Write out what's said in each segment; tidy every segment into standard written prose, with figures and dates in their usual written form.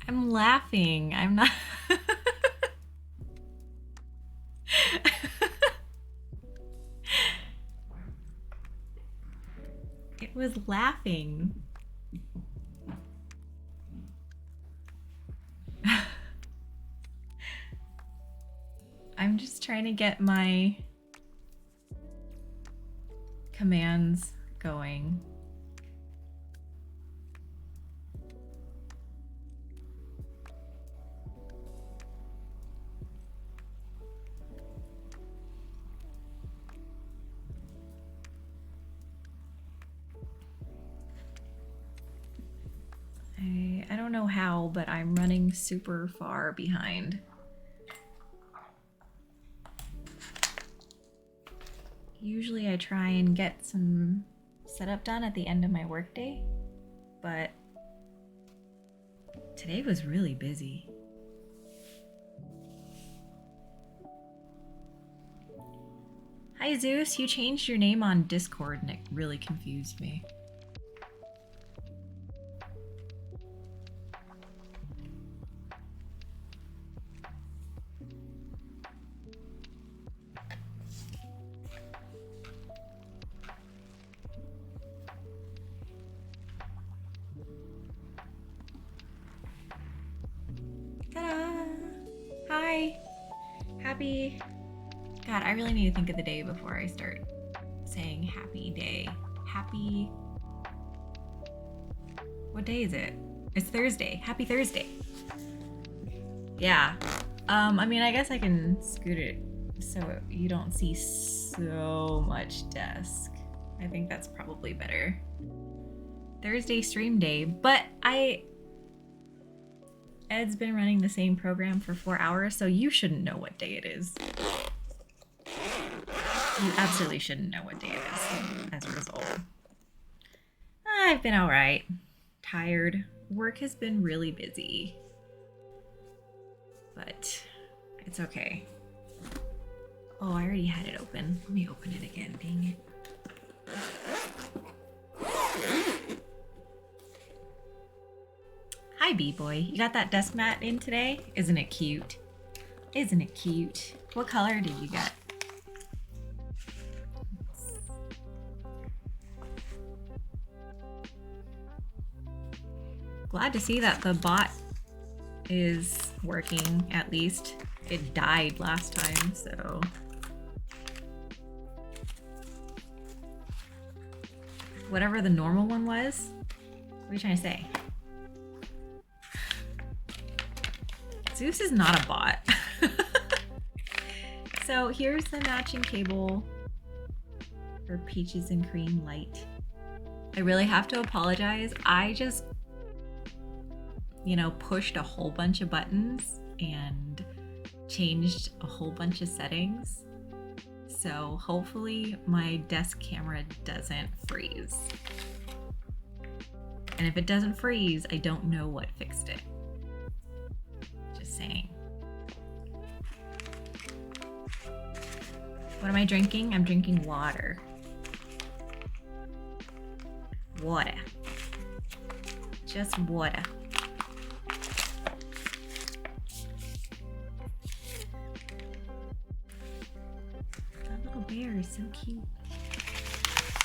I'm laughing. I'm not. It was laughing. I'm just trying to get my commands going. I don't know how, but I'm running super far behind. Usually I try and get some setup done at the end of my workday, but today was really busy. Hi Zeus, you changed your name on Discord and it really confused me. Happy. God, I really need to think of the day before I start saying happy day. Happy. What day is it? It's Thursday. Happy Thursday. Yeah. I mean, I guess I can scoot it so you don't see so much desk. I think that's probably better. Thursday stream day, but Ed's been running the same program for 4 hours, so you shouldn't know what day it is. You absolutely shouldn't know what day it is as a result. I've been all right. Tired. Work has been really busy. But it's okay. Oh, I already had it open. Let me open it again, dang it. Hi, B-Boy. You got that desk mat in today? Isn't it cute? Isn't it cute? What color did you get? Glad to see that the bot is working, at least. It died last time, so... Whatever the normal one was? What are you trying to say? Zeus is not a bot. So here's the matching cable for Peaches and Cream Light. I really have to apologize. I just, pushed a whole bunch of buttons and changed a whole bunch of settings. So hopefully my desk camera doesn't freeze. And if it doesn't freeze, I don't know what fixed it. Just saying. What am I drinking? I'm drinking water. Water. Just water. That little bear is so cute.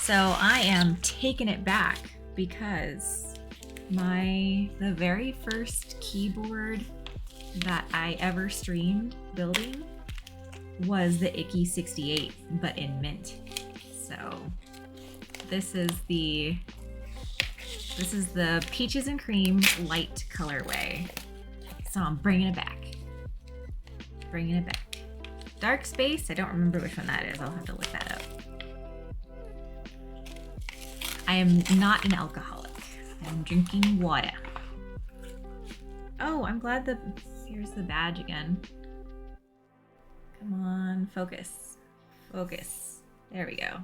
So I am taking it back because the very first keyboard that I ever streamed building was the Ikki68, but in mint. So this is the Peaches and Cream Light colorway. So I'm bringing it back. Bringing it back. Dark Space, I don't remember which one that is. I'll have to look that up. I am not an alcoholic. I'm drinking water. Oh, I'm glad here's the badge again. Come on, focus. Focus. There we go.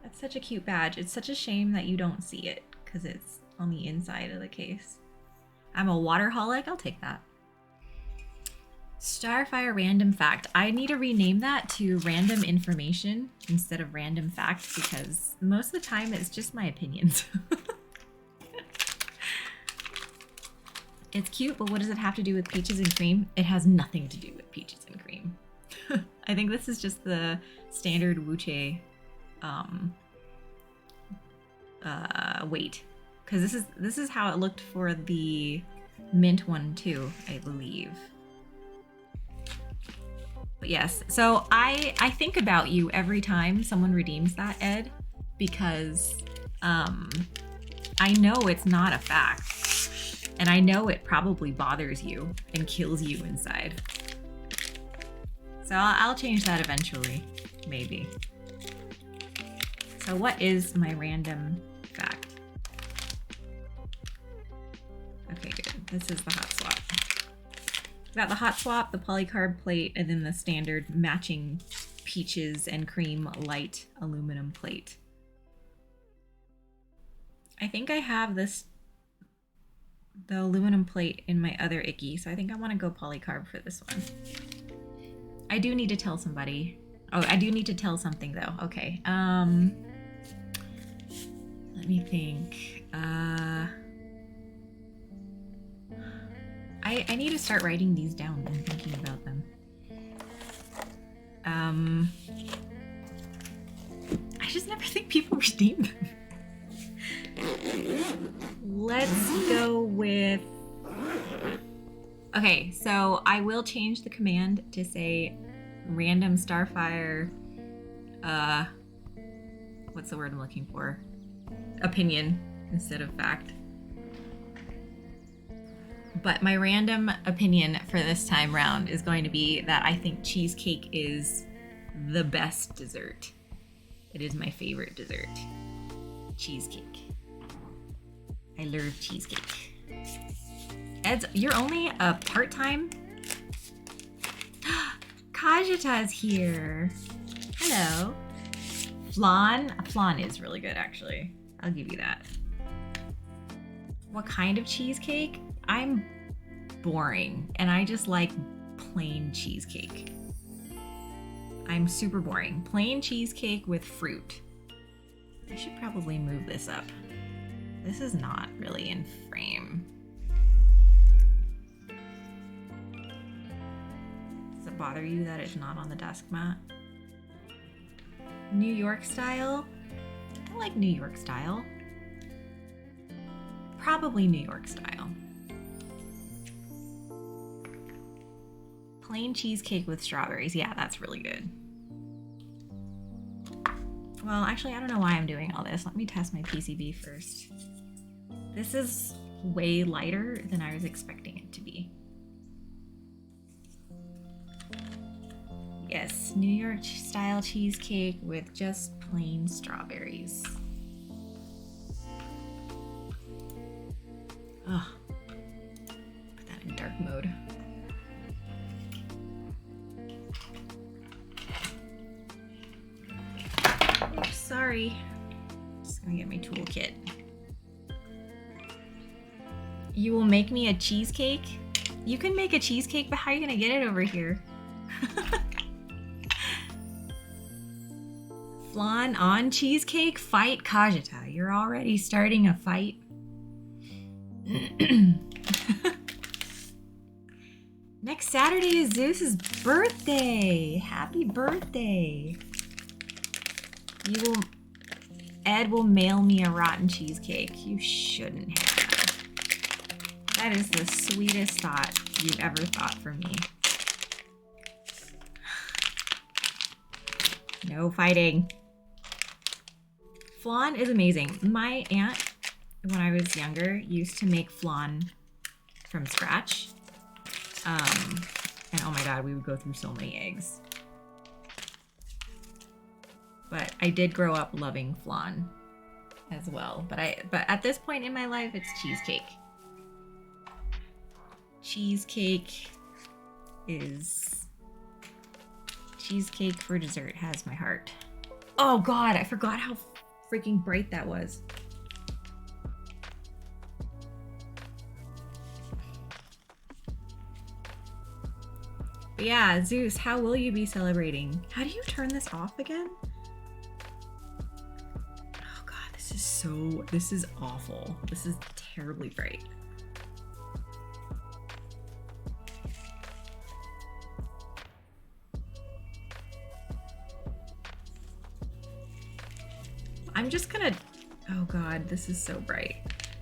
That's such a cute badge. It's such a shame that you don't see it because it's on the inside of the case. I'm a waterholic. I'll take that. Starfire random fact. I need to rename that to random information instead of random fact because most of the time it's just my opinions. It's cute, but what does it have to do with peaches and cream? It has nothing to do with peaches and cream. I think this is just the standard Wuche weight. Because this is how it looked for the mint one too, I believe. But yes, so I think about you every time someone redeems that, Ed, because I know it's not a fact, and I know it probably bothers you and kills you inside. So I'll change that eventually, maybe. So what is my random fact? Okay, good. This is the hot swap. Got the hot swap, the polycarb plate, and then the standard matching peaches and cream light aluminum plate. I think I have the aluminum plate in my other Ikki, so I think I want to go polycarb for this one. I do need to tell somebody. Oh, I do need to tell something though. Okay. Let me think. I need to start writing these down and thinking about them. I just never think people redeem them. Let's go with... Okay, so I will change the command to say random Starfire, what's the word I'm looking for? Opinion instead of fact. But my random opinion for this time round is going to be that I think cheesecake is the best dessert. It is my favorite dessert. Cheesecake. I love cheesecake. Ed, you're only a part-time? Kajita's here. Hello. Flan? Flan is really good, actually. I'll give you that. What kind of cheesecake? I'm boring, and I just like plain cheesecake. I'm super boring. Plain cheesecake with fruit. I should probably move this up. This is not really in frame. Does it bother you that it's not on the desk mat? New York style? I like New York style. Probably New York style. Plain cheesecake with strawberries. Yeah, that's really good. Well, actually, I don't know why I'm doing all this. Let me test my PCB first. This is way lighter than I was expecting it to be. Yes, New York style cheesecake with just plain strawberries. Ugh. Put that in dark mode. Oops, sorry. Just gonna get my toolkit. You will make me a cheesecake? You can make a cheesecake, but how are you gonna get it over here? Flan on cheesecake? Fight Kajita. You're already starting a fight. Next Saturday is Zeus's birthday. Happy birthday. Ed will mail me a rotten cheesecake. You shouldn't have. That is the sweetest thought you've ever thought for me. No fighting. Flan is amazing. My aunt, when I was younger, used to make flan from scratch. And oh my god, we would go through so many eggs. But I did grow up loving flan as well. But at this point in my life, it's cheesecake. Cheesecake for dessert has my heart. Oh god, I forgot how freaking bright that was. But yeah, Zeus, how will you be celebrating? How do you turn this off again? Oh god, this is awful. This is terribly bright. I'm just gonna, oh God, this is so bright.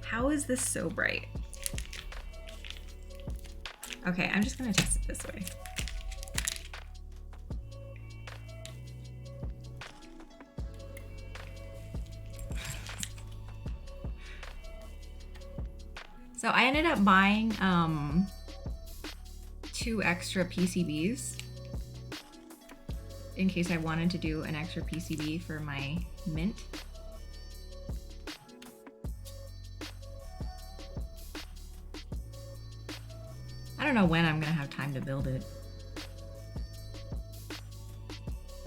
How is this so bright? Okay, I'm just gonna test it this way. So I ended up buying 2 extra PCBs in case I wanted to do an extra PCB for my Mint. I don't know when I'm gonna have time to build it.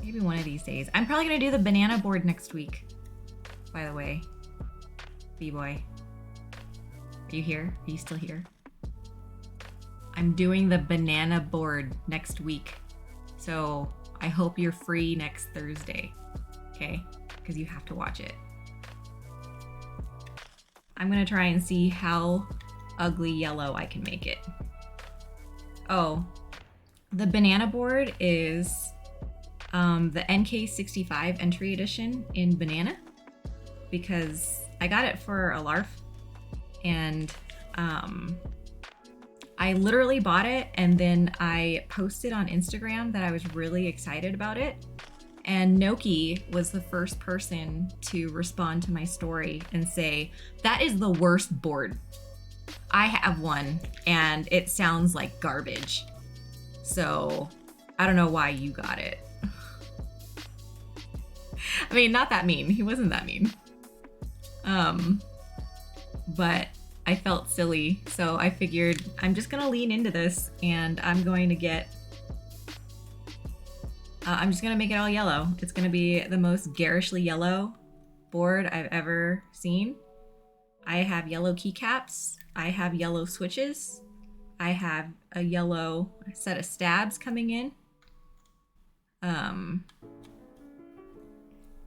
Maybe one of these days. I'm probably gonna do the banana board next week, by the way. B-boy. Are you here? Are you still here? I'm doing the banana board next week. So I hope you're free next Thursday, okay? Because you have to watch it. I'm gonna try and see how ugly yellow I can make it. Oh, the banana board is the Ikki68 entry edition in banana because I got it for a LARF. And I literally bought it and then I posted on Instagram that I was really excited about it. And Noki was the first person to respond to my story and say, that is the worst board. I have one and it sounds like garbage. So I don't know why you got it. I mean, not that mean. He wasn't that mean. But I felt silly, so I figured I'm just gonna lean into this and I'm going to get, I'm just gonna make it all yellow. It's gonna be the most garishly yellow board I've ever seen. I have yellow keycaps, I have yellow switches, I have a yellow set of stabs coming in.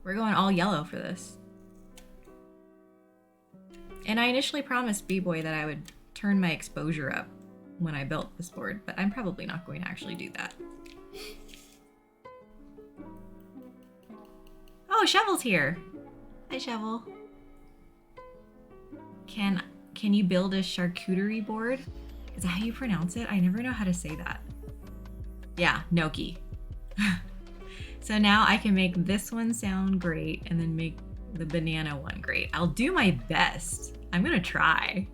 We're going all yellow for this. And I initially promised B-Boy that I would turn my exposure up when I built this board, but I'm probably not going to actually do that. Oh, Shovel's here. Hi, Shovel. Can you build a charcuterie board? Is that how you pronounce it? I never know how to say that. Yeah, Noki. So now I can make this one sound great and then make the banana one great. I'll do my best. I'm gonna try.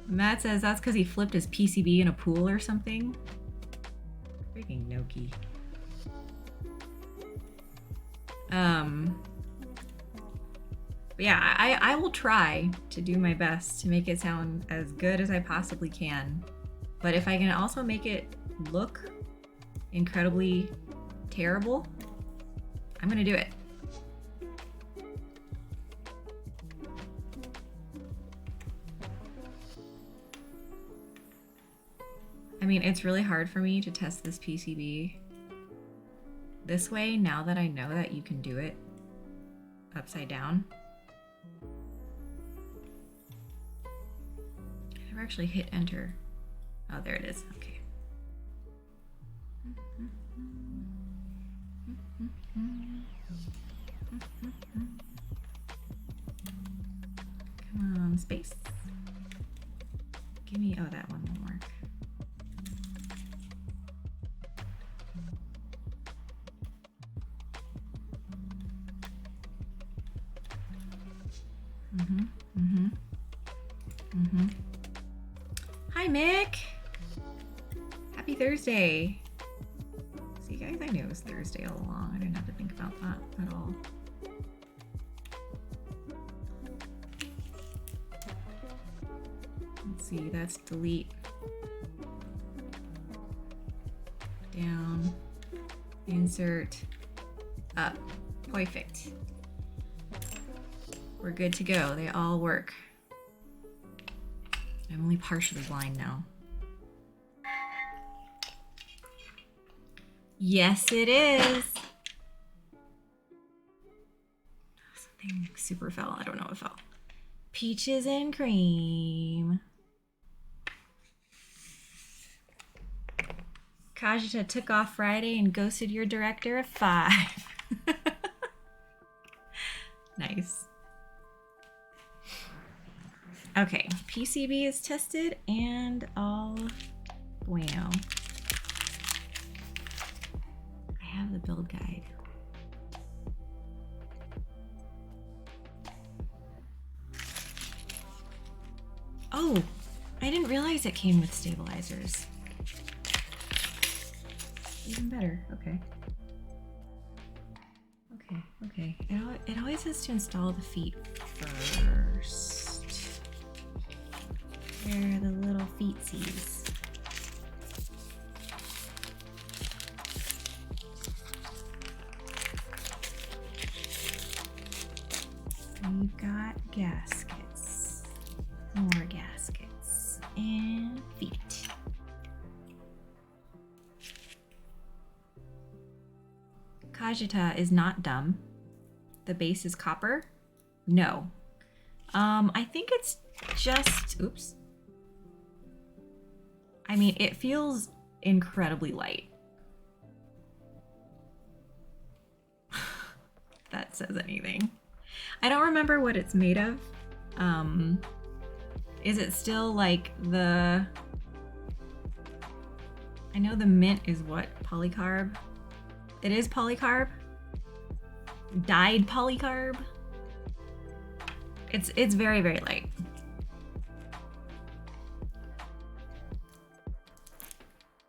Matt says that's because he flipped his PCB in a pool or something. Freaking Noki. But yeah, I will try to do my best to make it sound as good as I possibly can. But if I can also make it look incredibly terrible, I'm gonna do it. I mean, it's really hard for me to test this PCB this way now that I know that you can do it upside down. I never actually hit enter. Oh, there it is. Okay. Come on, space. Give me, oh, that one won't work. Hi, Mick. Happy Thursday. See, guys, I knew it was Thursday all along. I didn't have to think about that at all. Let's see, that's delete. Down, insert, up. Perfect. We're good to go. They all work. I'm only partially blind now. Yes, it is. Something super fell. I don't know what fell. Peaches and cream. Kajita took off Friday and ghosted your director at 5. Nice. Okay, PCB is tested and all bueno. I have the build guide. Oh, I didn't realize it came with stabilizers. Even better, okay. Okay. It always has to install the feet first. Where are the little feetsies? We've got gaskets, more gaskets, and feet. Kajita is not dumb. The base is copper? No. I think it's just, oops. I mean, it feels incredibly light. That says anything. I don't remember what it's made of. Is it still like the... I know the mint is what? Polycarb? It is polycarb? Dyed polycarb? It's very, very light.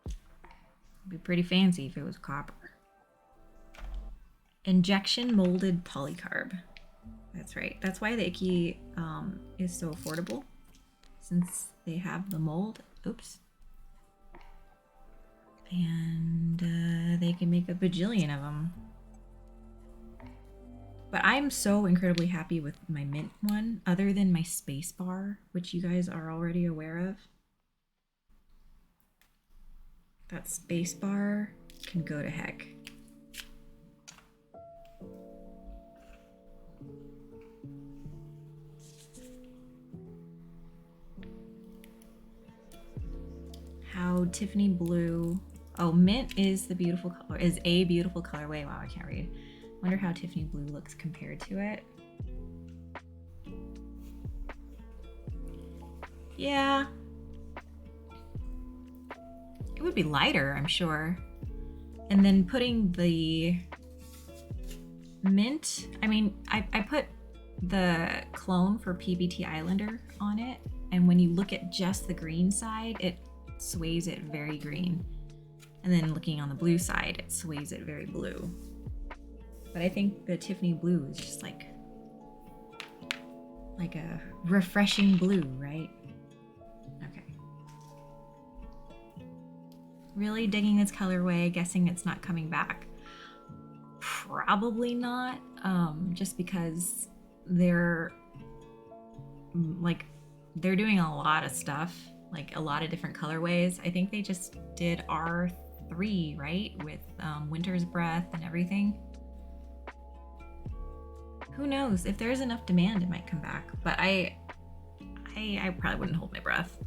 It'd be pretty fancy if it was copper. Injection molded polycarb. That's right. That's why the Ikki is so affordable, since they have the mold. Oops. And they can make a bajillion of them. But I'm so incredibly happy with my mint one, other than my space bar, which you guys are already aware of. That space bar can go to heck. How Tiffany blue. Oh, mint is the beautiful color, is a beautiful colorway. Wow, I can't read. Wonder how Tiffany blue looks compared to it. Yeah. It would be lighter, I'm sure. And then putting the mint, I mean, I put the clone for PBT Islander on it, and when you look at just the green side, it sways it very green. And then looking on the blue side, it sways it very blue. But I think the Tiffany blue is just like a refreshing blue, right? Okay. Really digging this colorway, guessing it's not coming back. Probably not, just because they're doing a lot of stuff, like a lot of different colorways. I think they just did R3, right? With Winter's Breath and everything. Who knows? If there's enough demand, it might come back. But I probably wouldn't hold my breath.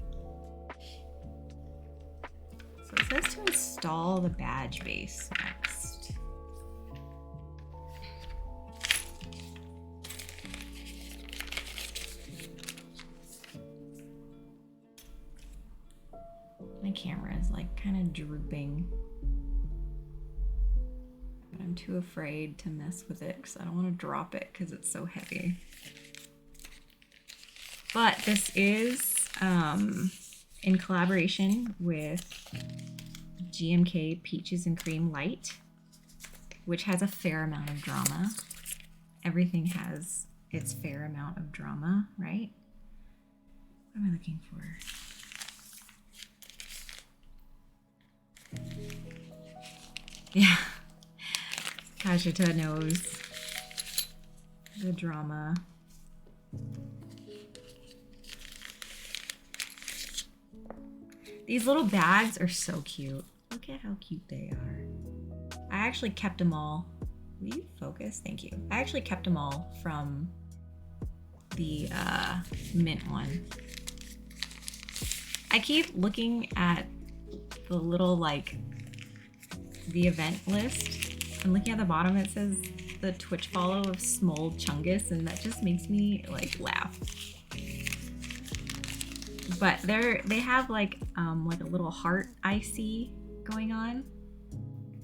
So it says to install the badge base next. My camera is like kind of drooping. But I'm too afraid to mess with it because I don't want to drop it because it's so heavy. But this is in collaboration with GMK Peaches and Cream Light, which has a fair amount of drama. Everything has its fair amount of drama, right? What am I looking for? Yeah. Kajita knows the drama. These little bags are so cute. Look at how cute they are. I actually kept them all. Will you focus? Thank you. I actually kept them all from the mint one. I keep looking at the little like the event list, and looking at the bottom, it says the Twitch follow of Smol Chungus, and that just makes me like laugh. But they have like a little heart I see going on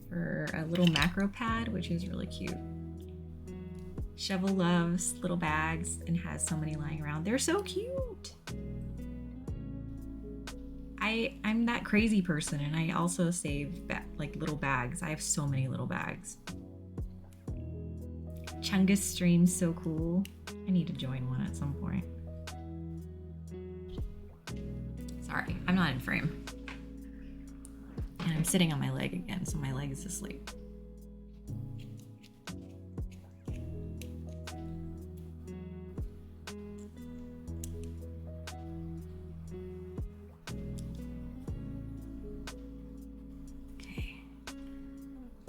for a little macro pad, which is really cute. Shovel loves little bags and has so many lying around. They're so cute. I'm that crazy person, and I also save like little bags. I have so many little bags. Chungus stream's so cool. I need to join one at some point. Sorry, I'm not in frame. And I'm sitting on my leg again, so my leg is asleep. Okay.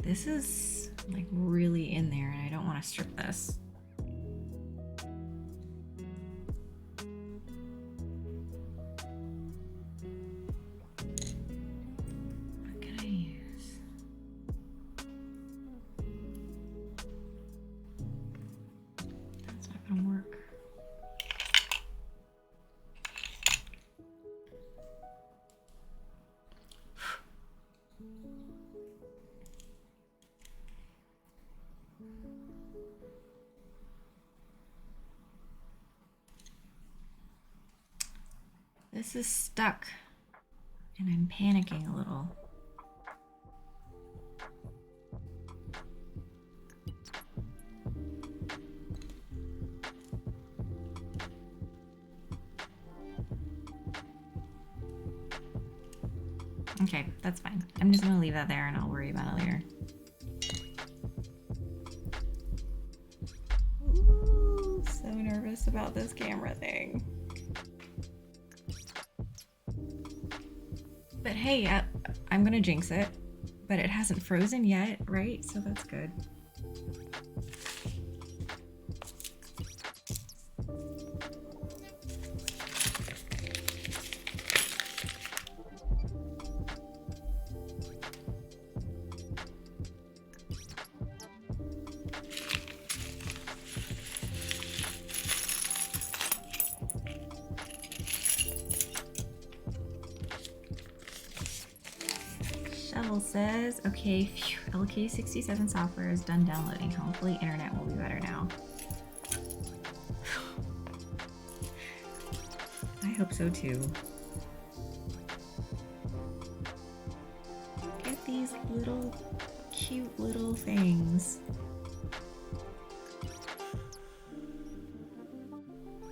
This is like really in there, and I don't want to strip this. This is stuck, and I'm panicking a little. Okay, that's fine. I'm just gonna leave that there and I'll worry about it later. Ooh, so nervous about this camera thing. But hey, I'm gonna jinx it, but it hasn't frozen yet, right? So that's good. Says, okay, phew, Ikki68 software is done downloading. Hopefully internet will be better now. I hope so too. Look at these little cute little things.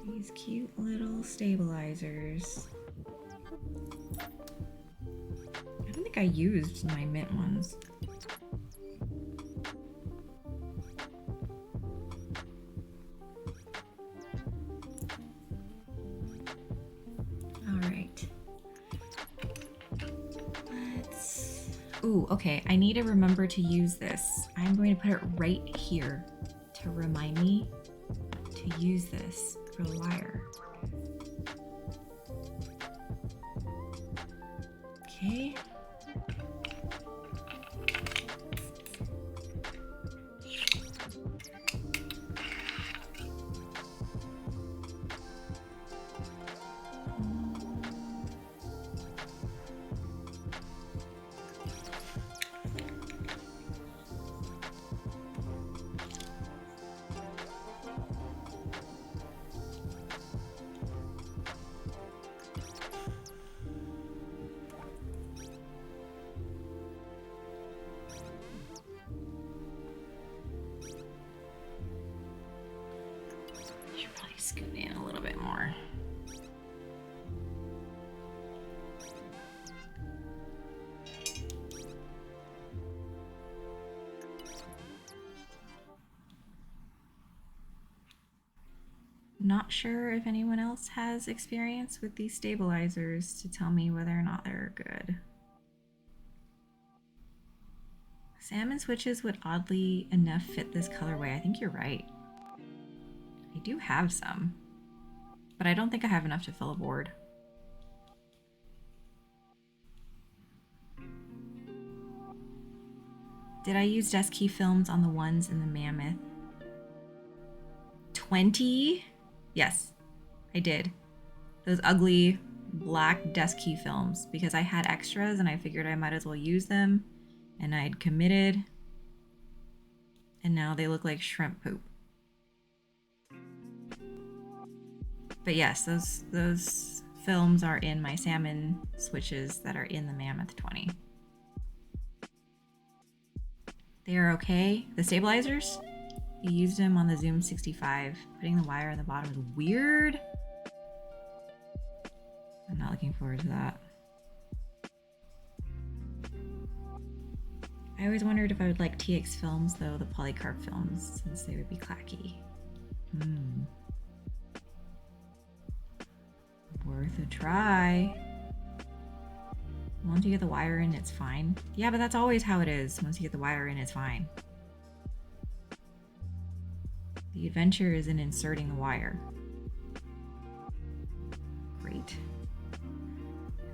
These cute little stabilizers. I used my mint ones. All right. Ooh, okay. I need to remember to use this. I'm going to put it right here to remind me to use this for the wire. Okay. Scoot in a little bit more. Not sure if anyone else has experience with these stabilizers to tell me whether or not they're good. Salmon switches would oddly enough fit this colorway. I think you're right. I do have some, but I don't think I have enough to fill a board. Did I use desk key films on the ones in the Mammoth? 20? Yes, I did. Those ugly black desk key films because I had extras and I figured I might as well use them, and I'd committed, and now they look like shrimp poop. But yes, those films are in my salmon switches that are in the Mammoth 20. They are okay. The stabilizers, you used them on the Zoom 65. Putting the wire on the bottom is weird. I'm not looking forward to that. I always wondered if I would like TX films though, the polycarb films, since they would be clacky. Worth a try. Once you get the wire in, it's fine. Yeah, but that's always how it is. Once you get the wire in, it's fine. The adventure is in inserting the wire. Great.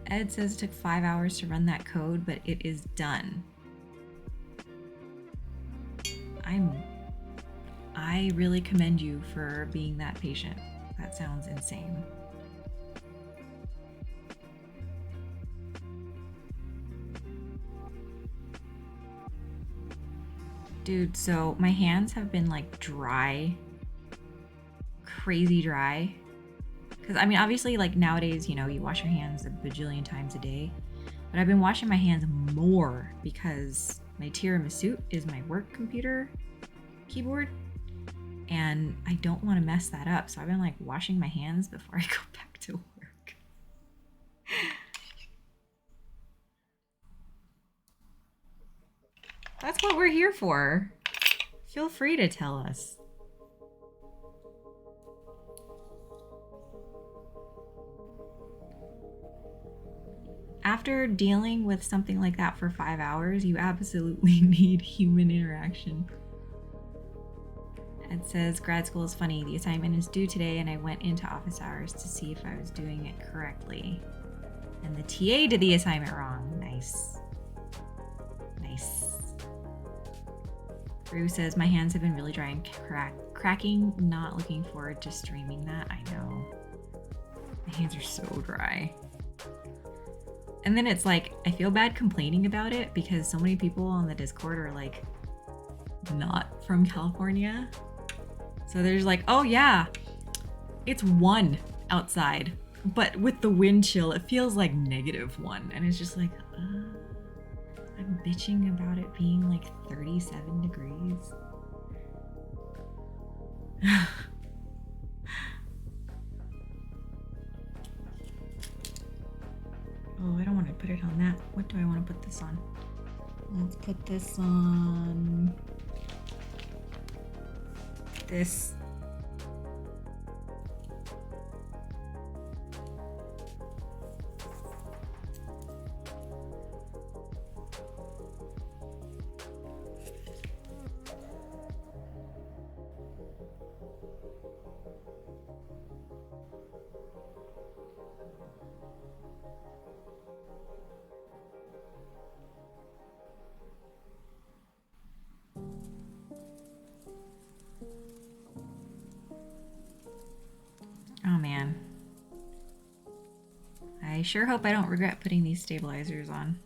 Ed says it took 5 hours to run that code, but it is done. I really commend you for being that patient. That sounds insane. Dude, so my hands have been like dry, crazy dry. Because I mean, obviously like nowadays, you know, you wash your hands a bajillion times a day, but I've been washing my hands more because my tiramisu is my work computer keyboard and I don't want to mess that up. So I've been like washing my hands before I go back to work. That's what we're here for. Feel free to tell us. After dealing with something like that for 5 hours, you absolutely need human interaction. It says, grad school is funny. The assignment is due today and I went into office hours to see if I was doing it correctly. And the TA did the assignment wrong. Nice. Nice. Rue says, my hands have been really dry and cracking. Not looking forward to streaming that. I know. My hands are so dry. And then it's like, I feel bad complaining about it because so many people on the Discord are like not from California. So there's like, oh yeah, it's 1 outside, but with the wind chill, it feels like -1. And it's just like, I'm bitching about it being like 37 degrees. Oh, I don't want to put it on that. What do I want to put this on? Let's put this on this. Oh man. I sure hope I don't regret putting these stabilizers on.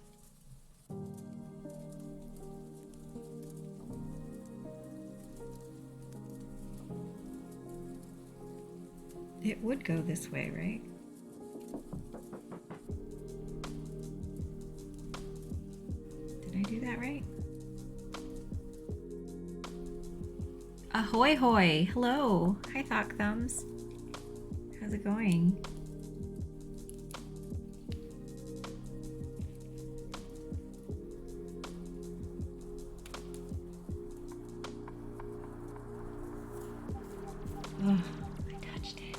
It would go this way, right? Did I do that right? Ahoy hoy! Hello! Hi Thok Thumbs. How's it going? Oh, I touched it.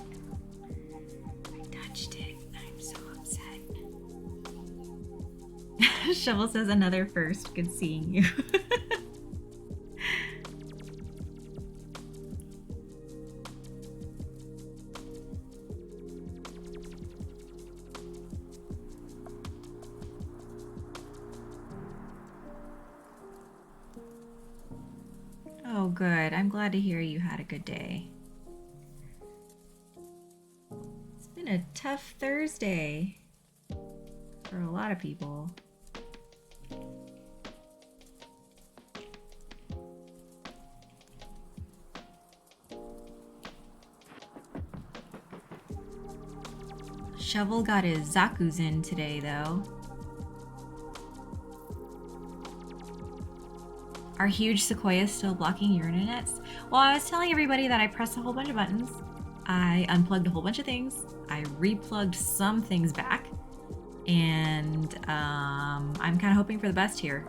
I touched it. I'm so upset. Shovel says another first. Good seeing you. good. I'm glad to hear you had a good day. It's been a tough Thursday for a lot of people. Shovel got his Zaku's in today, though. Are huge sequoias still blocking your internets? Well, I was telling everybody that I pressed a whole bunch of buttons. I unplugged a whole bunch of things. I replugged some things back. And I'm kind of hoping for the best here.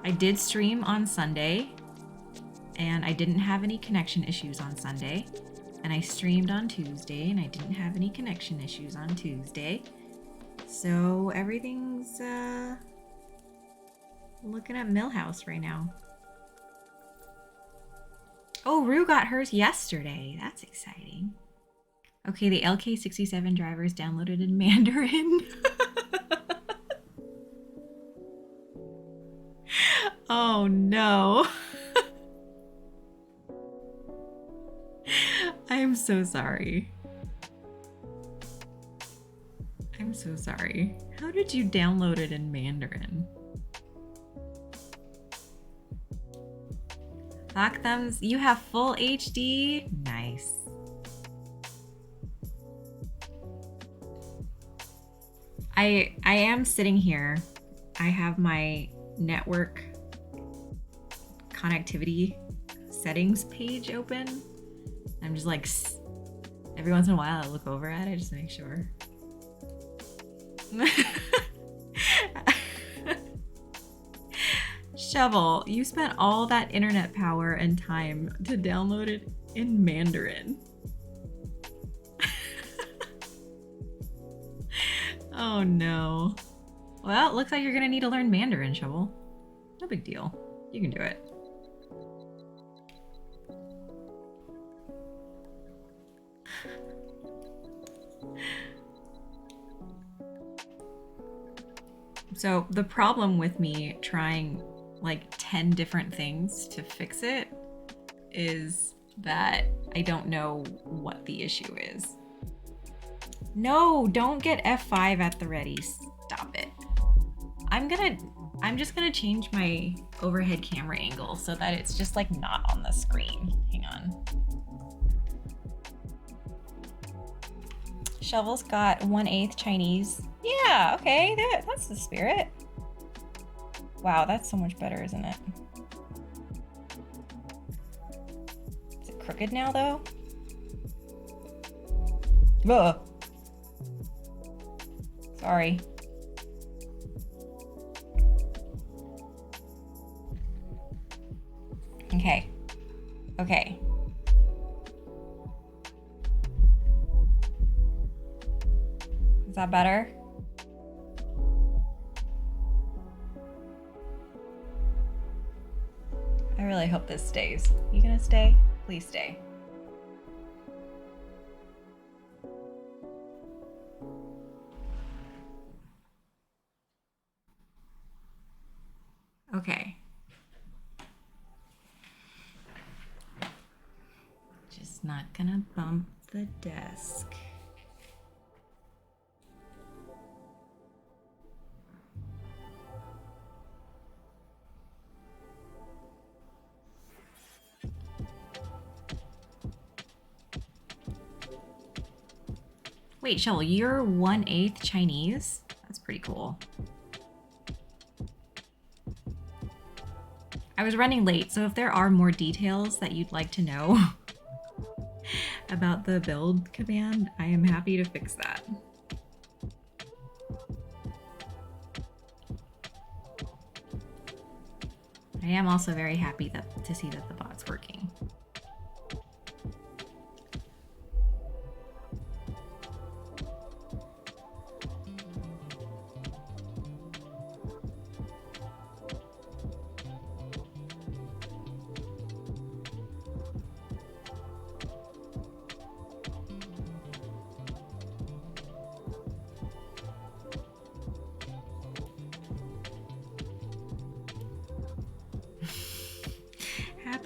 I did stream on Sunday. And I didn't have any connection issues on Sunday. And I streamed on Tuesday, and I didn't have any connection issues on Tuesday. So everything's looking at Millhouse right now. Oh, Rue got hers yesterday. That's exciting. Okay, the LK67 drivers downloaded in Mandarin. Oh no. I'm so sorry. I'm so sorry. How did you download it in Mandarin? Black thumbs, you have full HD? Nice. I am sitting here. I have my network connectivity settings page open. I'm just like, every once in a while I look over at it just to make sure. Shovel, you spent all that internet power and time to download it in Mandarin. Oh no. Well, it looks like you're gonna need to learn Mandarin, Shovel. No big deal. You can do it. So the problem with me trying like 10 different things to fix it is that I don't know what the issue is. No, don't get F5 at the ready. Stop it. I'm just gonna change my overhead camera angle so that it's just like not on the screen. Hang on. Shovel's got 1/8 Chinese. Yeah, okay, that's the spirit. Wow, that's so much better, isn't it? Is it crooked now, though? Ugh. Sorry. Okay. Okay. Is that better? I really hope this stays. You gonna stay? Please stay. Okay. Just not gonna bump the desk. Wait, Shovel, you're 1/8 Chinese? That's pretty cool. I was running late, so if there are more details that you'd like to know about the build command, I am happy to fix that. I am also very happy to see that the bot's working.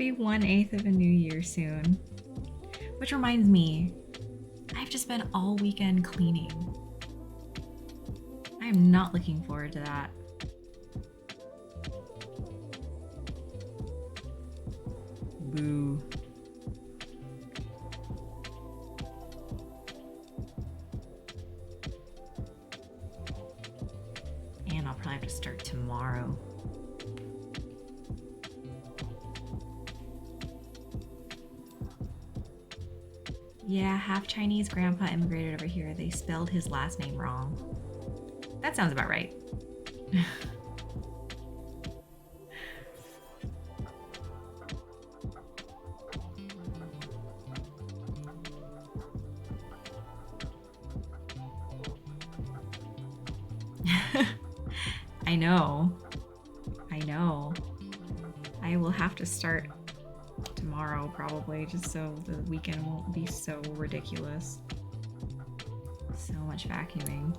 be 1/8 of a new year soon. Which reminds me, I've just been all weekend cleaning. I'm not looking forward to that. Boo. And I'll probably have to start tomorrow. Yeah, half Chinese grandpa immigrated over here. They spelled his last name wrong. That sounds about right. I know. I know. I will have to start tomorrow probably, just so the weekend won't be so ridiculous. So much vacuuming.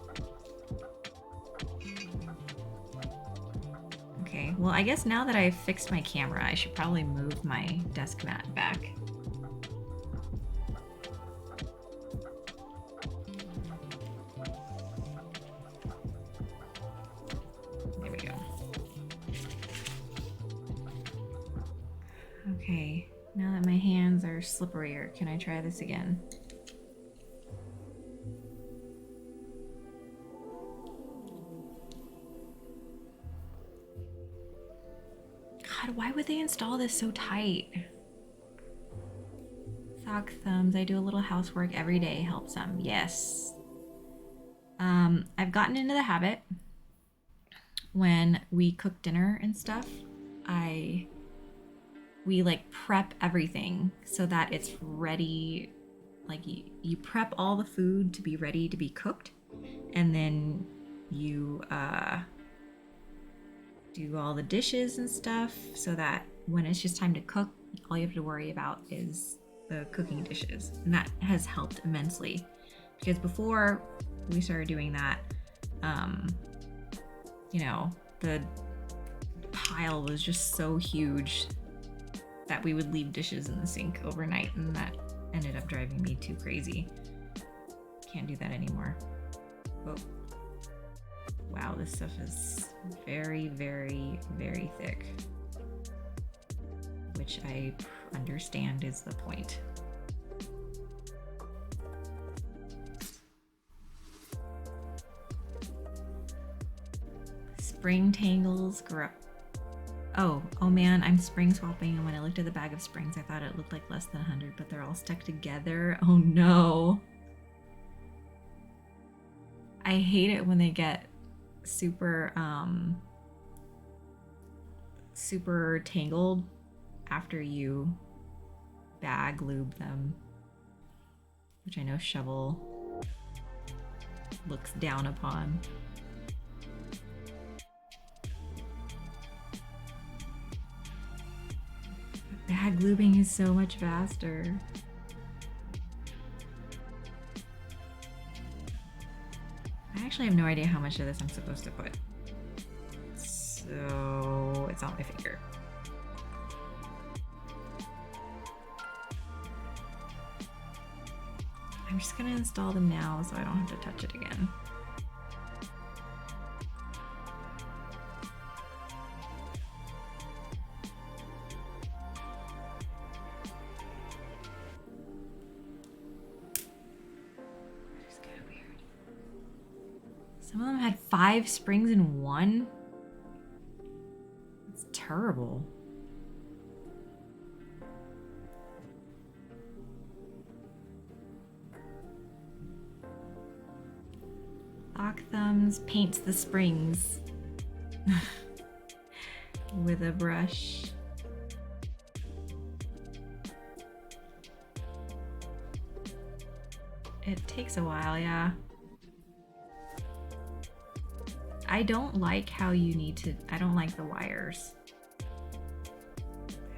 Okay, well, I guess now that I've fixed my camera, I should probably move my desk mat back. There we go. Okay, now that my hands are slipperier, can I try this again? God, why would they install this so tight? Sock thumbs, I do a little housework every day, helps them. Yes. I've gotten into the habit when we cook dinner and stuff, we like prep everything so that it's ready. Like you prep all the food to be ready to be cooked, and then you do all the dishes and stuff so that when it's just time to cook, all you have to worry about is the cooking dishes. And that has helped immensely, because before we started doing that, you know, the pile was just so huge that we would leave dishes in the sink overnight, and that ended up driving me too crazy. Can't do that anymore. Oh. Wow, this stuff is very, very, very thick, which I understand is the point. Spring tangles grow. Oh man, I'm spring swapping, and when I looked at the bag of springs, I thought it looked like less than 100, but they're all stuck together. Oh no. I hate it when they get super tangled after you bag lube them, which I know Shovel looks down upon. Bag lubing is so much faster. I actually have no idea how much of this I'm supposed to put. So it's on my finger. I'm just gonna install them now so I don't have to touch it again. Some of them had 5 springs in one. It's terrible. Lock thumbs paints the springs with a brush. It takes a while, yeah. I don't like how you need to, I don't like the wires.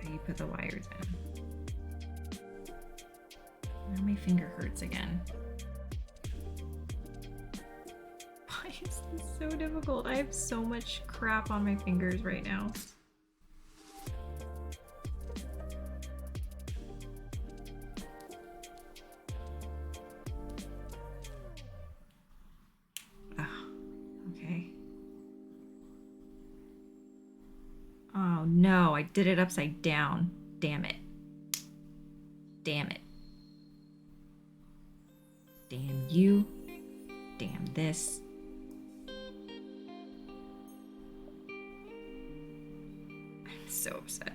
How you put the wires in. Now my finger hurts again. Why is this so difficult? I have so much crap on my fingers right now. Oh no, I did it upside down. Damn it. Damn it. Damn you. Damn this. I'm so upset.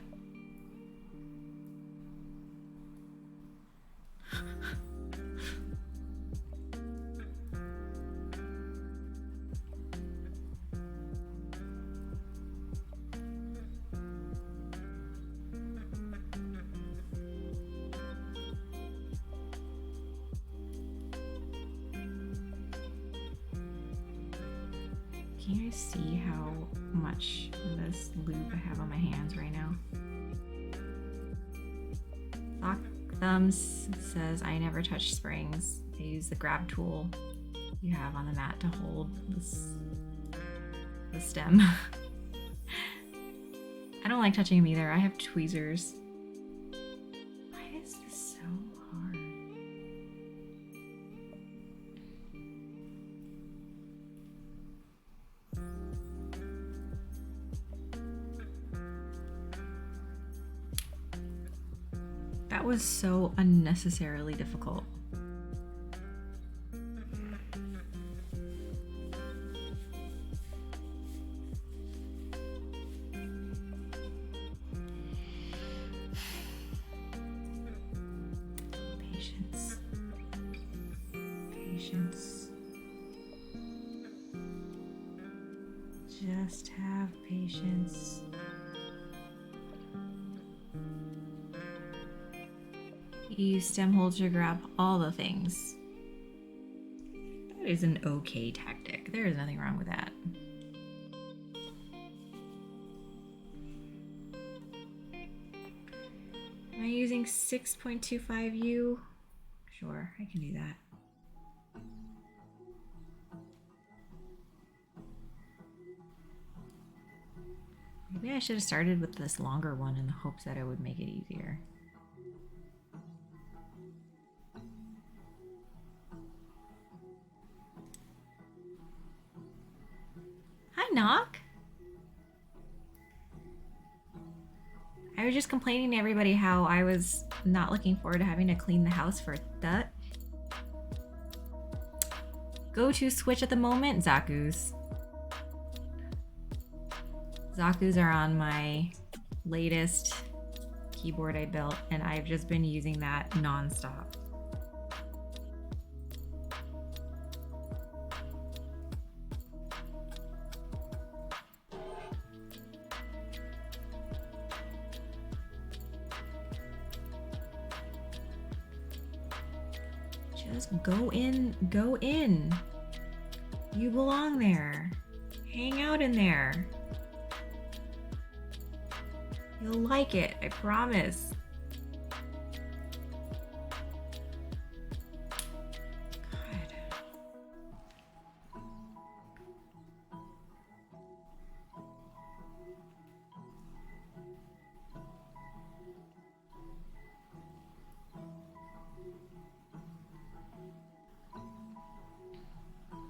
Can you guys see how much of this lube I have on my hands right now? Lock Thumbs says, I never touch springs. I use the grab tool you have on the mat to hold the stem. I don't like touching them either. I have tweezers. Why is this so hard? That was so unnecessarily difficult. Patience. Patience. Just have patience. Use stem holds to grab all the things. That is an okay tactic. There is nothing wrong with that. Am I using 6.25U? Sure, I can do that. Maybe I should have started with this longer one in the hopes that it would make it easier. Knock. I was just complaining to everybody how I was not looking forward to having to clean the house for that. Go to Switch at the moment, Zaku's. Zaku's are on my latest keyboard I built, and I've just been using that non-stop. Just go in, go in. You belong there. Hang out in there. You'll like it, I promise.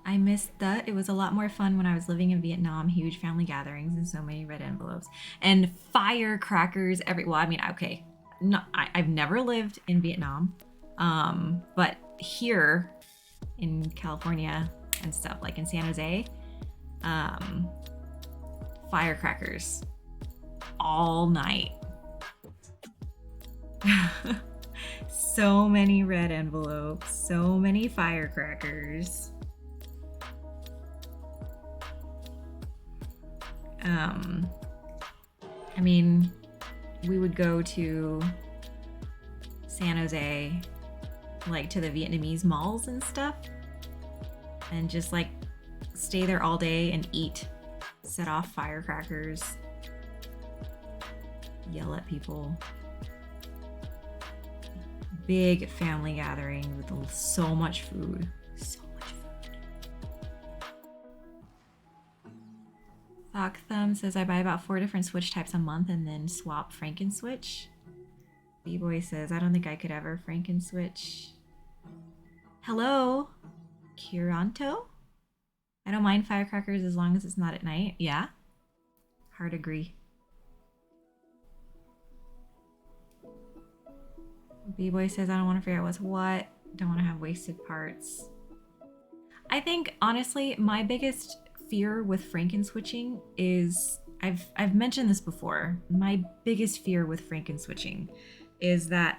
I missed that. It was a lot more fun when I was living in Vietnam. Huge family gatherings and so many red envelopes and firecrackers well, I mean, okay, I've never lived in Vietnam, but here in California and stuff, like in San Jose, firecrackers all night. So many red envelopes, so many firecrackers. I mean, we would go to San Jose, like to the Vietnamese malls and stuff, and just like stay there all day and eat, set off firecrackers, yell at people. Big family gathering with so much food. Lock Thumb says I buy about 4 different switch types a month and then swap Frankenswitch. B-Boy says I don't think I could ever Frankenswitch. Hello, Curanto? I don't mind firecrackers as long as it's not at night. Yeah, hard agree. B-Boy says, I don't want to figure out what's what. Don't want to have wasted parts. I think, honestly, my biggest fear with Frankenswitching is, I've mentioned this before, my biggest fear with Frankenswitching is that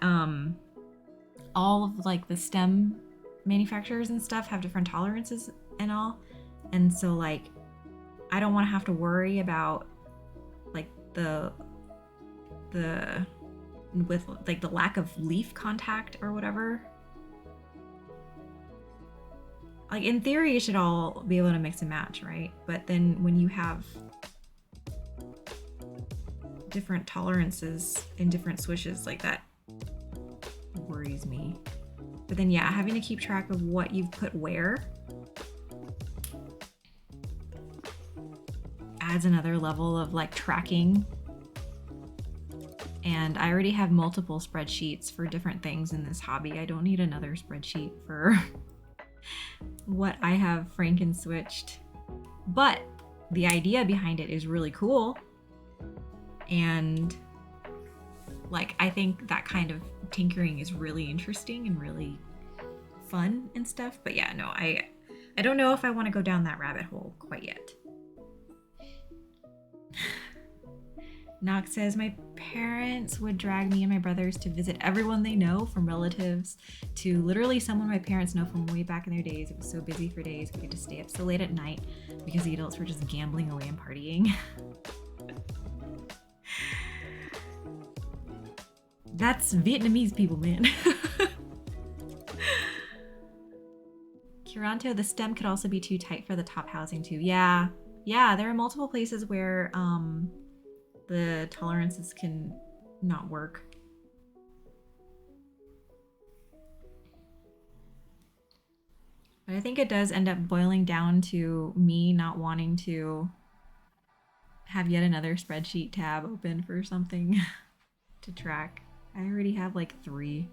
all of like the stem manufacturers and stuff have different tolerances and all. And so like, I don't want to have to worry about like with like the lack of leaf contact or whatever. Like in theory, it should all be able to mix and match, right? But then when you have different tolerances in different swishes, like that worries me. But then yeah, having to keep track of what you've put where adds another level of like tracking. And I already have multiple spreadsheets for different things in this hobby. I don't need another spreadsheet for what I have Frankenswitched. But the idea behind it is really cool. And like, I think that kind of tinkering is really interesting and really fun and stuff. But yeah, no, I don't know if I want to go down that rabbit hole quite yet. Nox says, my parents would drag me and my brothers to visit everyone they know, from relatives to literally someone my parents know from way back in their days. It was so busy for days. We had to stay up so late at night because the adults were just gambling away and partying. That's Vietnamese people, man. Kiranto, the stem could also be too tight for the top housing too. Yeah, there are multiple places where the tolerances can not work. But I think it does end up boiling down to me not wanting to have yet another spreadsheet tab open for something to track. I already have like 3.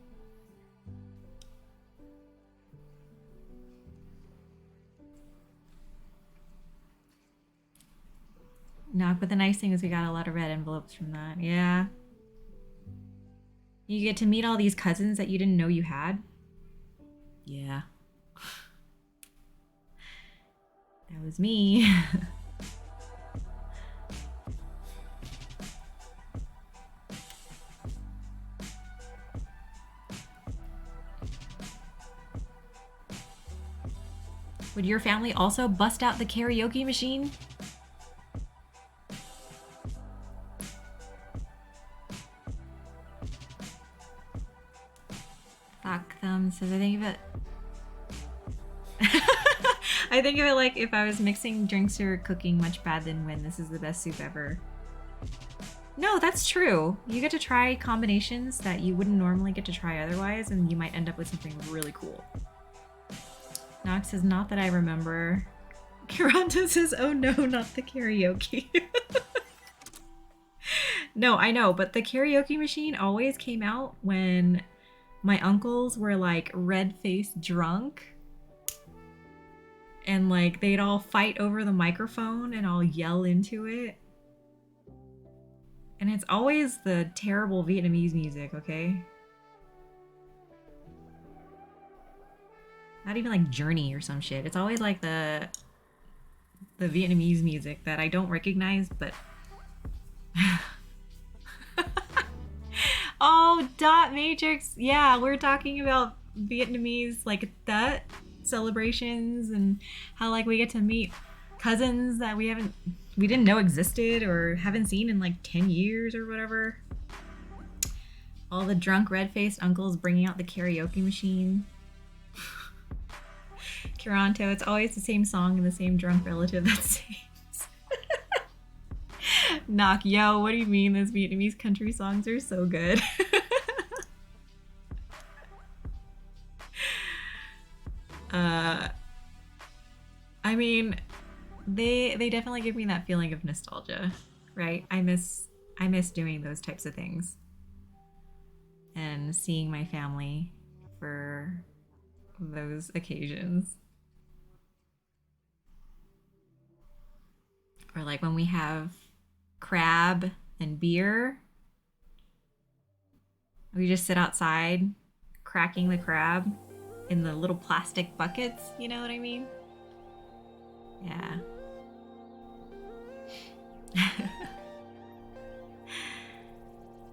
No, but the nice thing is we got a lot of red envelopes from that. Yeah. You get to meet all these cousins that you didn't know you had. Yeah. That was me. Would your family also bust out the karaoke machine? Fuck them says, I think of it. I think of it like if I was mixing drinks or cooking much bad than win. This is the best soup ever. No, that's true. You get to try combinations that you wouldn't normally get to try otherwise, and you might end up with something really cool. Nox says, not that I remember. Kiranto says, oh no, not the karaoke. No, I know, but the karaoke machine always came out when my uncles were like red-faced drunk. And like they'd all fight over the microphone and all yell into it. And it's always the terrible Vietnamese music, okay? Not even like Journey or some shit. It's always like the Vietnamese music that I don't recognize, but... Oh, Dot Matrix. Yeah, we're talking about Vietnamese like that celebrations and how like we get to meet cousins that we didn't know existed or haven't seen in like 10 years or whatever. All the drunk red-faced uncles bringing out the karaoke machine. Kiranto, it's always the same song and the same drunk relative that sings. Knock, yo, what do you mean? Those Vietnamese country songs are so good. I mean, they definitely give me that feeling of nostalgia, right? I miss doing those types of things and seeing my family for those occasions. Or like when we have crab and beer. We just sit outside cracking the crab in the little plastic buckets, you know what I mean? Yeah.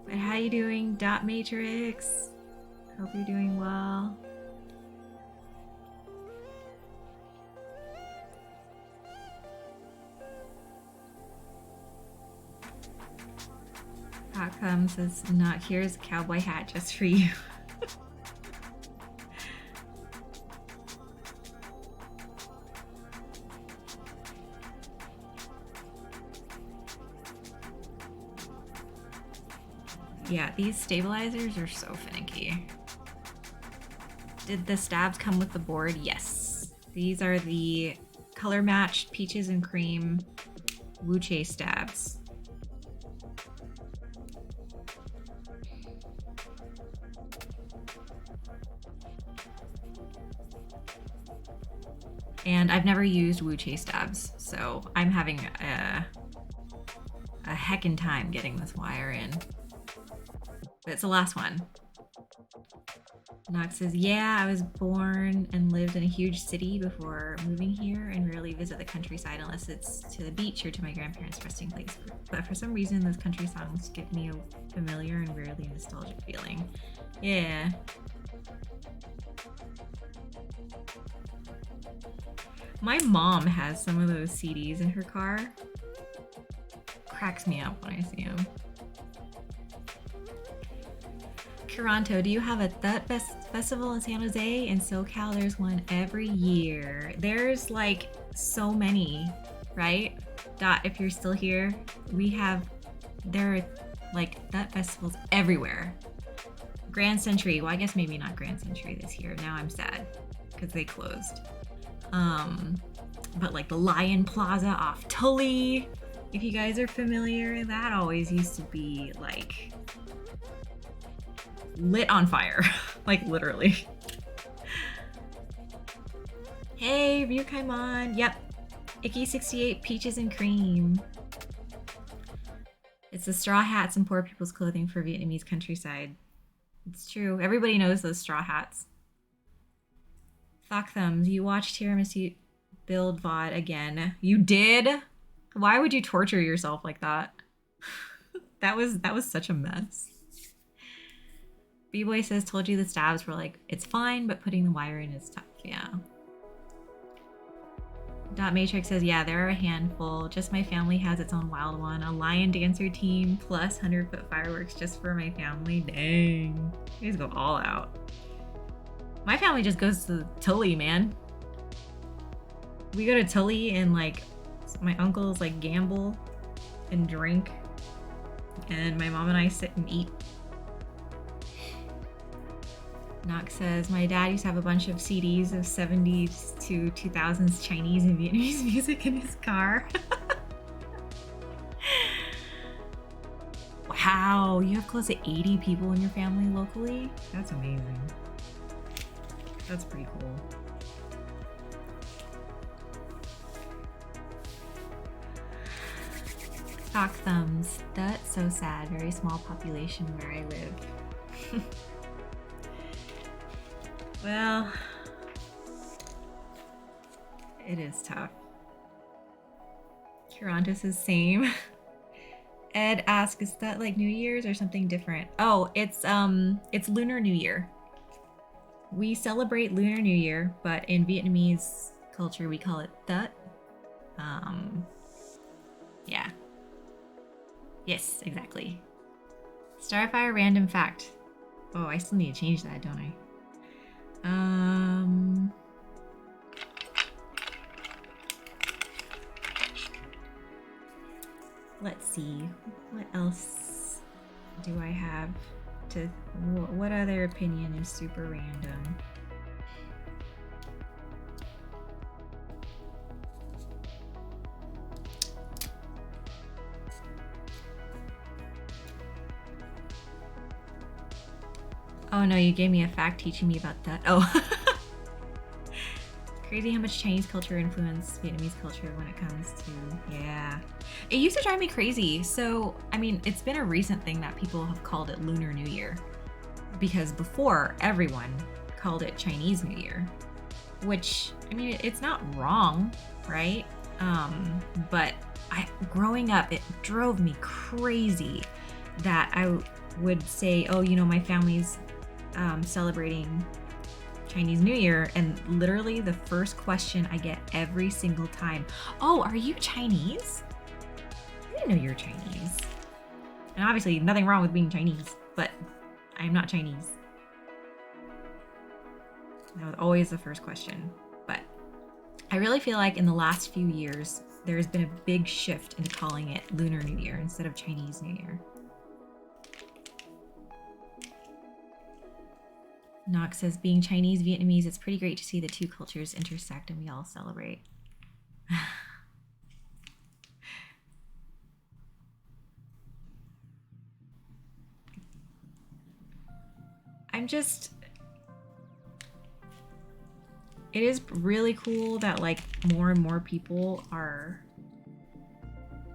But how you doing, Dot Matrix? Hope you're doing well. Hotcom says, not here's a cowboy hat just for you. Yeah, these stabilizers are so finicky. Did the stabs come with the board? Yes. These are the color matched peaches and cream Wuche stabs. And I've never used Wuche stabs, so I'm having a heckin' time getting this wire in. But it's the last one. Nox says, yeah, I was born and lived in a huge city before moving here and rarely visit the countryside unless it's to the beach or to my grandparents' resting place. But for some reason, those country songs give me a familiar and rarely nostalgic feeling. Yeah. My mom has some of those CDs in her car. Cracks me up when I see them. Toronto, do you have a Thut festival in San Jose? In SoCal, there's one every year. There's like so many, right? Dot, if you're still here, there are like Thut festivals everywhere. Grand Century, well, I guess maybe not Grand Century this year. Now I'm sad because they closed. But like the Lion Plaza off Tully, if you guys are familiar, that always used to be like lit on fire, like literally. Hey, Ryukaimon. Yep. Ikki68 peaches and cream. It's the straw hats and poor people's clothing for Vietnamese countryside. It's true. Everybody knows those straw hats. Thok Thumbs, you watched Tiramisu build VOD again. You did? Why would you torture yourself like that? that was such a mess. B-Boy says, told you the stabs were like, it's fine, but putting the wire in is tough. Yeah. Dot Matrix says, yeah, there are a handful. Just my family has its own wild one. A lion dancer team plus 100-foot fireworks just for my family. Dang. You guys go all out. My family just goes to Tully, man. We go to Tully and like my uncles like gamble and drink. And my mom and I sit and eat. Nox says, my dad used to have a bunch of CDs of 70s to 2000s Chinese and Vietnamese music in his car. Wow, you have close to 80 people in your family locally? That's amazing. That's pretty cool. Thok Thumbs, that's so sad. Very small population where I live. Well, it is tough. Kirantis is same. Ed asks, is that like New Year's or something different? Oh, it's Lunar New Year. We celebrate Lunar New Year, but in Vietnamese culture we call it Thut. Yeah. Yes, exactly. Starfire random fact. Oh, I still need to change that, don't I? Let's see. What else do I have to... What other opinion is super random? Oh no, you gave me a fact teaching me about that. Oh. Crazy how much Chinese culture influenced Vietnamese culture when it comes to, yeah. It used to drive me crazy. So, I mean, it's been a recent thing that people have called it Lunar New Year. because before everyone called it Chinese New Year, which, I mean, it's not wrong, right? But growing up, it drove me crazy that I would say, oh, you know, my family's celebrating Chinese New Year, and literally the first question I get every single time, oh, are you Chinese? I didn't know you were Chinese. And obviously nothing wrong with being Chinese, but I'm not Chinese. That was always the first question. But I really feel like in the last few years, there's been a big shift into calling it Lunar New Year instead of Chinese New Year. Knox says, being Chinese, Vietnamese, it's pretty great to see the two cultures intersect and we all celebrate. It is really cool that like more and more people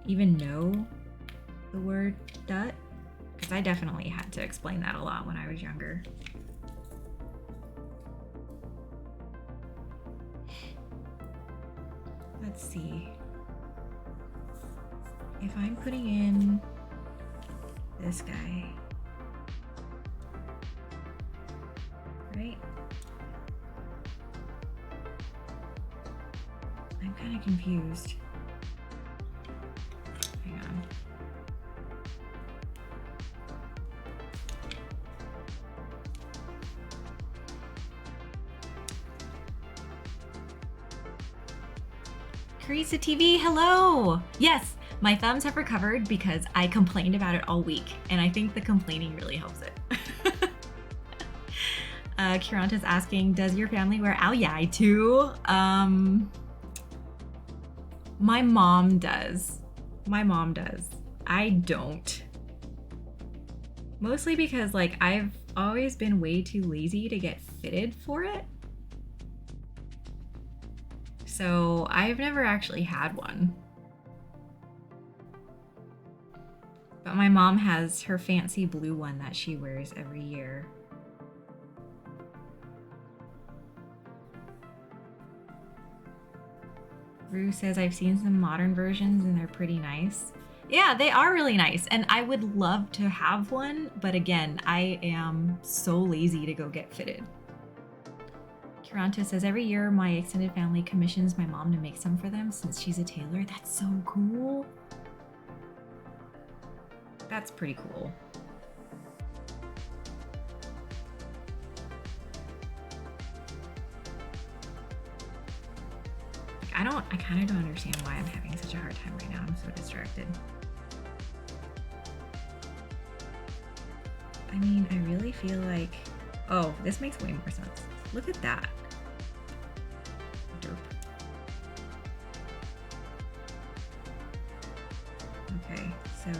even know the word dut, because I definitely had to explain that a lot when I was younger. Let's see. If I'm putting in this guy, right? I'm kind of confused. Hang on. Carissa TV, hello! Yes, my thumbs have recovered because I complained about it all week, and I think the complaining really helps it. Kiranta's asking, does your family wear ao yai too? My mom does. My mom does. I don't. Mostly because like I've always been way too lazy to get fitted for it. So I've never actually had one. But my mom has her fancy blue one that she wears every year. Rue says, I've seen some modern versions and they're pretty nice. Yeah, they are really nice. And I would love to have one. But again, I am so lazy to go get fitted. Kiranta says, every year my extended family commissions my mom to make some for them since she's a tailor. That's so cool. That's pretty cool. I kind of don't understand why I'm having such a hard time right now. I'm so distracted. I mean, I really feel like, oh, this makes way more sense. Look at that. Derp. Okay, so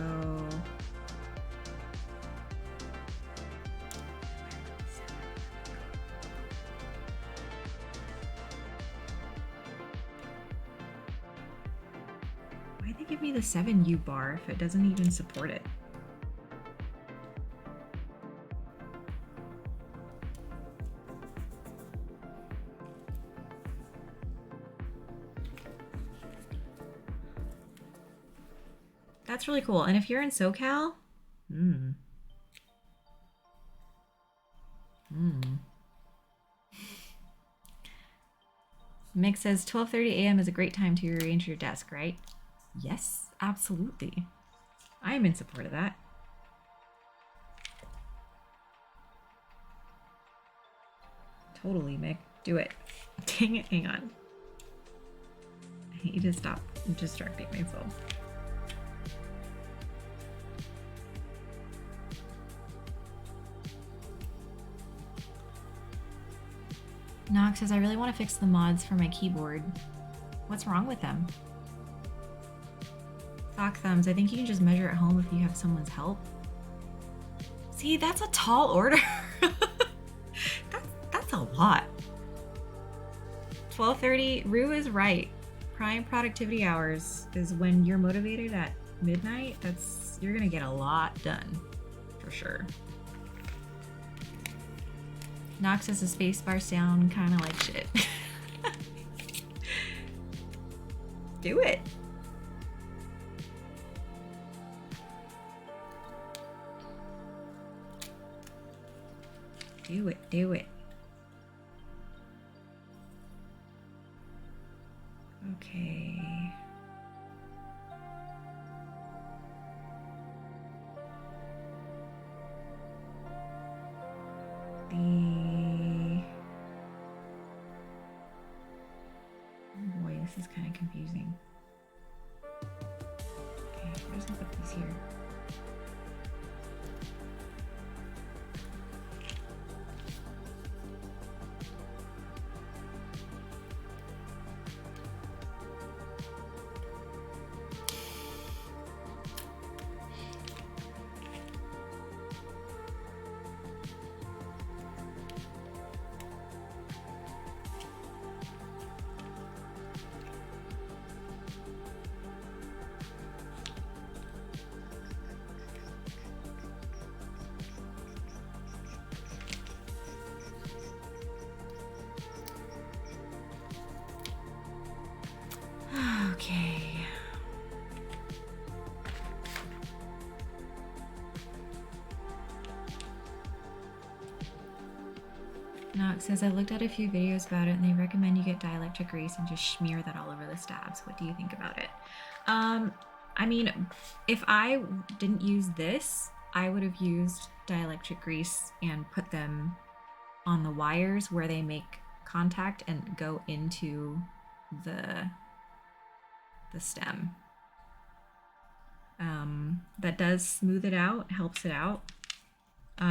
why'd they give me the 7U bar if it doesn't even support it? That's really cool. And if you're in SoCal, Mick says 12:30 a.m. is a great time to rearrange your desk, right? Yes, absolutely. I am in support of that. Totally, Mick. Do it. Dang it, hang on. I need to stop distracting myself. Nox says, I really want to fix the mods for my keyboard. What's wrong with them? Sock thumbs, I think you can just measure at home if you have someone's help. See, that's a tall order. that's a lot. 12:30, Rue is right. Prime productivity hours is when you're motivated at midnight. You're gonna get a lot done, for sure. Knox says the spacebar sound kind of like shit. Do it. Do it, do it. Okay. Oh boy, this is kind of confusing. Okay, I'm just gonna put these here. Okay. Nox says, I looked at a few videos about it and they recommend you get dielectric grease and just smear that all over the stabs. What do you think about it? I mean, if I didn't use this, I would have used dielectric grease and put them on the wires where they make contact and go into the stem. That does smooth it out, helps it out.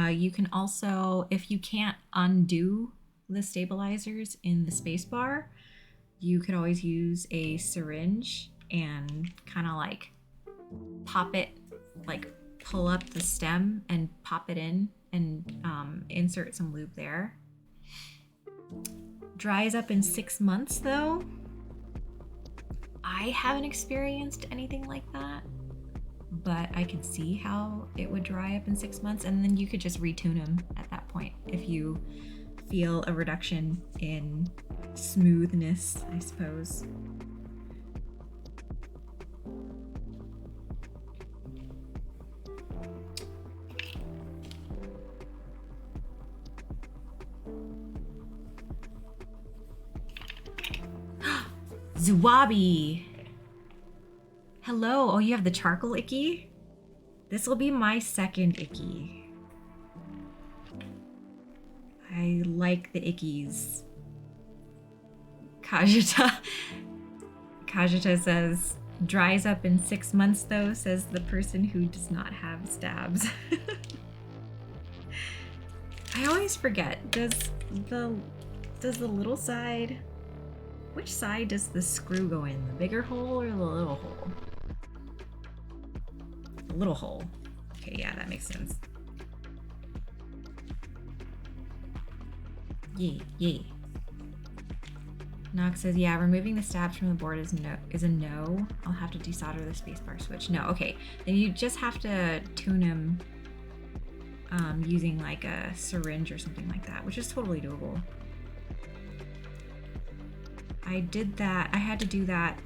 You can also, if you can't undo the stabilizers in the spacebar, you could always use a syringe and kind of like pop it, like pull up the stem and pop it in and insert some lube there. Dries up in 6 months though. I haven't experienced anything like that, but I can see how it would dry up in 6 months, and then you could just retune them at that point if you feel a reduction in smoothness, I suppose. Zuwabi! Hello! Oh, you have the charcoal Ikki? This will be my second Ikki. I like the Ikkis. Kajita says, dries up in 6 months though, says the person who does not have stabs. I always forget, does the little side, which side does the screw go in? The bigger hole or the little hole? The little hole. Okay, yeah, that makes sense. Yay. Nox says, yeah, removing the stabs from the board is a no. I'll have to desolder the spacebar switch. No, okay. Then you just have to tune them using like a syringe or something like that, which is totally doable. I did that. I had to do that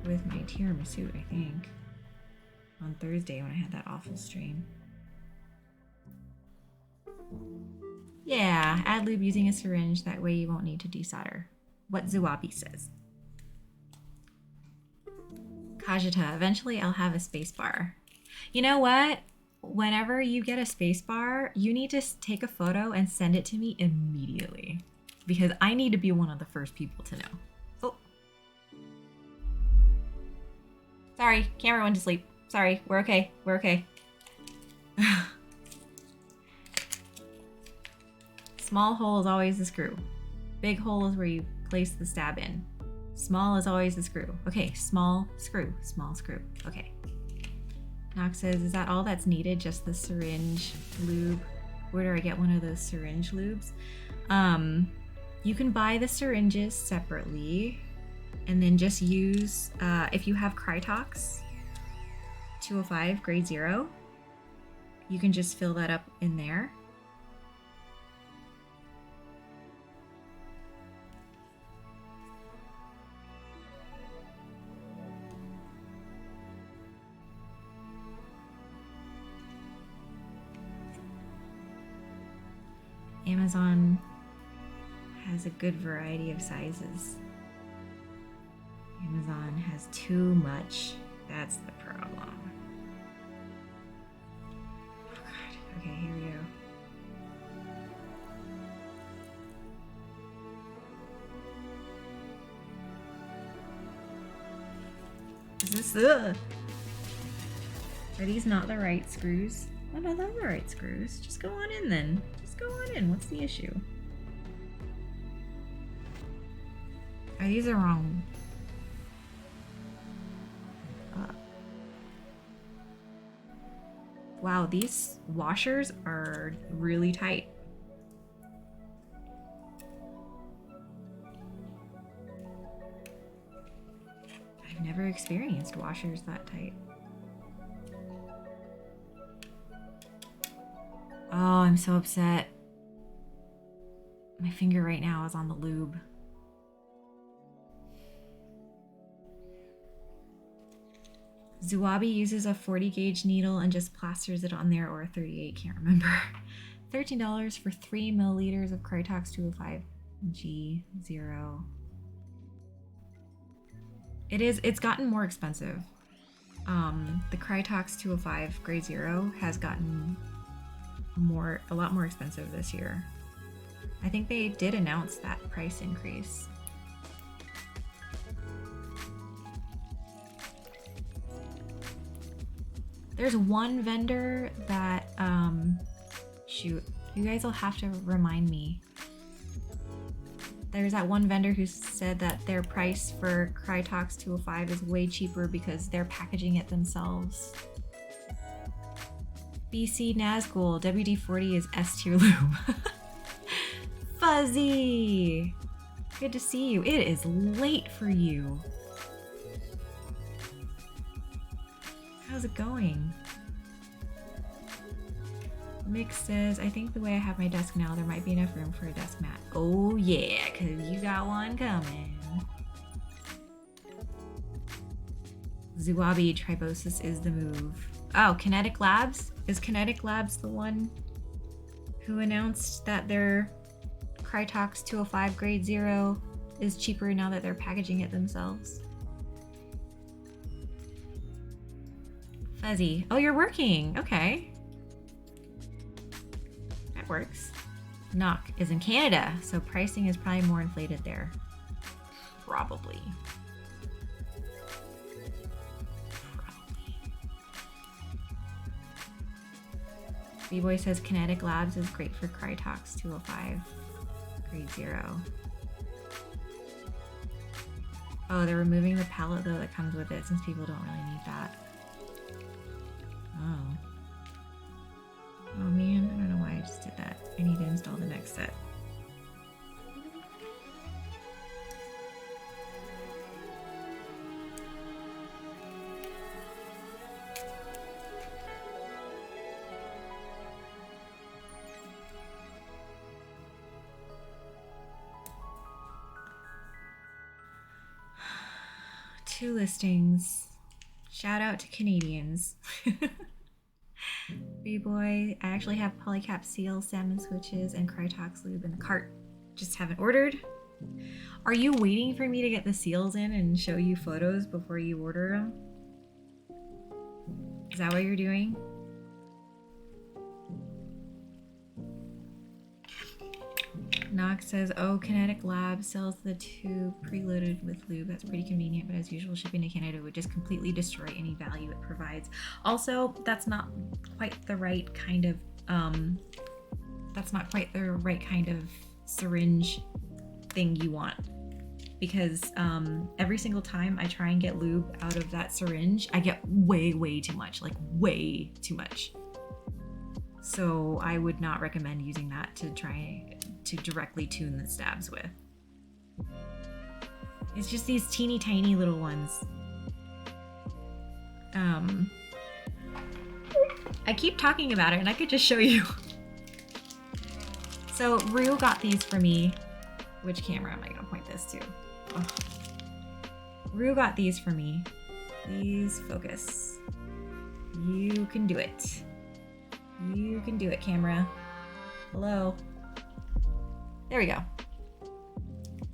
with my tiramisu, I think, on Thursday when I had that awful stream. Yeah, add lube using a syringe. That way you won't need to desolder. What Zuwabi says. Kajita, eventually I'll have a spacebar. You know what? Whenever you get a spacebar, you need to take a photo and send it to me immediately. Because I need to be one of the first people to know. Oh. Sorry, camera went to sleep. Sorry, we're okay. We're okay. Small hole is always the screw. Big hole is where you place the stab in. Small is always the screw. Okay, small screw. Okay. Nox says, is that all that's needed? Just the syringe lube? Where do I get one of those syringe lubes? You can buy the syringes separately and then just use, if you have Krytox 205 grade 0, you can just fill that up in there Amazon has a good variety of sizes. Amazon has too much. That's the problem. Oh God. Okay, here we go. Is this Are these not the right screws? Oh no, they're the right screws. Just go on in then. Just go on in. What's the issue? Oh, these are wrong. Wow, these washers are really tight. I've never experienced washers that tight. Oh, I'm so upset. My finger right now is on the lube. Zuabi uses a 40 gauge needle and just plasters it on there, or a 38, can't remember. $13 for 3 milliliters of Krytox 205 G0. It's gotten more expensive. The Krytox 205 grade 0 has gotten a lot more expensive this year. I think they did announce that price increase. There's one vendor that, shoot, you guys will have to remind me. There's that one vendor who said that their price for Krytox 205 is way cheaper because they're packaging it themselves. BC Nazgul, WD-40 is S tier lube. Fuzzy! Good to see you. It is late for you. How's it going? Mick says, I think the way I have my desk now, there might be enough room for a desk mat. Oh yeah, cause you got one coming. Zuabi, tribosis is the move. Oh, Kinetic Labs? Is Kinetic Labs the one who announced that their Krytox 205 grade 0 is cheaper now that they're packaging it themselves? Fuzzy. Oh, you're working. Okay. That works. Knock is in Canada, so pricing is probably more inflated there. Probably. B-Boy says Kinetic Labs is great for Krytox 205 grade 0. Oh, they're removing the palette though that comes with it since people don't really need that. Oh. Oh man, I don't know why I just did that. I need to install the next set. Two listings. Shout out to Canadians. B-Boy, I actually have Polycap Seal, Salmon Switches, and Krytox Lube in the cart. Just haven't ordered. Are you waiting for me to get the seals in and show you photos before you order them? Is that what you're doing? Nox says, oh, Kinetic Lab sells the tube preloaded with lube. That's pretty convenient, but as usual, shipping to Canada would just completely destroy any value it provides. Also, that's not quite the right kind of, syringe thing you want. Because every single time I try and get lube out of that syringe, I get way too much, like way too much. So I would not recommend using that to try to directly tune the stabs with. It's just these teeny tiny little ones. I keep talking about it and I could just show you. So Rue got these for me. Which camera am I gonna point this to? Oh. Rue got these for me. Please focus. You can do it. You can do it, camera. Hello. There we go.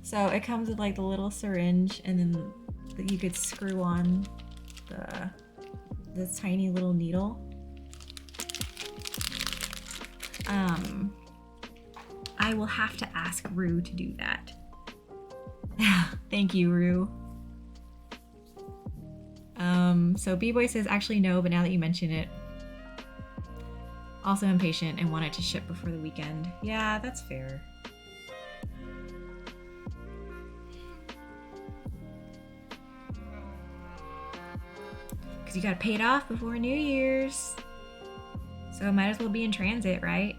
So it comes with like the little syringe, and then you could screw on this tiny little needle. I will have to ask Rue to do that. Thank you, Rue. So B-Boy says, actually no, but now that you mention it, also impatient and wanted to ship before the weekend. Yeah, that's fair. Because you gotta pay it off before New Year's. So it might as well be in transit, right?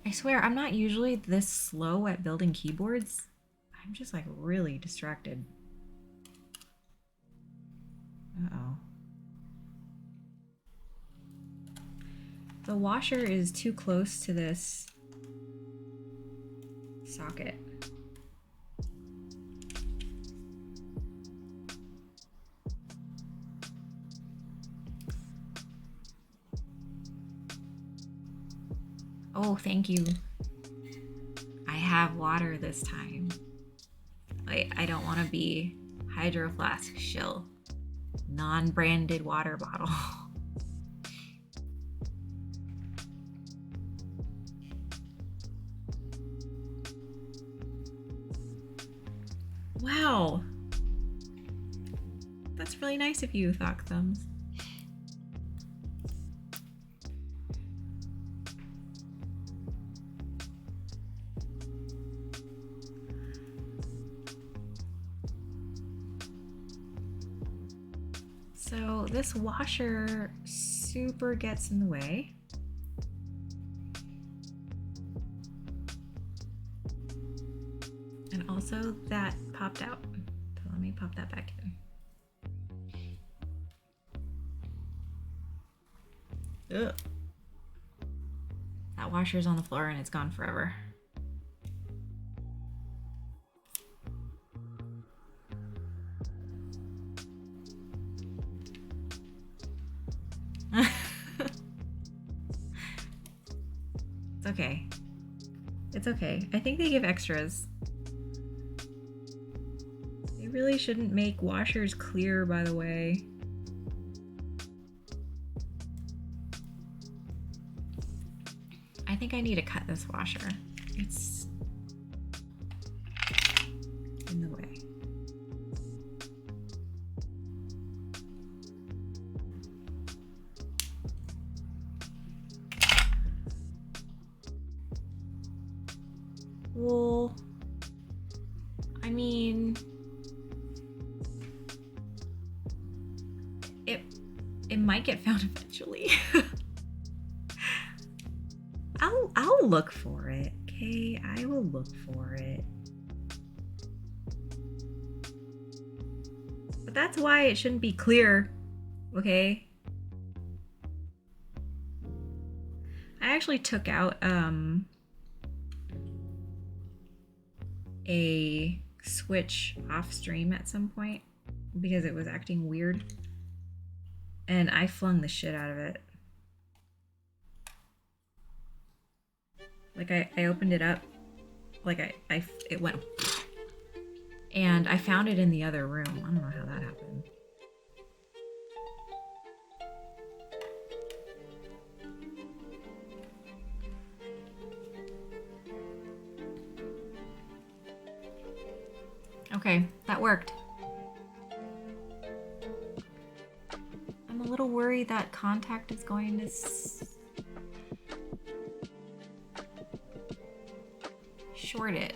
I swear, I'm not usually this slow at building keyboards. I'm just like really distracted. Uh-oh. The washer is too close to this socket. Oh, thank you. I have water this time. I don't want to be Hydro Flask shill. Non-branded water bottle. Wow. That's really nice of you, Thok Thumbs. So this washer super gets in the way. And also that popped out. So let me pop that back in. Ugh. That washer's on the floor and it's gone forever. It's okay. It's okay. I think they give extras. They really shouldn't make washers clear, by the way. I think I need to cut this washer. It's in the way. Well, I mean, it might get found eventually. I'll look for it, okay? I will look for it. But that's why it shouldn't be clear, okay? I actually took out a switch off stream at some point because it was acting weird, and I flung the shit out of it. Like I opened it up, like it went, and I found it in the other room. I don't know how that happened. Okay, that worked. I'm a little worried that contact is going to short it.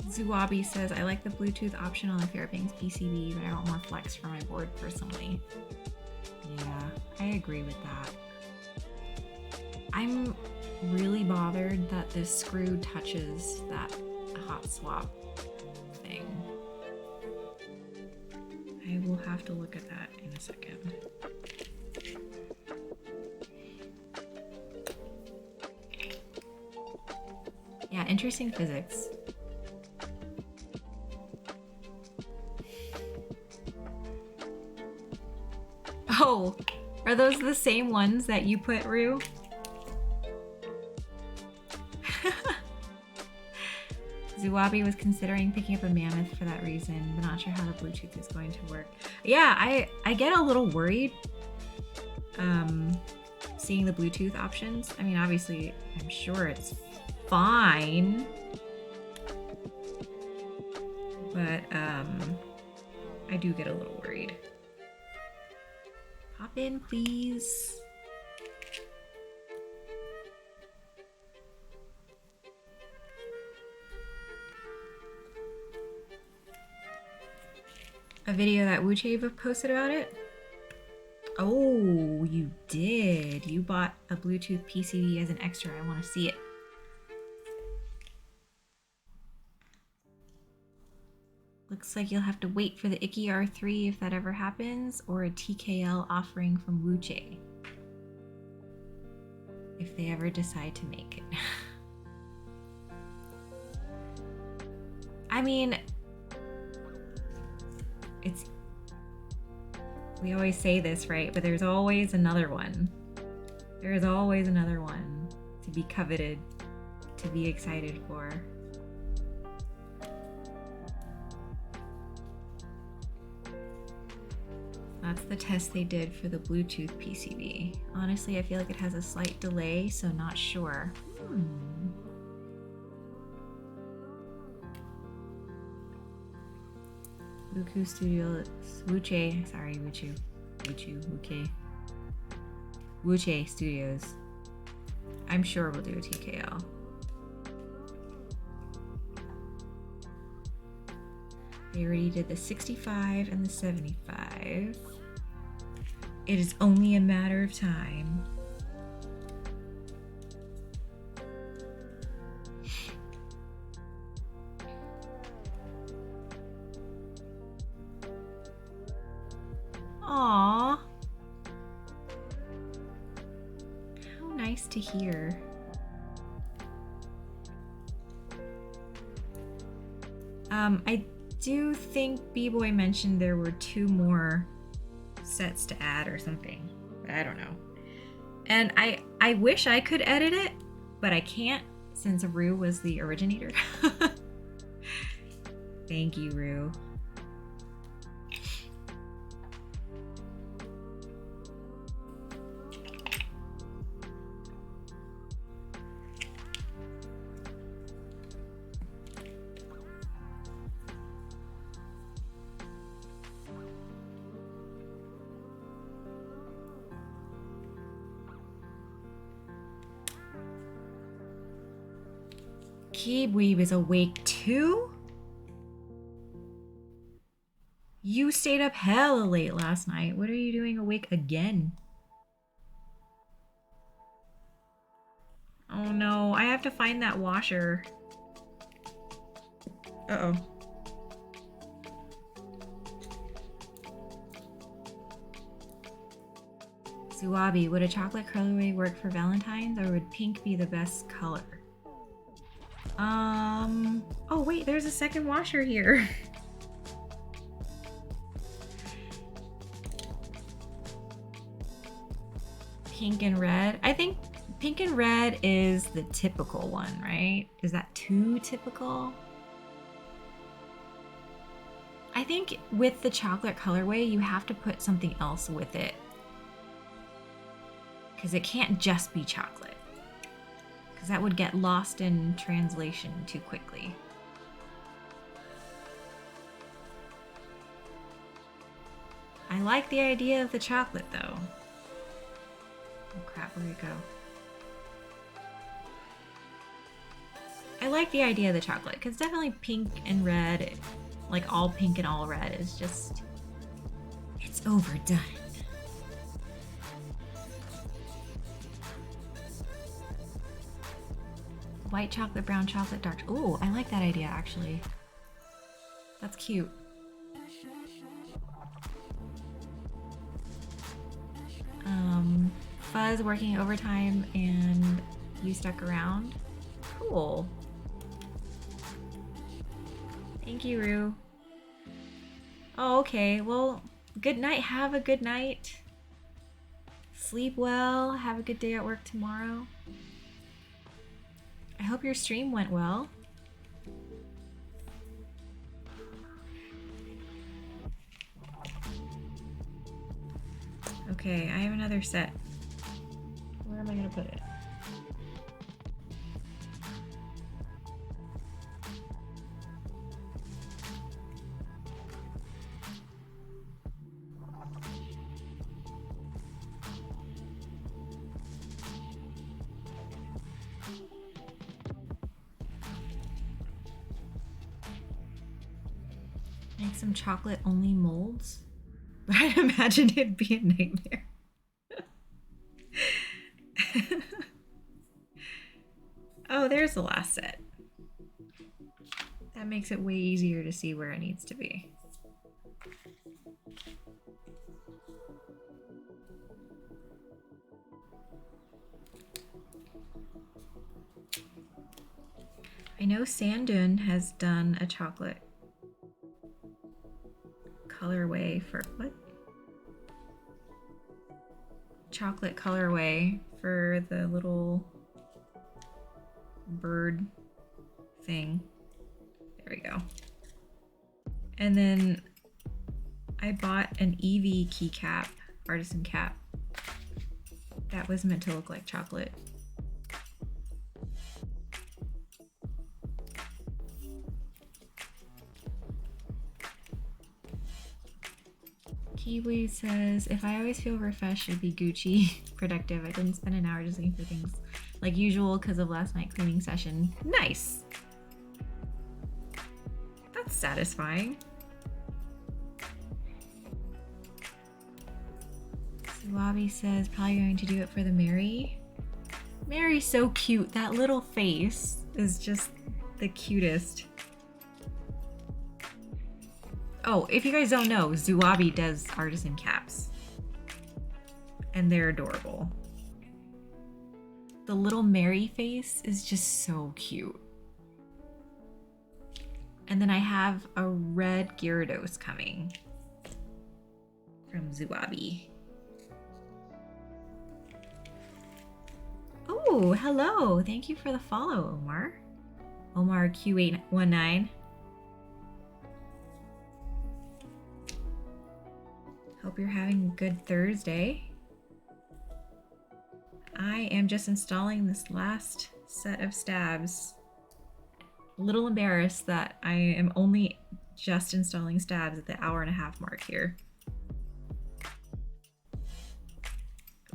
Zuwabi says, I like the Bluetooth option on the Fairbanks PCB, but I want more flex for my board personally. Yeah, I agree with that. I'm really bothered that this screw touches that hot swap thing. I will have to look at that in a second. Yeah, interesting physics. Oh, are those the same ones that you put, Rue? Zuwabi was considering picking up a mammoth for that reason, but not sure how the Bluetooth is going to work. Yeah, I get a little worried seeing the Bluetooth options. I mean, obviously, I'm sure it's fine, but I do get a little worried. Pop in, please. A video that Wuche posted about it? Oh, you did. You bought a Bluetooth PCB as an extra. I want to see it. Looks like you'll have to wait for the Ikki R3 if that ever happens, or a TKL offering from Wuche if they ever decide to make it. I mean, we always say this, right? But there's always another one. There's always another one to be coveted, to be excited for. That's the test they did for the Bluetooth PCB. Honestly, I feel like it has a slight delay, so not sure. Wuku Studios, Wuche, sorry, Wuche Studios. I'm sure we'll do a TKL. They already did the 65 and the 75. It is only a matter of time. Aww. How nice to hear. I do think B-Boy mentioned there were 2 more sets to add or something, but I don't know. And I wish I could edit it, but I can't since Rue was the originator. Thank you, Rue. Keebweeb is awake too? You stayed up hella late last night. What are you doing awake again? Oh no, I have to find that washer. Uh-oh. Zuwabi, would a chocolate colorway work for Valentine's, or would pink be the best color? Oh wait, there's a second washer here. Pink and red. I think pink and red is the typical one, right? Is that too typical? I think with the chocolate colorway, you have to put something else with it, because it can't just be chocolate, because that would get lost in translation too quickly. I like the idea of the chocolate though. Oh crap, where'd it go? I like the idea of the chocolate, because definitely pink and red, like all pink and all red, is just, it's overdone. White chocolate, brown chocolate, dark. Ooh, I like that idea actually. That's cute. Fuzz working overtime and you stuck around. Cool. Thank you, Rue. Oh, okay. Well, good night. Have a good night. Sleep well. Have a good day at work tomorrow. I hope your stream went well. Okay, I have another set. Where am I gonna put it? Make some chocolate only molds? I imagine it'd be a nightmare. Oh, there's the last set. That makes it way easier to see where it needs to be. I know Sandun has done a chocolate colorway for what? Chocolate colorway for the little bird thing. There we go. And then I bought an Eevee keycap, Artisan cap. That was meant to look like chocolate. Kiwi says, if I always feel refreshed, it'd be Gucci productive. I didn't spend an hour just looking for things like usual because of last night's cleaning session. Nice. That's satisfying. Suwabi says, probably going to do it for the Mary. Mary's so cute. That little face is just the cutest. Oh, if you guys don't know, Zuwabi does Artisan caps. And they're adorable. The little Mary face is just so cute. And then I have a red Gyarados coming from Zuwabi. Oh, hello. Thank you for the follow, Omar. Omar Q819. Hope you're having a good Thursday. I am just installing this last set of stabs. A little embarrassed that I am only just installing stabs at the hour-and-a-half mark here.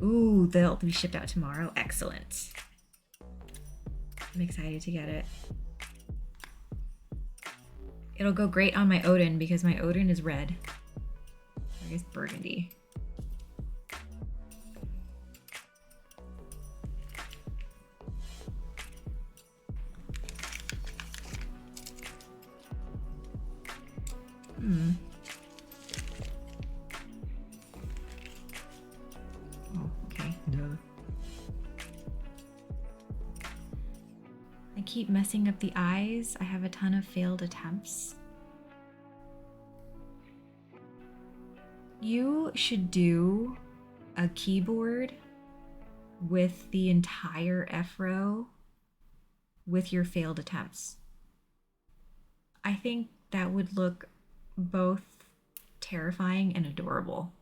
Ooh, they'll be shipped out tomorrow. Excellent. I'm excited to get it. It'll go great on my Odin because my Odin is red. I guess burgundy. Oh, okay. No. I keep messing up the eyes. I have a ton of failed attempts. You should do a keyboard with the entire F row with your failed attempts. I think that would look both terrifying and adorable.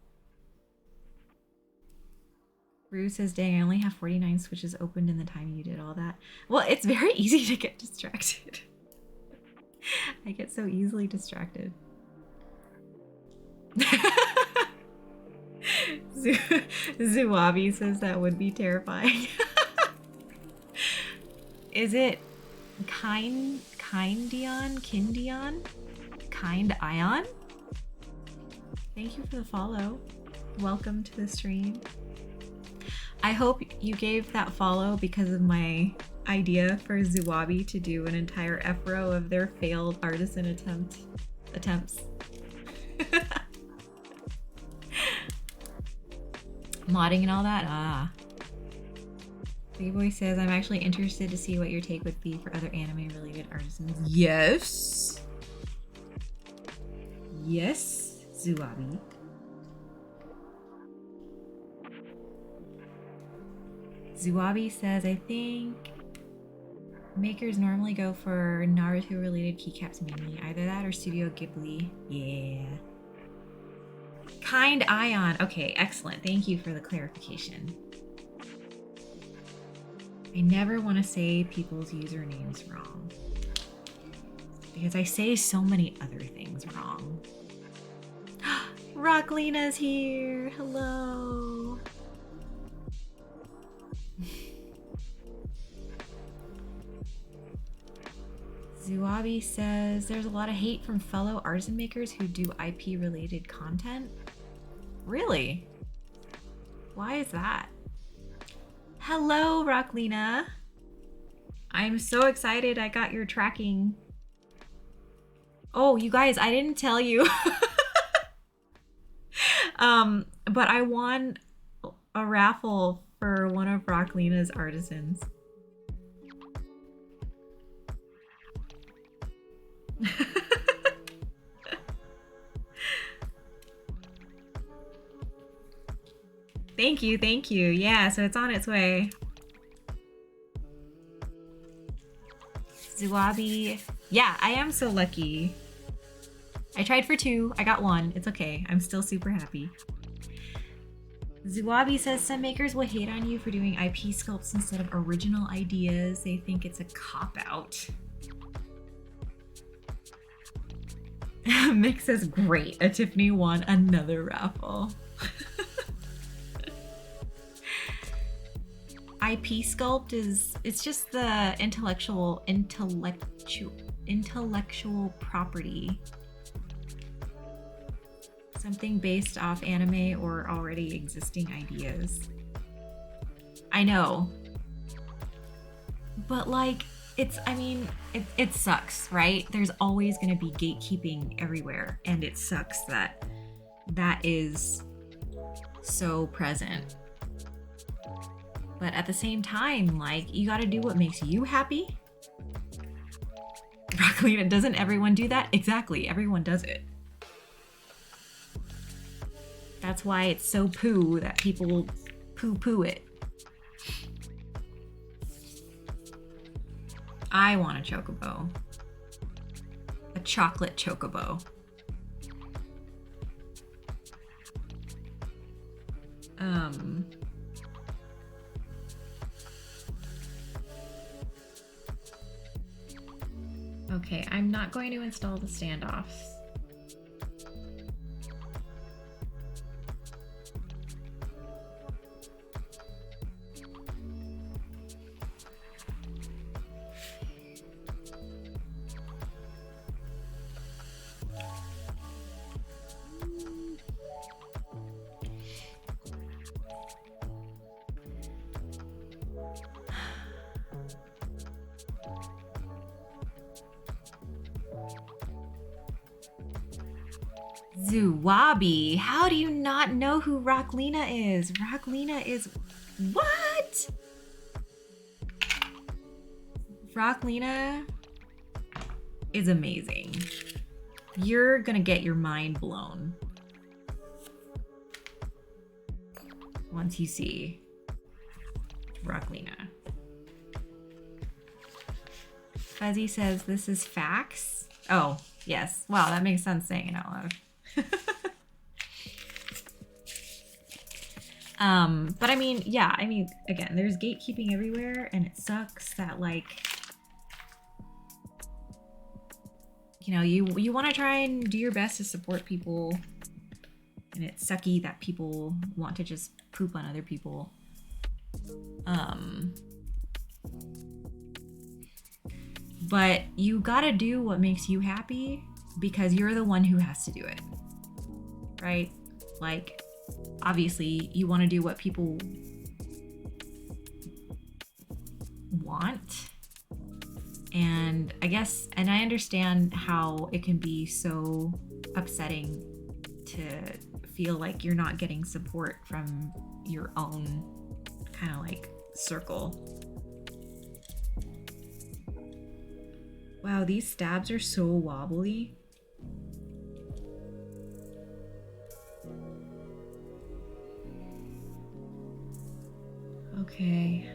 Rue says, dang, I only have 49 switches opened in the time you did all that. Well, it's very easy to get distracted. I get so easily distracted. Zuwabi says that would be terrifying. Is it Kindion? Kind Ion? Thank you for the follow. Welcome to the stream. I hope you gave that follow because of my idea for Zuwabi to do an entire F-row of their failed artisan attempts. Modding and all that? Ah. Big Boy says, I'm actually interested to see what your take would be for other anime-related artisans. Yes! Yes, Zuwabi. Zuwabi says, I think makers normally go for Naruto-related keycaps mainly. Either that or Studio Ghibli. Yeah. Kind Ion. Okay, excellent. Thank you for the clarification. I never want to say people's usernames wrong, because I say so many other things wrong. Rocklina's here. Hello. Zuwabi says there's a lot of hate from fellow artisan makers who do IP related content. Really? Why is that? Hello, Rocklina. I'm so excited I got your tracking. Oh, you guys, I didn't tell you. But I won a raffle for one of Rocklina's artisans. Thank you, thank you. Yeah, so it's on its way. Zuwabi. Yeah, I am so lucky. I tried for 2, I got 1. It's okay, I'm still super happy. Zuwabi says some makers will hate on you for doing IP sculpts instead of original ideas. They think it's a cop-out. Mick says, great, a Tiffany won another raffle. IP sculpt it's just the intellectual property. Something based off anime or already existing ideas. I know. But like, it sucks, right? There's always gonna be gatekeeping everywhere, and it sucks that that is so present. But at the same time, like, you gotta do what makes you happy. Rocklina, doesn't everyone do that? Exactly, everyone does it. That's why it's so poo that people poo-poo it. I want a chocobo. A chocolate chocobo. Okay, I'm not going to install the standoffs. Zuwabi, how do you not know who Rocklina is? Rocklina is... What? Rocklina is amazing. You're gonna get your mind blown once you see Rocklina. Fuzzy says this is facts. Oh, yes. Wow, that makes sense saying it out loud. But I mean, yeah, I mean, again, there's gatekeeping everywhere, and it sucks that, like, you know, you want to try and do your best to support people, and it's sucky that people want to just poop on other people. But you gotta do what makes you happy, because you're the one who has to do it, right? Like, obviously you want to do what people want. And I guess, and I understand how it can be so upsetting to feel like you're not getting support from your own kind of like circle. Wow, these stabs are so wobbly. Okay.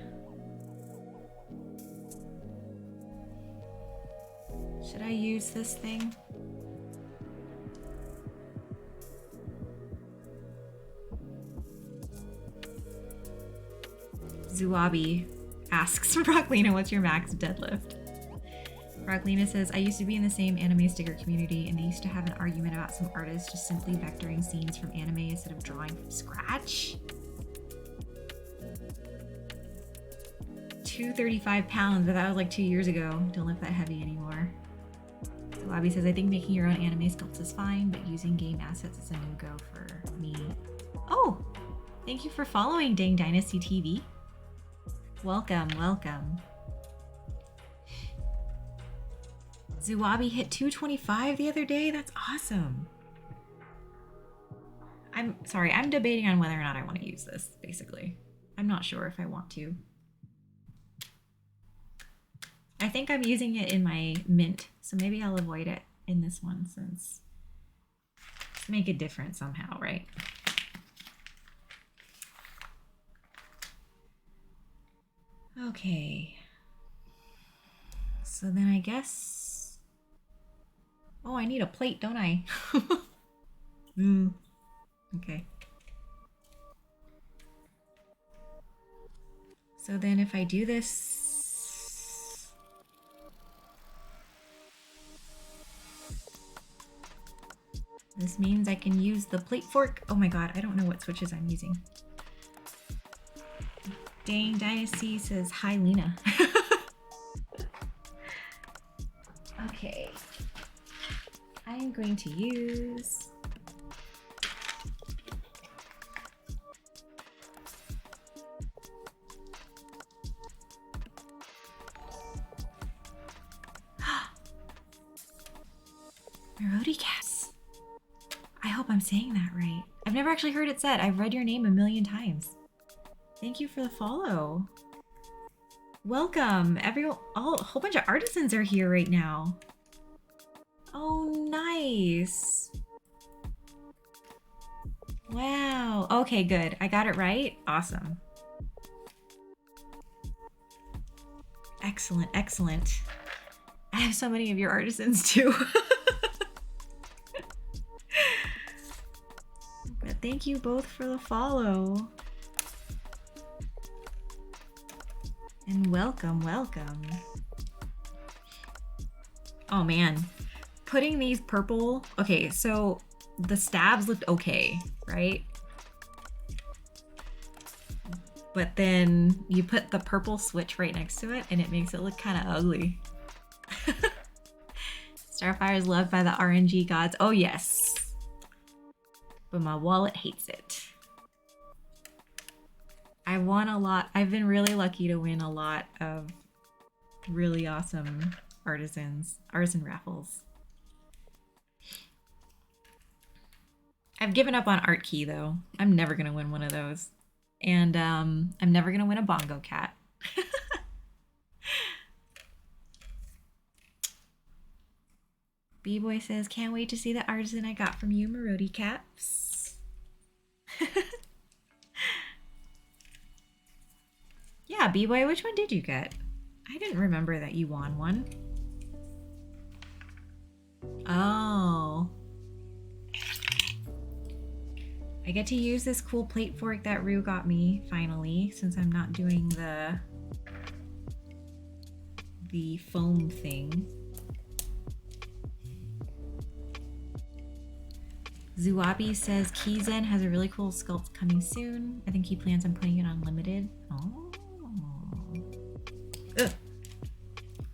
Should I use this thing? Zuabi asks Rocklina, what's your max deadlift? Rocklina says, I used to be in the same anime sticker community and they used to have an argument about some artists just simply vectoring scenes from anime instead of drawing from scratch. 235 pounds, but that was like 2 years ago. Don't lift that heavy anymore. Zuabi says, I think making your own anime sculpts is fine, but using game assets is a no-go for me. Oh, thank you for following Dang Dynasty TV. Welcome, welcome. Zuabi hit 225 the other day. That's awesome. I'm sorry, I'm debating on whether or not I want to use this, basically. I'm not sure if I want to. I think I'm using it in my mint, so maybe I'll avoid it in this one since let's make it different somehow, right? Okay. So then I guess... Oh, I need a plate, don't I? Okay. So then if I do this... This means I can use the plate fork. Oh my god, I don't know what switches I'm using. Dang Dynasty says, hi Lena. Okay. I am going to use... Keycaps. I hope I'm saying that right. I've never actually heard it said. I've read your name a million times. Thank you for the follow. Welcome, everyone. Oh, a whole bunch of artisans are here right now. Oh, nice. Wow. Okay, good. I got it right. Awesome. Excellent, excellent. I have so many of your artisans too. But thank you both for the follow. And welcome, welcome. Oh man, putting these purple, okay, so the stabs looked okay, right? But then you put the purple switch right next to it and it makes it look kind of ugly. Starfire is loved by the RNG gods. Oh yes. But my wallet hates it. I won a lot. I've been really lucky to win a lot of really awesome artisan raffles. I've given up on Art Key though. I'm never gonna win one of those. And I'm never gonna win a bongo cat. B-Boy says, can't wait to see the artisan I got from you, Marody Caps. Yeah, B-Boy, which one did you get? I didn't remember that you won one. Oh. I get to use this cool plate fork that Rue got me, finally, since I'm not doing the foam thing. Zuabi says Keyzen has a really cool sculpt coming soon. I think he plans on putting it on limited. Oh. Ugh.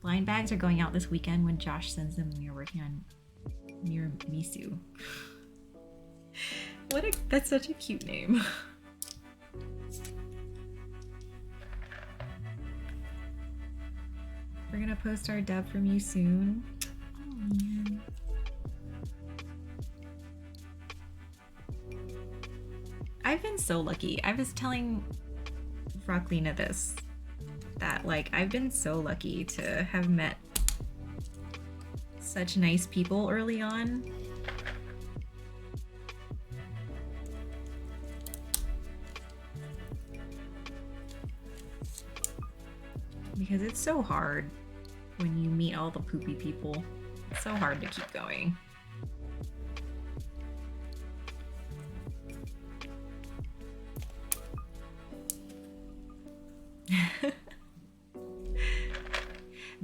Blind bags are going out this weekend when Josh sends them when we are working on Miramisu. That's such a cute name. gonna post our dub from you soon. Oh man. I've been so lucky. I was telling Rocklina this, that like I've been so lucky to have met such nice people early on. Because it's so hard when you meet all the poopy people. It's so hard to keep going.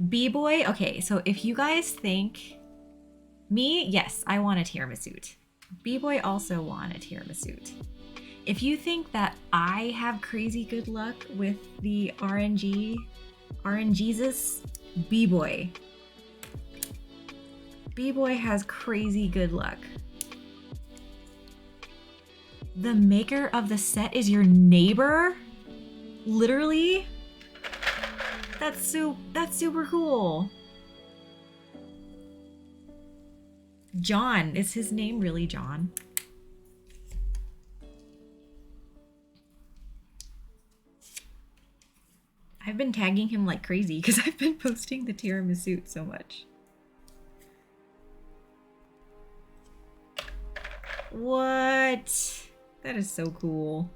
B-boy, okay, so if you guys think me, yes, I want a tiramisu. B-boy also want a tiramisu. If you think that I have crazy good luck with the RNGesus, B-boy. B-boy has crazy good luck. The maker of the set is your neighbor? Literally? That's super cool. John, is his name really John? I've been tagging him like crazy because I've been posting the tiramisu so much. What? That is so cool.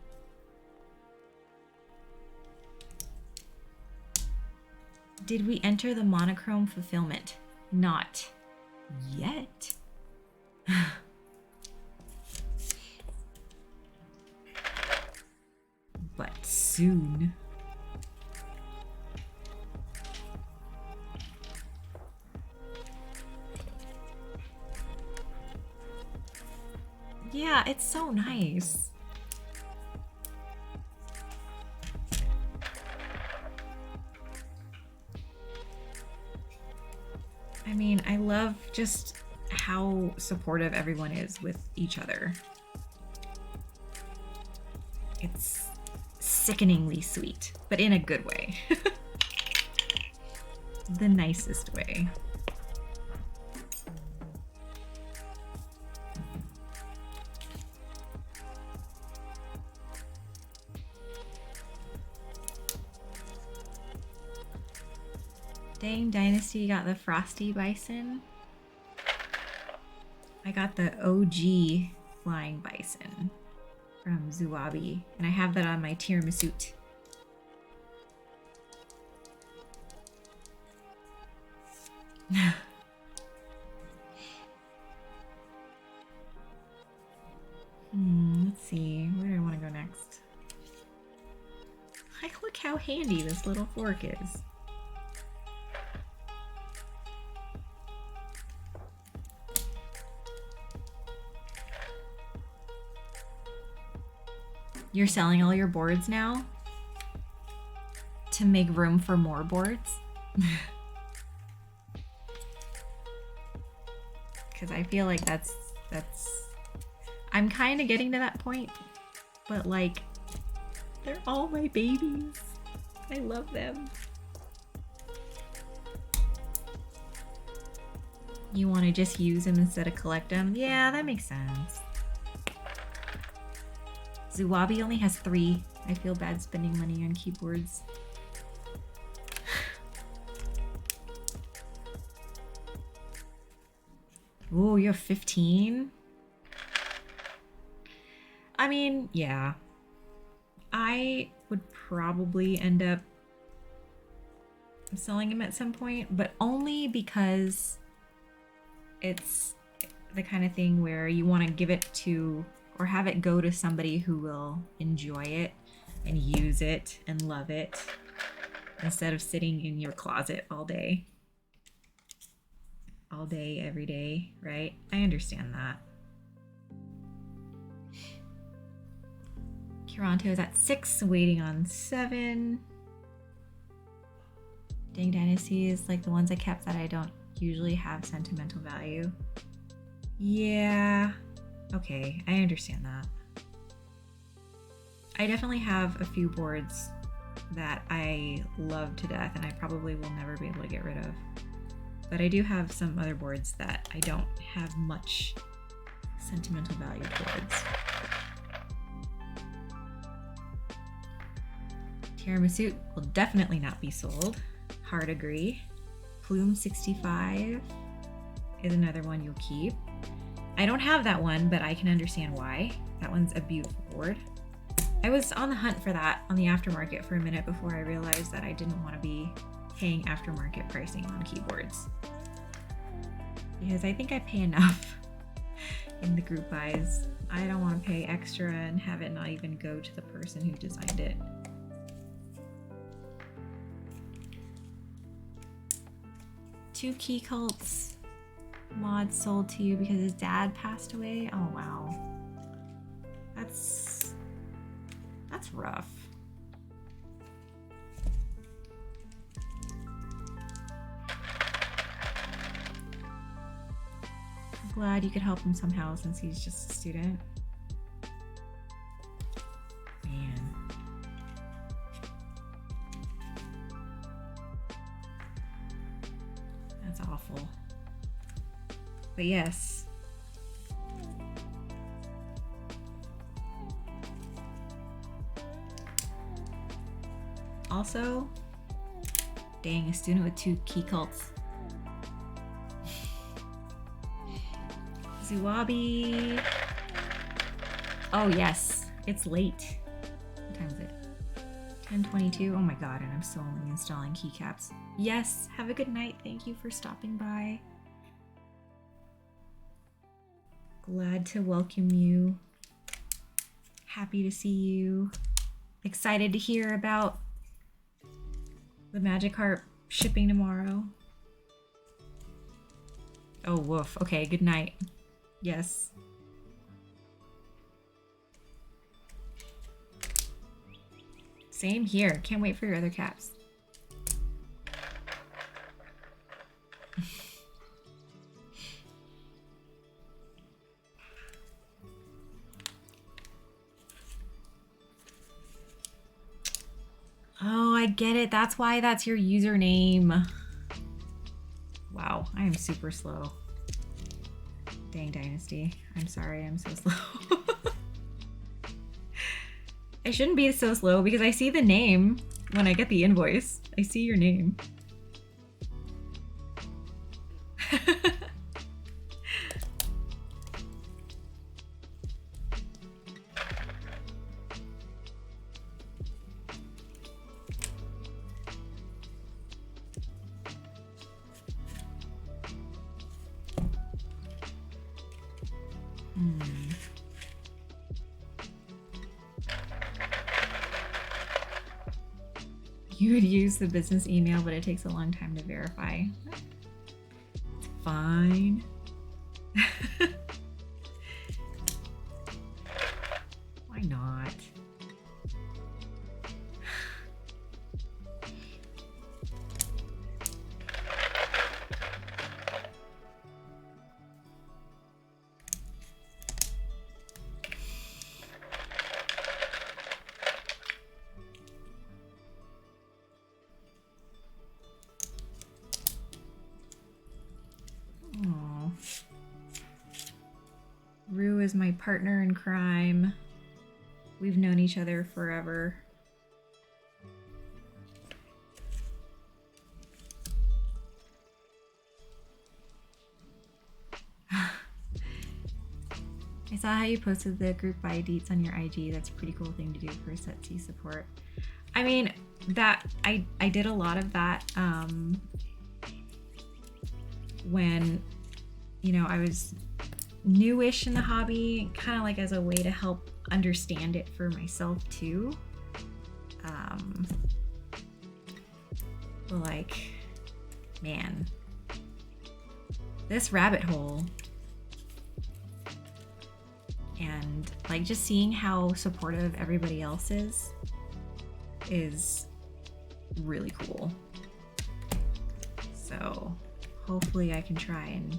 Did we enter the monochrome fulfillment? Not yet. But soon. Yeah, it's so nice. I mean, I love just how supportive everyone is with each other. It's sickeningly sweet, but in a good way. The nicest way. Dang Dynasty got the Frosty Bison. I got the OG Flying Bison from Zuabi, and I have that on my tiramisu. Let's see, where do I want to go next? Like, look how handy this little fork is. You're selling all your boards now to make room for more boards? Because I feel like that's I'm kind of getting to that point, but like, they're all my babies. I love them. You want to just use them instead of collect them? Yeah, that makes sense. Zuabi only has 3. I feel bad spending money on keyboards. Oh, you have 15? I mean, yeah. I would probably end up selling him at some point, but only because it's the kind of thing where you want to give it to or have it go to somebody who will enjoy it and use it and love it instead of sitting in your closet all day. All day, every day, right? I understand that. Kiranto is at 6, waiting on 7. Dang Dynasty is like the ones I kept that I don't usually have sentimental value. Yeah. Okay, I understand that. I definitely have a few boards that I love to death and I probably will never be able to get rid of. But I do have some motherboards that I don't have much sentimental value towards. Tiramisu will definitely not be sold. Hard agree. Plume68 is another one you'll keep. I don't have that one, but I can understand why. That one's a beautiful board. I was on the hunt for that on the aftermarket for a minute before I realized that I didn't want to be paying aftermarket pricing on keyboards. Because I think I pay enough in the group buys. I don't want to pay extra and have it not even go to the person who designed it. Two Key Cults mods sold to you because his dad passed away. Oh wow, that's rough. I'm glad you could help him somehow since he's just a student. Man. That's awful. But yes. Also, dang, a student with 2 Key Cults. Zuwabi. Oh yes, it's late. What time is it? 10:22. Oh my god, and I'm still only installing keycaps. Yes, have a good night. Thank you for stopping by. Glad to welcome you. Happy to see you. Excited to hear about the Magic Harp shipping tomorrow. Oh, woof. Okay, good night. Yes. Same here. Can't wait for your other caps. Oh, I get it. That's why that's your username. Wow, I am super slow. Dang Dynasty. I'm sorry, I'm so slow. I shouldn't be so slow because I see the name when I get the invoice. I see your name. You would use the business email, but it takes a long time to verify. It's fine. Why not? Rue is my partner in crime. We've known each other forever. I saw how you posted the group buy deets on your IG. That's a pretty cool thing to do for set C support. I mean, that I did a lot of that when, you know, I was newish in the hobby, kind of like as a way to help understand it for myself too. Like, man, this rabbit hole, and like just seeing how supportive everybody else is really cool. So hopefully I can try and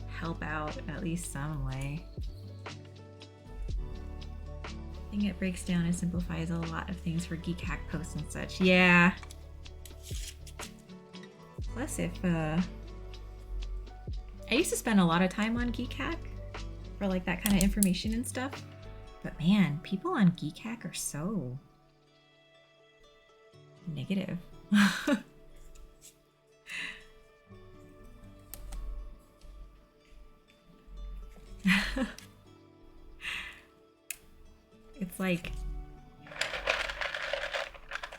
help out at least some way. think it breaks down and simplifies a lot of things for Keycap posts and such. Yeah. Plus, if I used to spend a lot of time on Keycap for like that kind of information and stuff, but man, people on Keycap are so negative. It's like,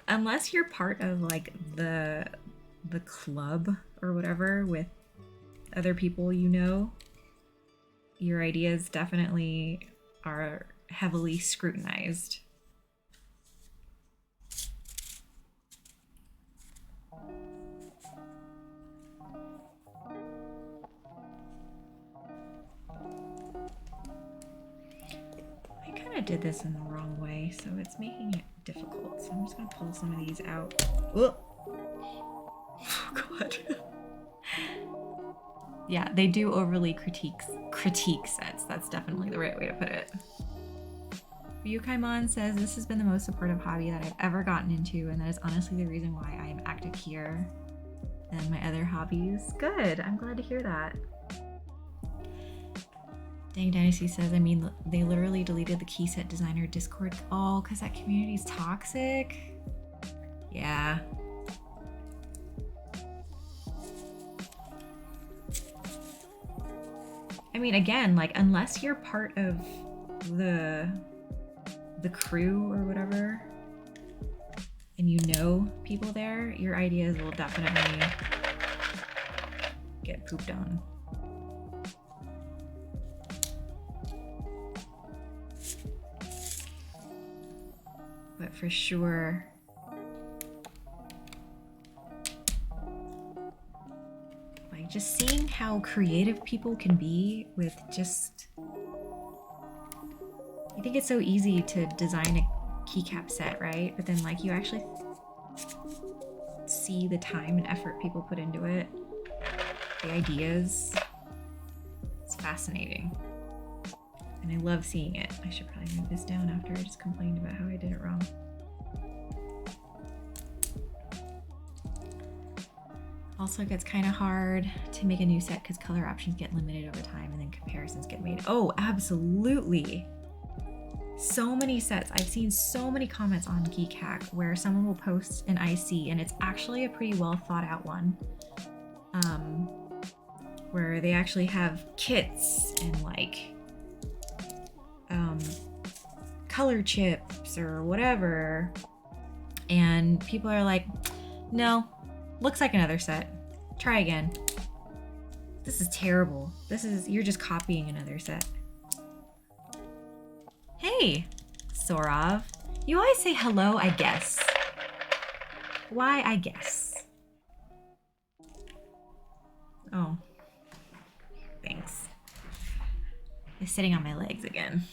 unless you're part of like the club or whatever with other people, you know, your ideas definitely are heavily scrutinized. I did this in the wrong way, so it's making it difficult. So I'm just gonna pull some of these out. Oh God. Yeah, they do overly critique sets. That's definitely the right way to put it. Ryukaimon says, this has been the most supportive hobby that I've ever gotten into, and that is honestly the reason why I am active here and my other hobbies. Good, I'm glad to hear that. Dang Dynasty says, I mean, they literally deleted the key set designer Discord. Oh, because that community is toxic? Yeah. I mean, again, like, unless you're part of the crew or whatever, and you know people there, your ideas will definitely get pooped on. But for sure, like, just seeing how creative people can be with just, I think it's so easy to design a keycap set, right? But then like you actually see the time and effort people put into it, the ideas. It's fascinating. And I love seeing it. I should probably move this down after I just complained about how I did it wrong. Also, it gets kind of hard to make a new set because color options get limited over time and then comparisons get made. Oh, absolutely. So many sets. I've seen so many comments on Keycap where someone will post an IC and it's actually a pretty well thought out one. Where they actually have kits and like color chips or whatever, and people are like, no, looks like another set, try again. This is terrible. You're just copying another set. Hey, Sorav, you always say hello, I guess. Why, I guess? Oh, thanks. I'm sitting on my legs again.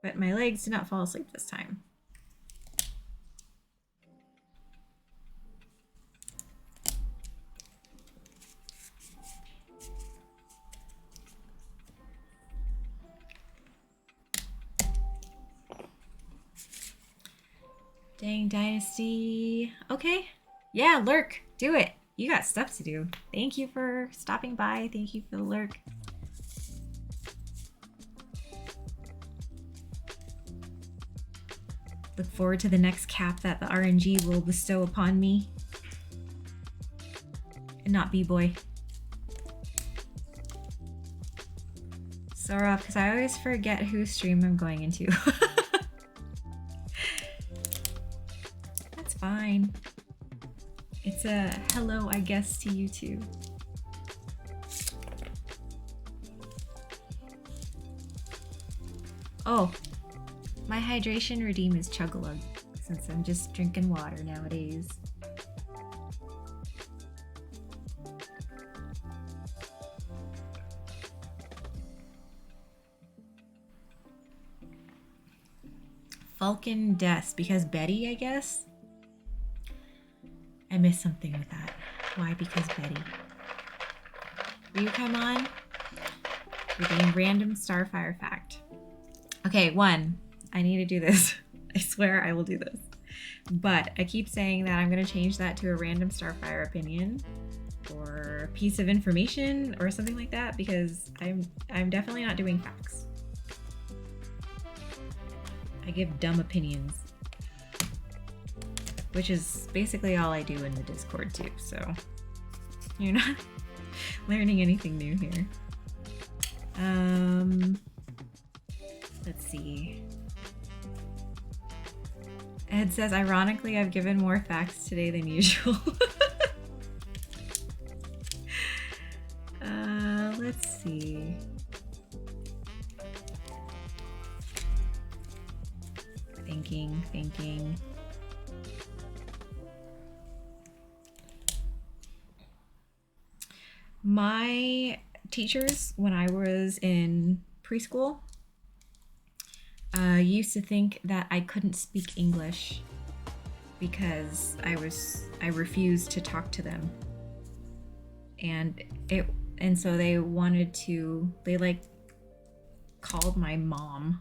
But my legs did not fall asleep this time. Dang Dynasty. Okay. Yeah, lurk. Do it. You got stuff to do. Thank you for stopping by. Thank you for the lurk. Look forward to the next cap that the RNG will bestow upon me. And not B-Boy. Sora, because I always forget whose stream I'm going into. That's fine. It's a hello, I guess, to you too. Oh, my hydration redeem is Chug-a-Lug, since I'm just drinking water nowadays. Falcon Death, because Betty, I guess? I missed something with that. Why? Because Betty. Ryukaimon, redeem random Starfire fact. Okay, 1. I need to do this. I swear I will do this. But I keep saying that I'm going to change that to a random Starfire opinion or a piece of information or something like that, because I'm definitely not doing facts. I give dumb opinions, which is basically all I do in the Discord too, so you're not learning anything new here. Let's see. Ed says, ironically, I've given more facts today than usual. Let's see. Thinking. My teachers, when I was in preschool, used to think that I couldn't speak English because I refused to talk to them. And so they like called my mom,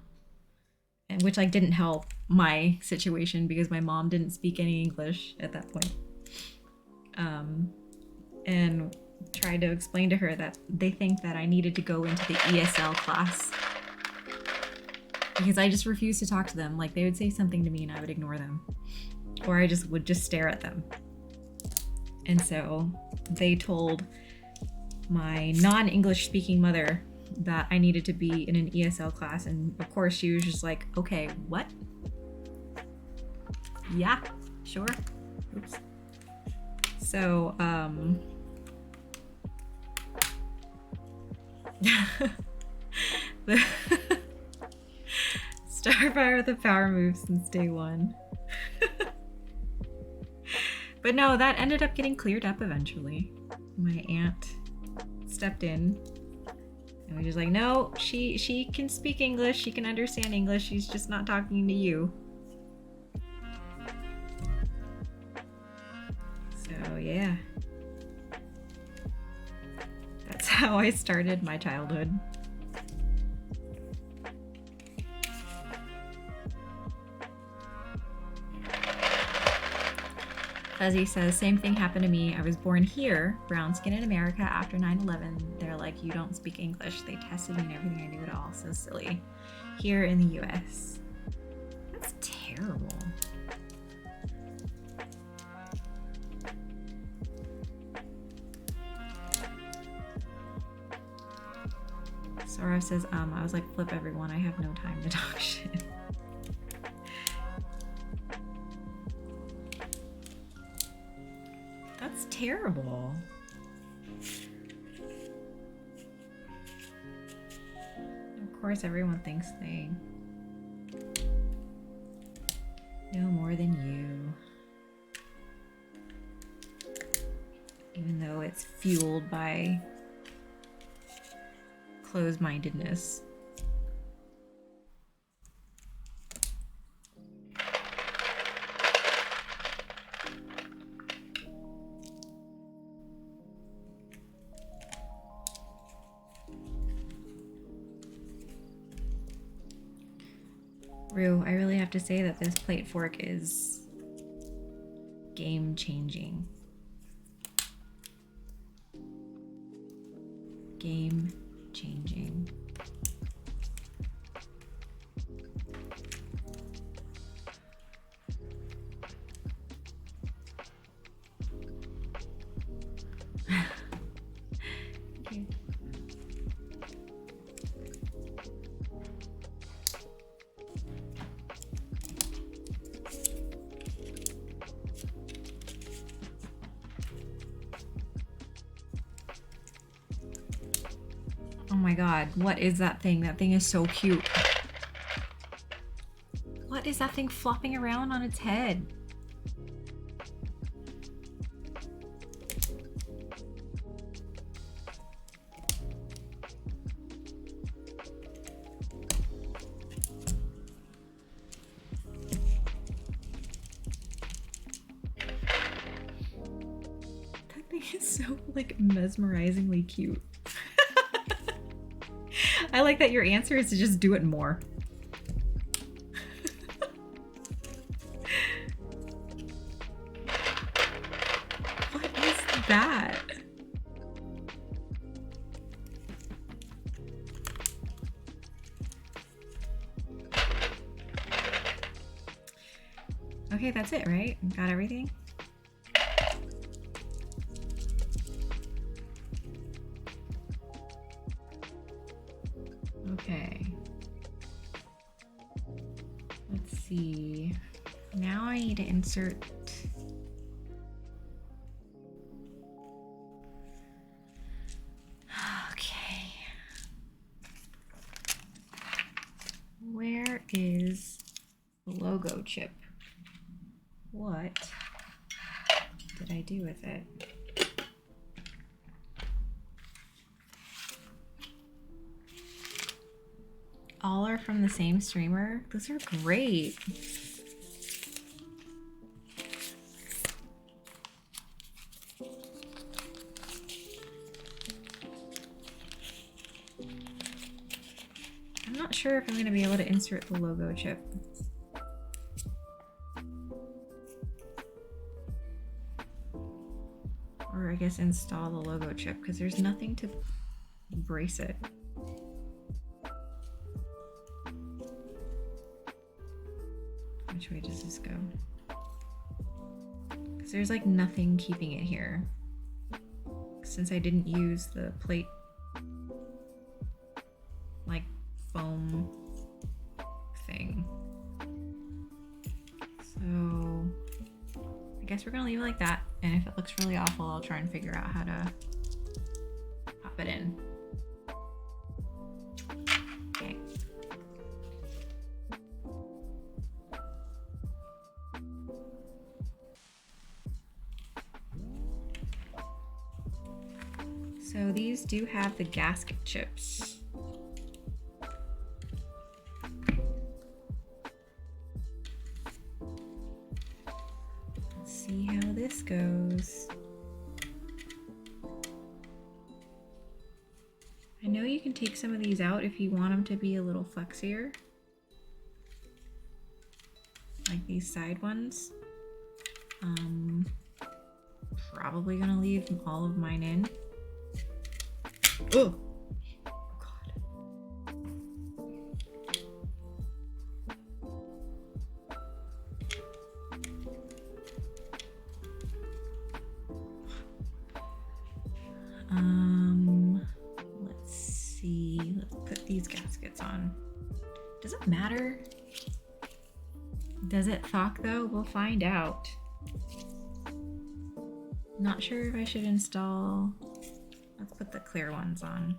and which like didn't help my situation because my mom didn't speak any English at that point. And tried to explain to her that they think that I needed to go into the ESL class because I just refused to talk to them. Like, they would say something to me and I would ignore them, or I would just stare at them. And so they told my non-English speaking mother that I needed to be in an ESL class, and of course she was just like, okay, what? Yeah, sure. Oops. So the Starfire, the power move since day one. But no, that ended up getting cleared up eventually. My aunt stepped in and was just like, no, she can speak English, she can understand English, she's just not talking to you. So yeah, that's how I started my childhood. Fuzzy says, same thing happened to me. I was born here, brown skin in America after 9/11. They're like, you don't speak English. They tested me and everything I knew it all. So silly. Here in the US. That's terrible. Sora says, I was like, flip everyone. I have no time to talk shit. That's terrible. Of course, everyone thinks they know more than you. Even though it's fueled by closed-mindedness. Rue, I really have to say that this plate fork is game-changing. Game-changing. Okay. Oh my god, what is that thing? That thing is so cute. What is that thing flopping around on its head? That thing is so, like, mesmerizingly cute. I like that your answer is to just do it more. Okay, that's it, right? Got everything? Okay. Let's see. Now I need to insert. Okay. Where is the logo chip? What did I do with it? All are from the same streamer. Those are great. I'm not sure if I'm going to be able to insert the logo chip. Or I guess install the logo chip, because there's nothing to brace it. Which way does this go? Because there's like nothing keeping it here. Since I didn't use the plate, like foam thing. So I guess we're gonna leave it like that. And if it looks really awful, I'll try and figure out how to pop it in. Okay. So these do have the gasket chips. Let's see how this goes. I know you can take some of these out if you want them to be a little flexier. Like these side ones. Probably gonna leave all of mine in. Oh, God. Let's see. Let's put these gaskets on. Does it matter? Does it thock though? We'll find out. Not sure if I should install. Let's put the clear ones on.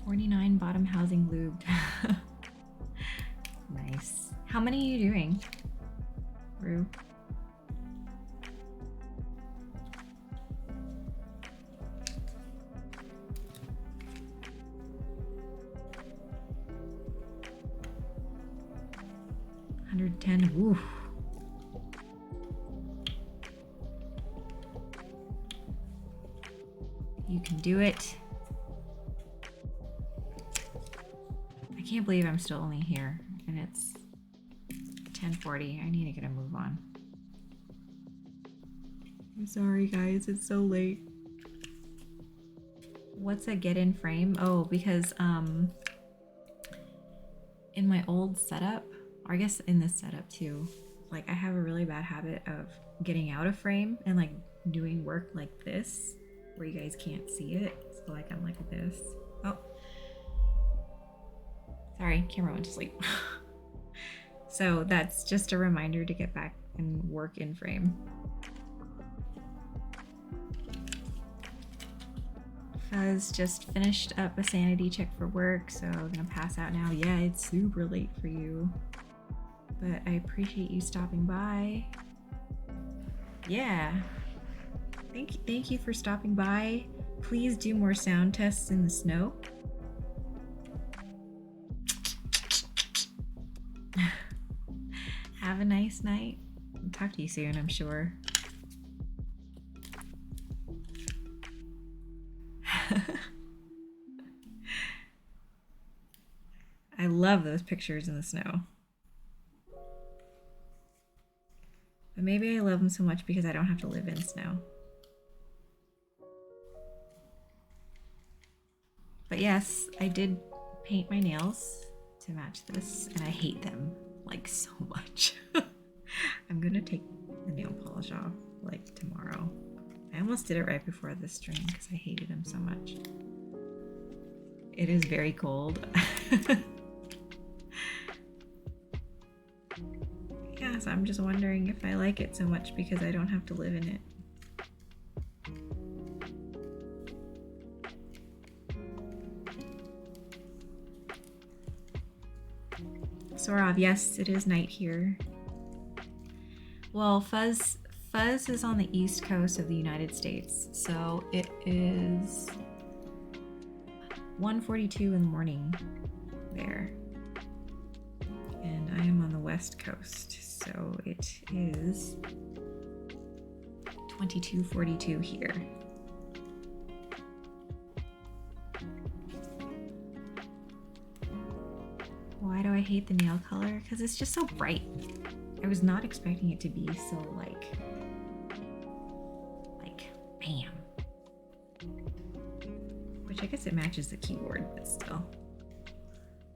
$49 bottom housing lubed. Nice. How many are you doing, Rue? $110. Woo. You can do it. I can't believe I'm still only here and it's 10:40. I need to get a move on. I'm sorry guys, it's so late. What's a get in frame? Oh, because in my old setup, or I guess in this setup too, like I have a really bad habit of getting out of frame and like doing work like this where you guys can't see it. So like I'm like this. Oh. Sorry, camera went to sleep. So that's just a reminder to get back and work in frame. Fuzz just finished up a sanity check for work, so I'm gonna pass out now. Yeah, it's super late for you, but I appreciate you stopping by. Yeah, Thank you for stopping by. Please do more sound tests in the snow. Have a nice night. I'll talk to you soon, I'm sure. I love those pictures in the snow. But maybe I love them so much because I don't have to live in snow. But yes, I did paint my nails to match this, and I hate them like so much. I'm gonna take the nail polish off like tomorrow. I almost did it right before this stream because I hated them so much. It is very cold. Yeah, so I'm just wondering if I like it so much because I don't have to live in it. Sorov, yes, it is night here. Well, Fuzz is on the east coast of the United States, so it is 1:42 in the morning there. And I am on the west coast, so it is 22:42 here. Why do I hate the nail color? Because it's just so bright. I was not expecting it to be so like bam. Which I guess it matches the keyboard, but still.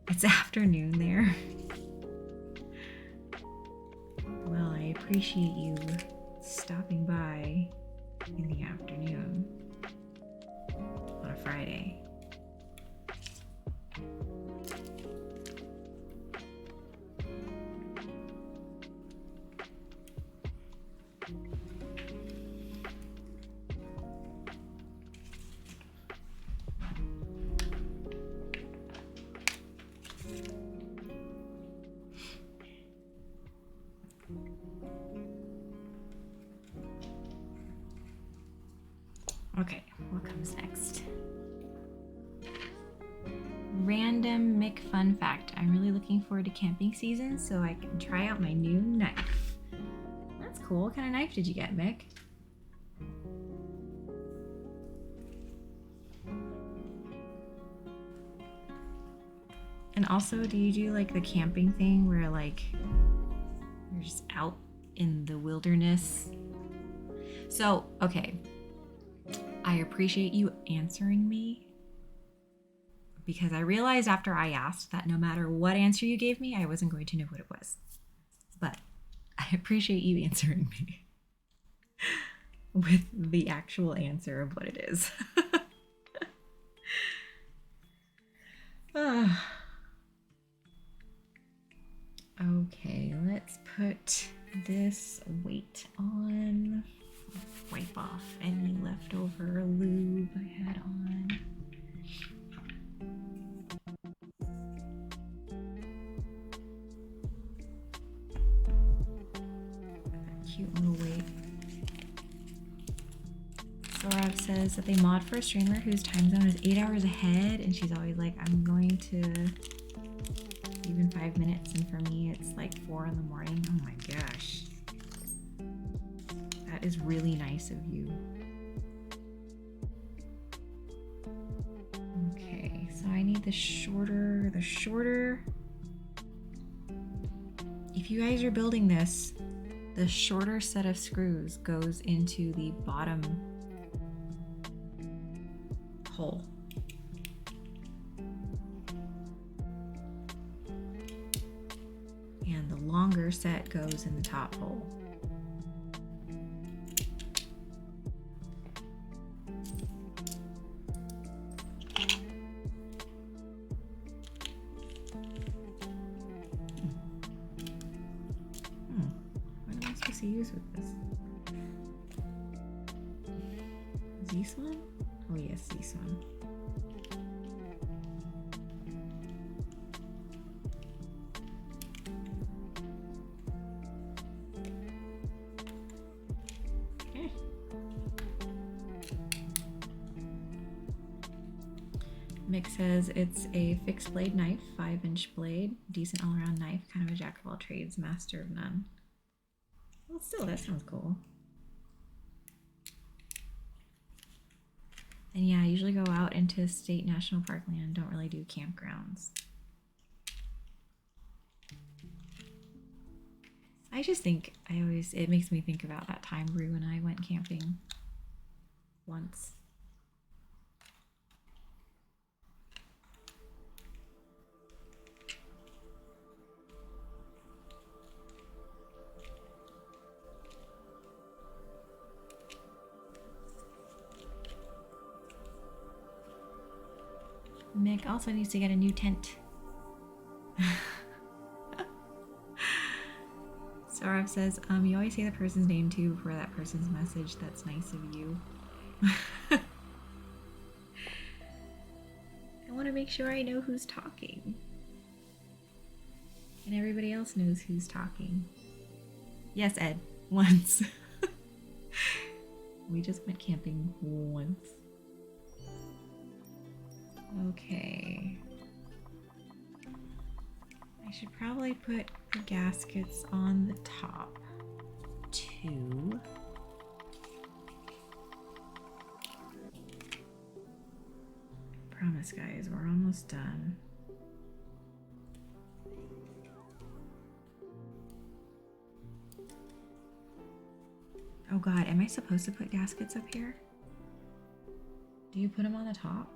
It's afternoon there. Well, I appreciate you stopping by in the afternoon on a Friday. Okay, what comes next? Random Mick fun fact. I'm really looking forward to camping season so I can try out my new knife. That's cool. What kind of knife did you get, Mick? And also, do you do like the camping thing where like you're just out in the wilderness? So, okay. I appreciate you answering me because I realized after I asked that no matter what answer you gave me, I wasn't going to know what it was. But I appreciate you answering me with the actual answer of what it is. Okay, let's put this weight on. Wipe off any leftover lube I had on. That cute little weight. Sorab says that they mod for a streamer whose time zone is 8 hours ahead, and she's always like, I'm going to even 5 minutes, and for me it's like 4 in the morning. Oh my gosh. That is really nice of you. Okay, so I need the shorter. If you guys are building this, the shorter set of screws goes into the bottom hole. And the longer set goes in the top hole. To use with this? This one? Oh yes, this one. Okay. Mick says it's a fixed blade knife, 5-inch blade, decent all around knife, kind of a jack of all trades, master of none. Well, still, that sounds cool. And yeah, I usually go out into state national park land, don't really do campgrounds. I just think, it makes me think about that time Rue and I went camping once. Mick also needs to get a new tent. Sarov says, you always say the person's name too before that person's message. That's nice of you. I want to make sure I know who's talking. And everybody else knows who's talking. Yes, Ed. Once. We just went camping once. Okay. I should probably put the gaskets on the top too. Promise, guys, we're almost done. Oh God, am I supposed to put gaskets up here? Do you put them on the top?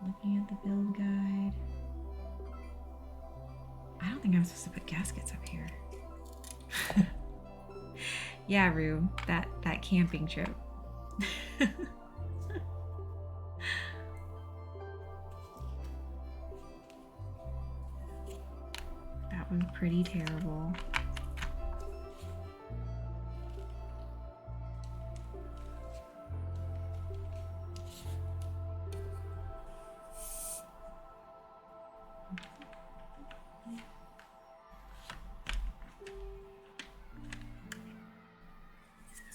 Looking at the build guide. I don't think I'm supposed to put gaskets up here. Yeah, Rue, that camping trip. That was pretty terrible.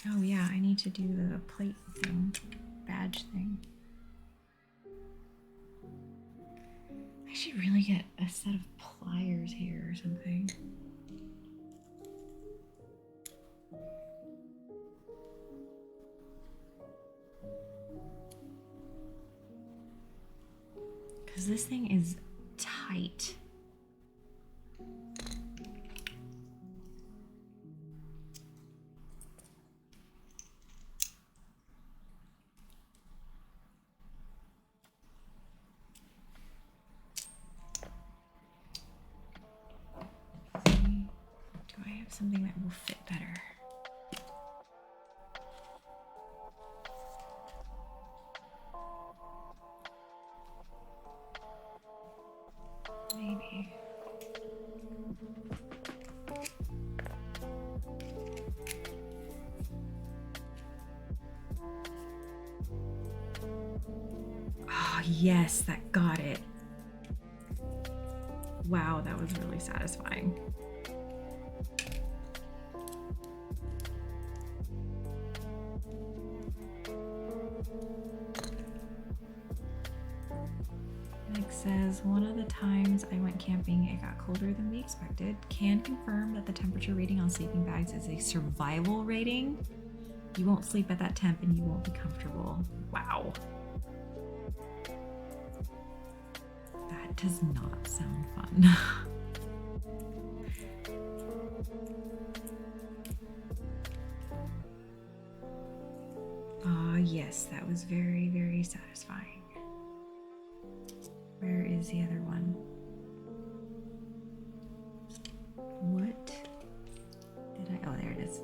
Oh yeah, I need to do the plate thing, badge thing. I should really get a set of pliers here or something. Because this thing is tight. Something that will fit better. Maybe. Oh, yes, that got it. Wow, that was really satisfying. Says one of the times I went camping, it got colder than we expected. Can confirm that the temperature rating on sleeping bags is a survival rating. You won't sleep at that temp and you won't be comfortable. Wow. That does not sound fun. Ah, yes, that was very, very satisfying. Where is the other one? What did I? Oh, there it is.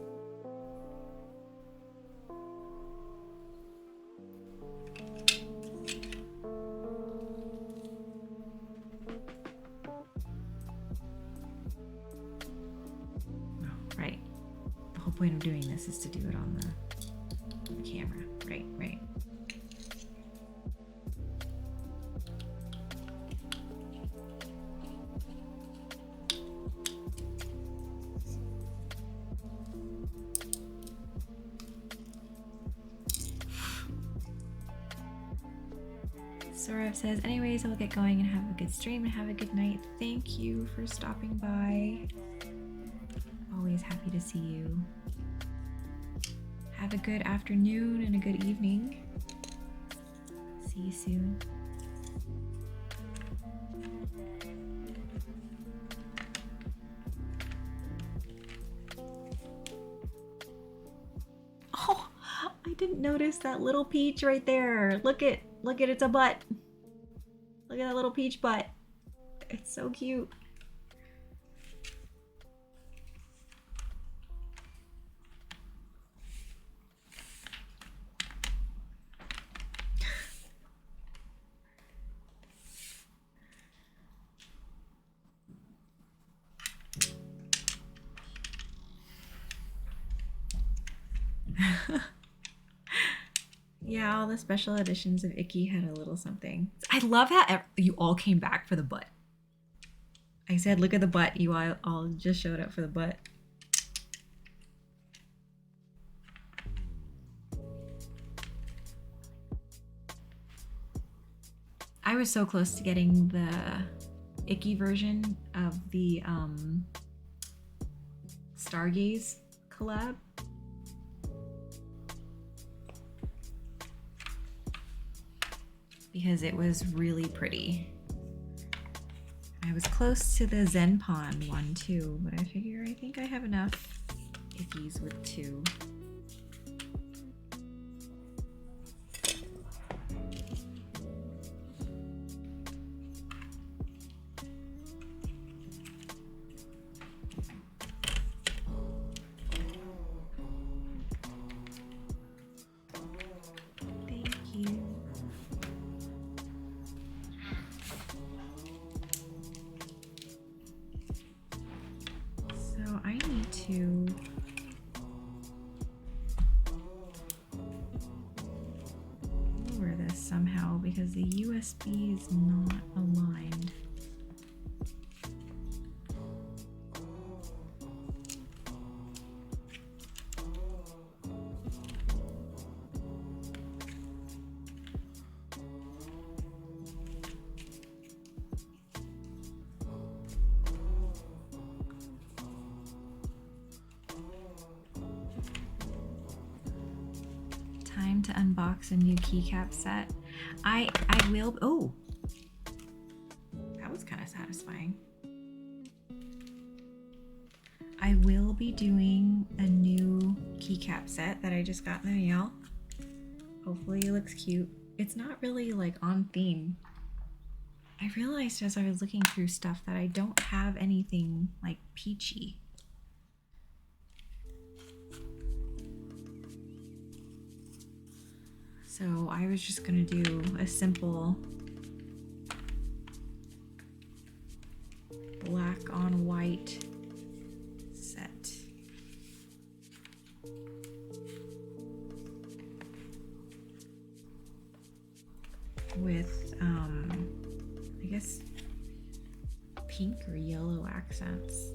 Oh, right. The whole point of doing this is to do it on the camera. Right, right. Sorav says, anyways, I'll get going and have a good stream and have a good night. Thank you for stopping by. Always happy to see you. Have a good afternoon and a good evening. See you soon. Oh, I didn't notice that little peach right there. Look at it's a butt. Look at that little peach butt. It's so cute. Yeah, all the special editions of Ikki had a little something. I love how you all came back for the butt. I said, look at the butt. You all just showed up for the butt. I was so close to getting the Ikki version of the Stargaze collab. Because it was really pretty. I was close to the Zenpon one too, but I figure I think I have enough Ikkis with 2. Because the USB is not aligned. Time to unbox a new keycap set. I will. Oh, that was kind of satisfying. I will be doing a new keycap set that I just got in the mail. Hopefully it looks cute. It's not really like on theme. I realized as I was looking through stuff that I don't have anything like peachy. So I was just gonna do a simple black on white set. With, I guess, pink or yellow accents.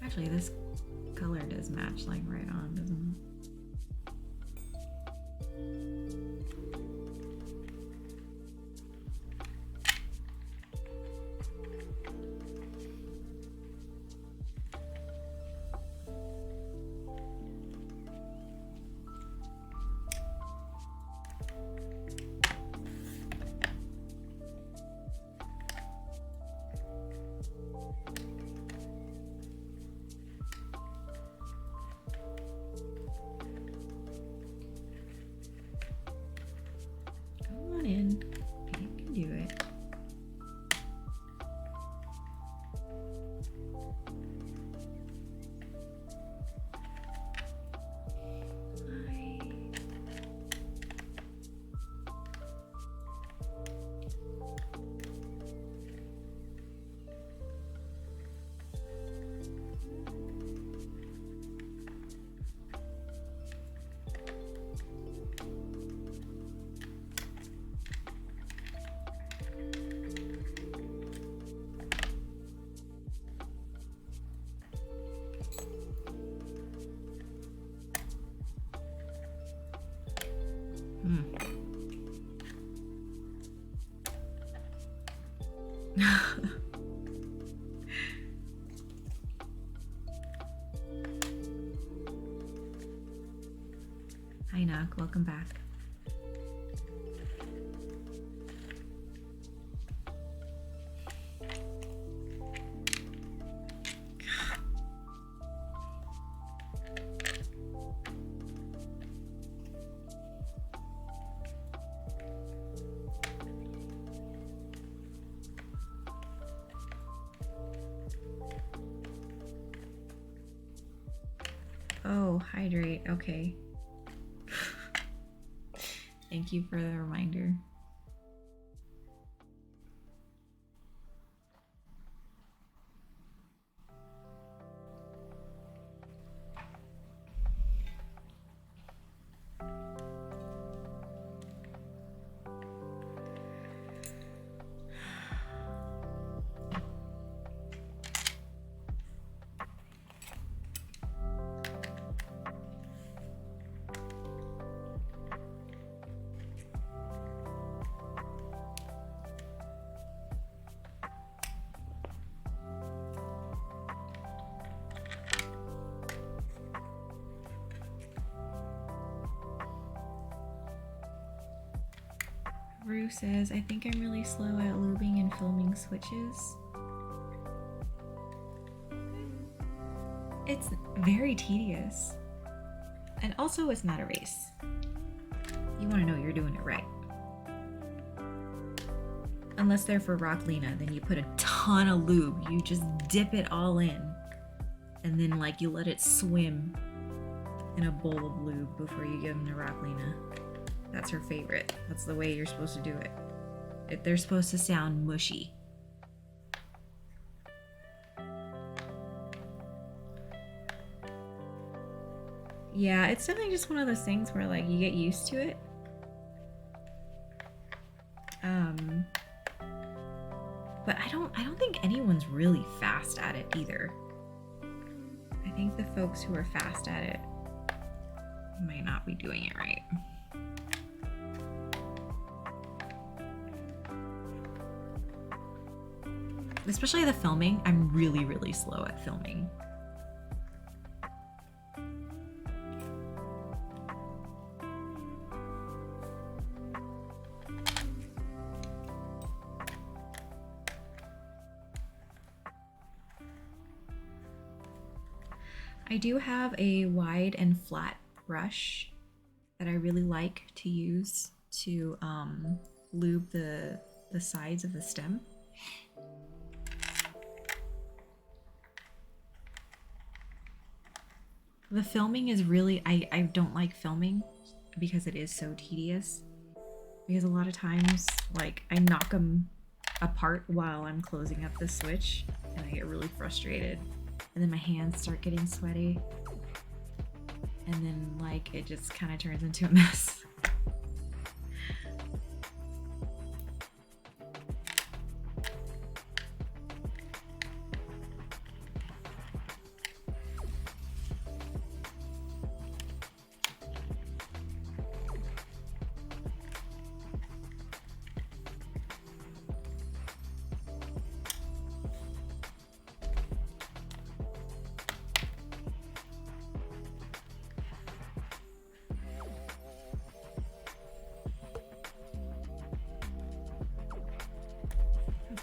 Actually, this color does match like right on, doesn't it? Hi, Knock. Welcome back. Oh, hydrate. Okay. Thank you for the reminder. Rue says, I think I'm really slow at lubing and filming switches. It's very tedious. And also, it's not a race. You want to know you're doing it right. Unless they're for Rocklina, then you put a ton of lube. You just dip it all in. And then, like, you let it swim in a bowl of lube before you give them to Rocklina. That's her favorite. That's the way you're supposed to do it. They're supposed to sound mushy. Yeah, it's definitely just one of those things where like you get used to it. But I don't think anyone's really fast at it either. I think the folks who are fast at it might not be doing it right. Especially the filming, I'm really, really slow at filming. I do have a wide and flat brush that I really like to use to lube the sides of the stem. The filming is really, I don't like filming because it is so tedious. Because a lot of times, like, I knock them apart while I'm closing up the switch and I get really frustrated. And then my hands start getting sweaty. And then, like, it just kind of turns into a mess.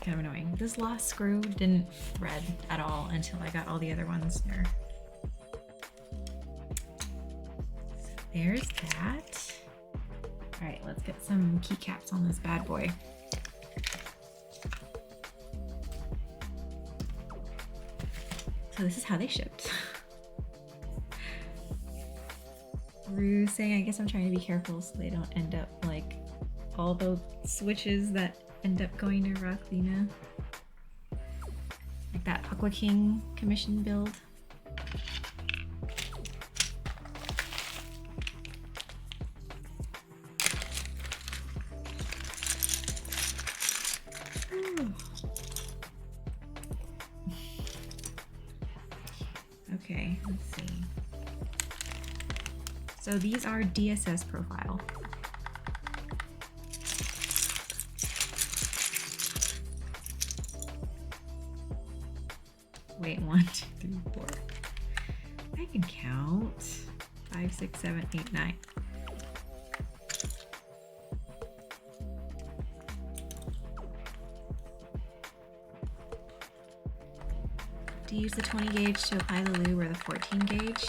Kind of annoying. This last screw didn't thread at all until I got all the other ones there. So there's that. All right, let's get some keycaps on this bad boy. So this is how they shipped. Rue saying, I guess I'm trying to be careful so they don't end up like all those switches that end up going to Rocklina. Like that Aqua King commission build. Ooh. Okay, let's see. So these are DSS profile. Wait, 1, 2, 3, 4. I can count. 5, 6, 7, 8, 9. Do you use the 20 gauge to apply the lube or the 14 gauge?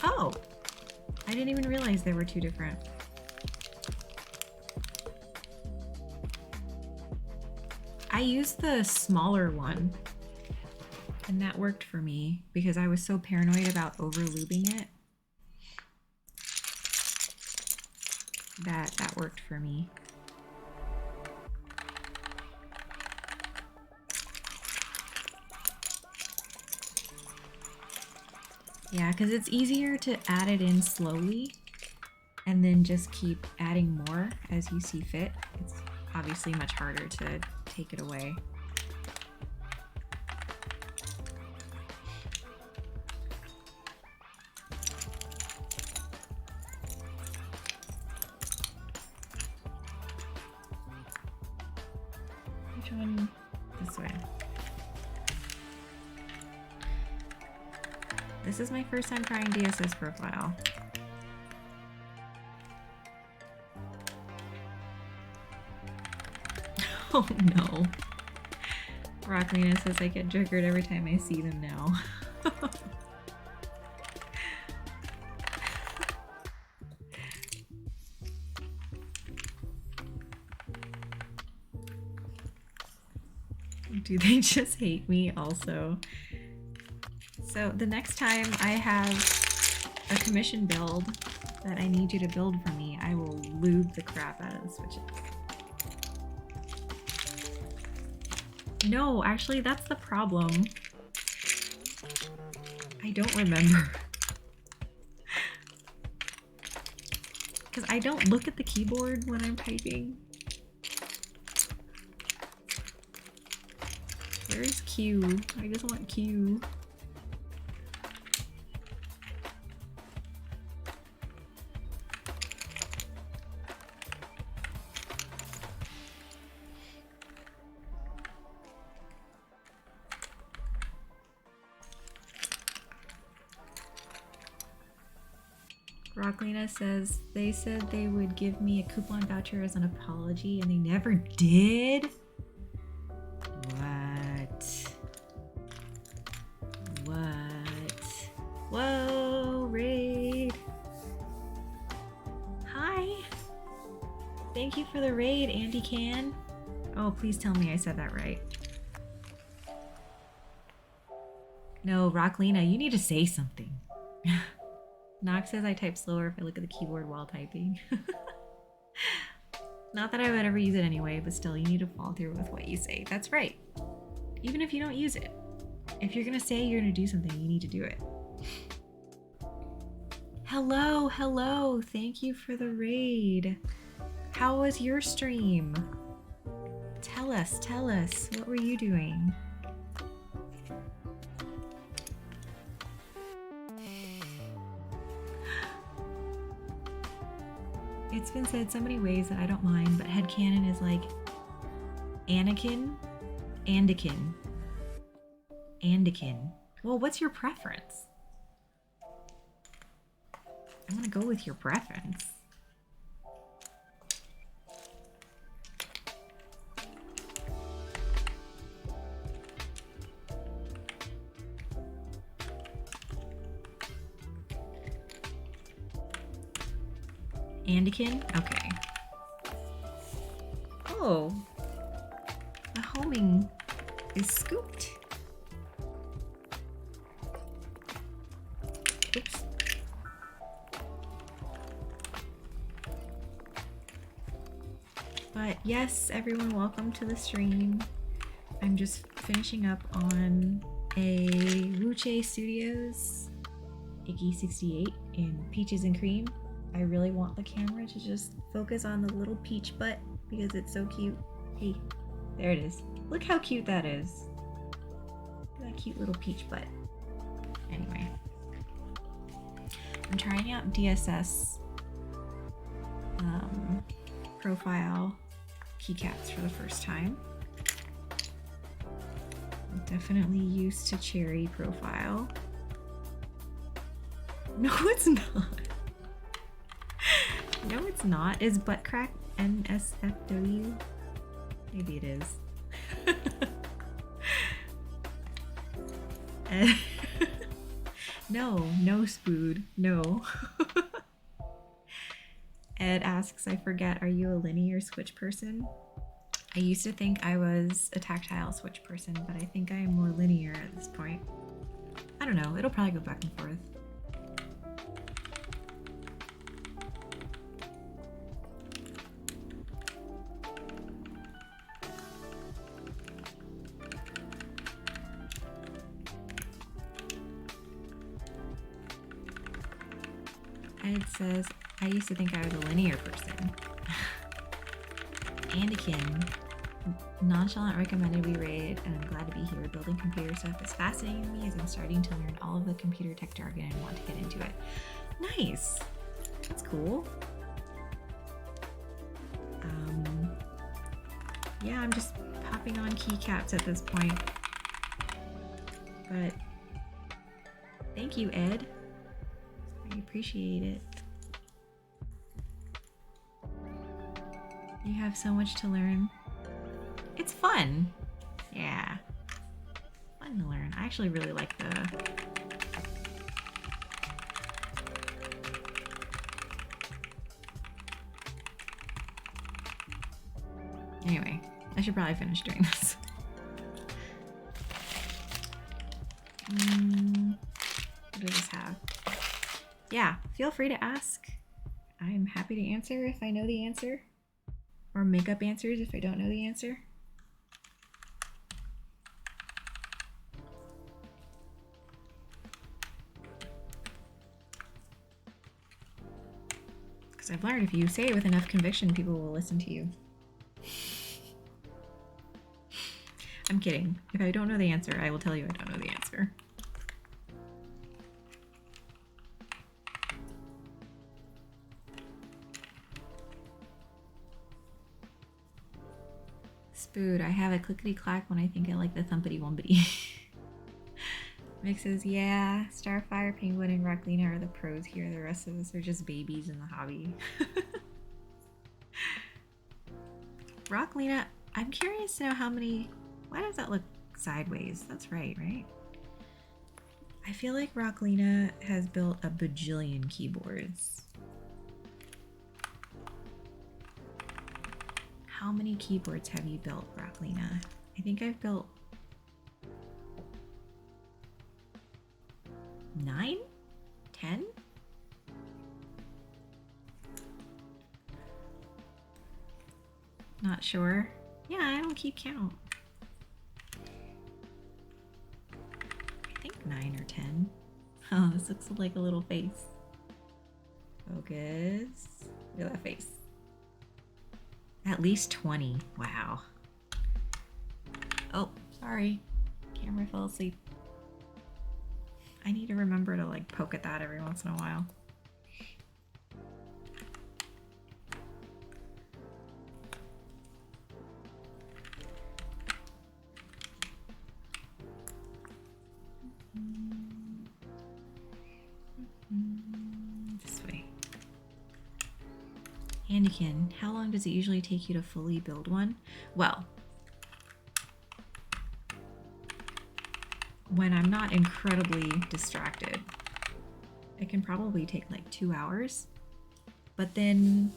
Oh, I didn't even realize there were two different. I used the smaller one, and that worked for me because I was so paranoid about over lubing it. That worked for me. Yeah, because it's easier to add it in slowly and then just keep adding more as you see fit. It's obviously much harder to take it away. Which one? This way. This is my first time trying DSS profile. Oh no. Rocklina says I get triggered every time I see them now. Do they just hate me also? So the next time I have a commission build that I need you to build for me, I will lube the crap out of the switches. No, actually that's the problem. I don't remember. Because I don't look at the keyboard when I'm typing. Where's Q? I just want Q. Rocklina says they said they would give me a coupon voucher as an apology and they never did? What? Whoa, raid. Hi. Thank you for the raid, Andy Can. Oh, please tell me I said that right. No, Rocklina, you need to say something. Nox says I type slower if I look at the keyboard while typing. Not that I would ever use it anyway, but still, you need to follow through with what you say. That's right. Even if you don't use it. If you're gonna say you're gonna do something, you need to do it. Hello, hello. Thank you for the raid. How was your stream? Tell us. What were you doing? It's been said so many ways that I don't mind, but headcanon is like Anakin. Well, what's your preference? I'm gonna go with your preference. Anakin? Okay. Oh. The homing is scooped. Oops. But yes, everyone, welcome to the stream. I'm just finishing up on a Wuche Studios Ikki68 in Peaches and Cream. I really want the camera to just focus on the little peach butt because it's so cute. Hey, there it is. Look how cute that is. Look at that cute little peach butt. Anyway, I'm trying out DSS profile keycaps for the first time. I'm definitely used to cherry profile. No, it's not. No, it's not. Is butt crack NSFW? Maybe it is. No spood. No. Ed asks, I forget, are you a linear switch person? I used to think I was a tactile switch person, but I think I am more linear at this point. I don't know, it'll probably go back and forth. Ed says, I used to think I was a linear person. Anakin, nonchalant recommended we raid, and I'm glad to be here. Building computer stuff is fascinating to me as I'm starting to learn all of the computer tech jargon and want to get into it. Nice. That's cool. Yeah, I'm just popping on keycaps at this point. But thank you, Ed. I appreciate it. You have so much to learn. It's fun. Yeah. Fun to learn. I actually really like the... Anyway, I should probably finish doing this. What does this have? Yeah, feel free to ask. I'm happy to answer if I know the answer. Or make up answers if I don't know the answer. Because I've learned if you say it with enough conviction, people will listen to you. I'm kidding. If I don't know the answer, I will tell you I don't know the answer. Spood, I have a clickety clack when I think I like the thumpity wumpity. Mick says, yeah, Starfire, Penguin, and Rocklina are the pros here. The rest of us are just babies in the hobby. Rocklina, I'm curious to know how many... Why does that look sideways? That's right? I feel like Rocklina has built a bajillion keyboards. How many keyboards have you built, Rocklina? I think I've built 9? 10? Not sure. Yeah, I don't keep count. I think 9 or 10. Oh, this looks like a little face. Focus. Look at that face. At least 20. Wow. Oh, sorry. Camera fell asleep. I need to remember to like poke at that every once in a while. This way. Anakin, how long does it usually take you to fully build one? Well, when I'm not incredibly distracted, it can probably take like 2 hours. But then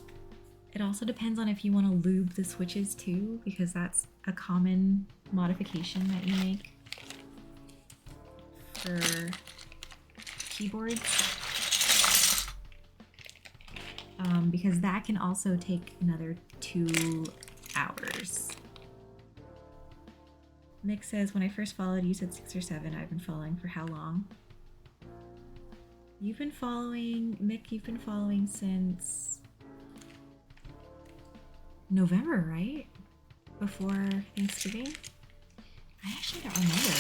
it also depends on if you want to lube the switches too, because that's a common modification that you make for keyboards. Because that can also take another 2 hours. Mick says, when I first followed, you said 6 or 7. I've been following for how long? You've been following, Mick, you've been following since November, right? Before Thanksgiving? I actually don't remember.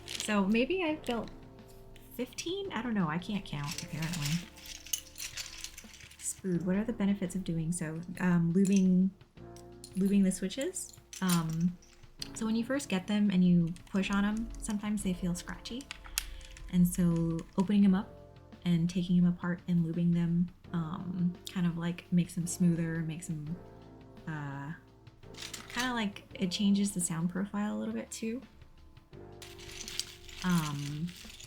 So maybe I've built 15? I don't know. I can't count, apparently. Spood, what are the benefits of doing so? Lubing the switches. So when you first get them and you push on them, sometimes they feel scratchy. And so opening them up and taking them apart and lubing them kind of like makes them smoother, makes them kind of like it changes the sound profile a little bit too.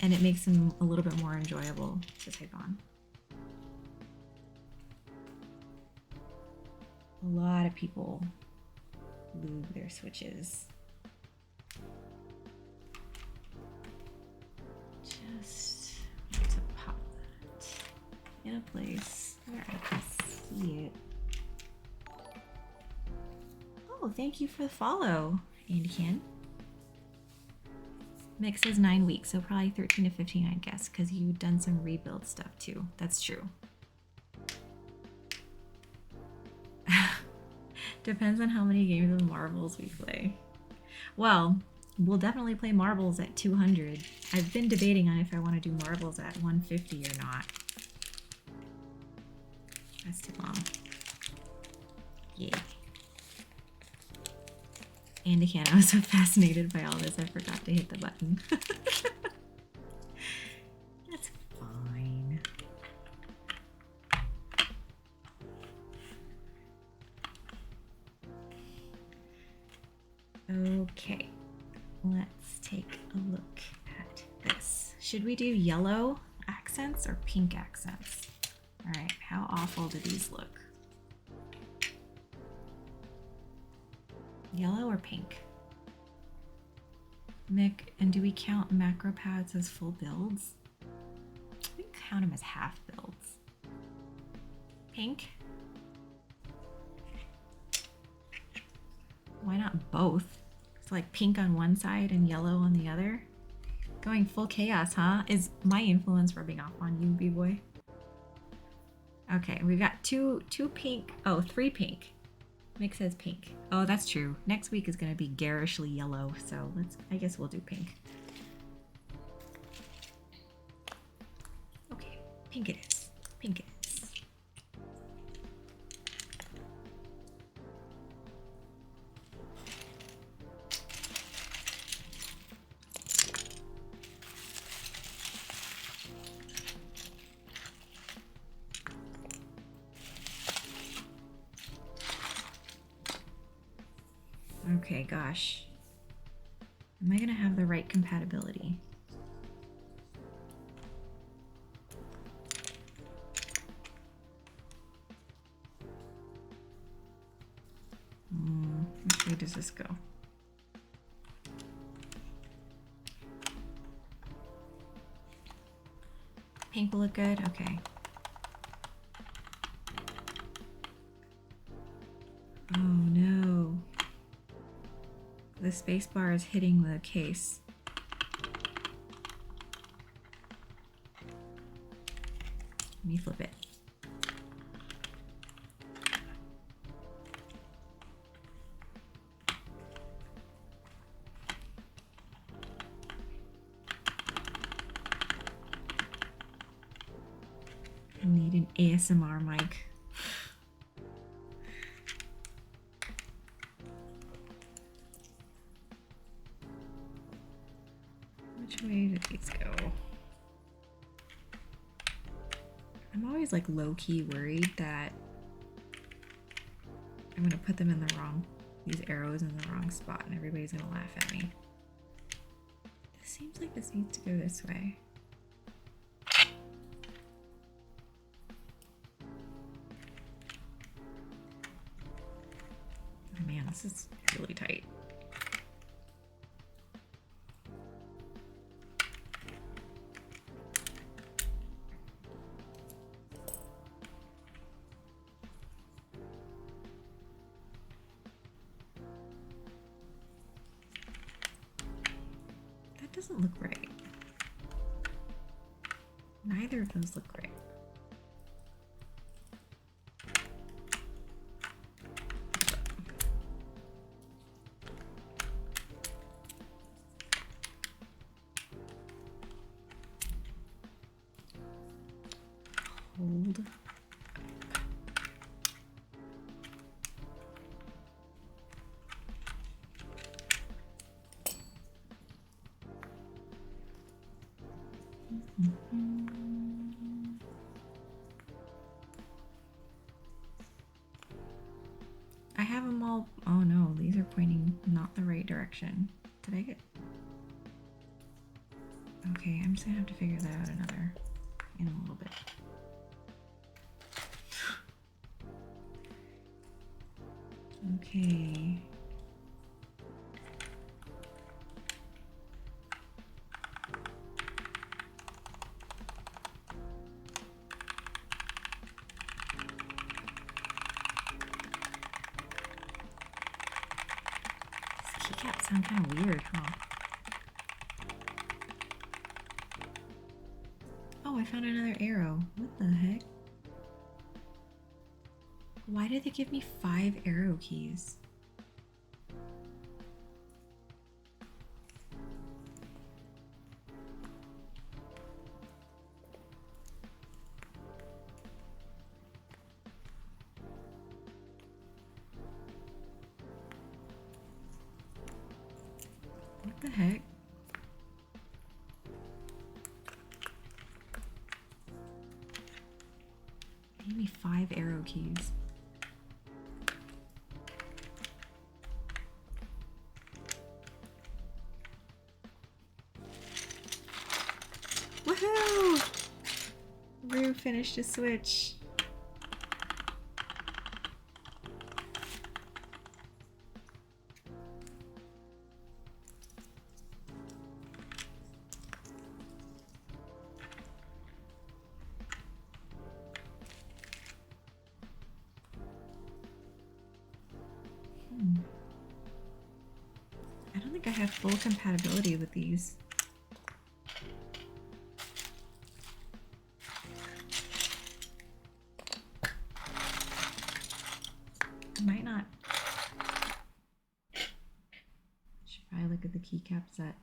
And it makes them a little bit more enjoyable to type on. A lot of people lube their switches. Just to pop that in a place where I can see it. Oh, thank you for the follow, Andy Can. Mick says 9 weeks, so probably 13 to 15, I guess, because you've done some rebuild stuff too. That's true. Depends on how many games of marbles we play. Well, we'll definitely play marbles at 200. I've been debating on if I want to do marbles at 150 or not. That's too long. Yeah. And again, I was so fascinated by all this, I forgot to hit the button. That's fine. Okay, let's take a look at this. Should we do yellow accents or pink accents? All right, how awful do these look? Yellow or pink? Mick, and do we count macro pads as full builds? We count them as half builds. Pink? Why not both? It's like pink on one side and yellow on the other. Going full chaos, huh? Is my influence rubbing off on you, B-boy? Okay, we've got two pink. Oh, 3 pink. Mick says pink. Oh, that's true. Next week is going to be garishly yellow, so I guess we'll do pink. Okay, pink it is. Pink it is. Okay, gosh. Am I gonna have the right compatibility? Which way does this go? Pink will look good? Okay. Oh no. The space bar is hitting the case. Let me flip it. I need an ASMR mic. Which way did these go? I'm always like low-key worried that I'm gonna put them in the wrong, these arrows in the wrong spot and everybody's gonna laugh at me. This seems like this needs to go this way. Oh man, this is really tight. Doesn't look right. Neither of those look right. gold. I have them all. Oh no, these are pointing not the right direction. Did I get? Okay, I'm just gonna have to figure that out in a little bit. Okay. These keycaps sound kind of weird, huh? Oh, I found another arrow. What the heck? Why did they give me 5 arrow keys? What the heck? They gave me 5 arrow keys. Woohoo! Rue finished a switch. I don't think I have full compatibility with these. Might not. Should probably look at the keycap set.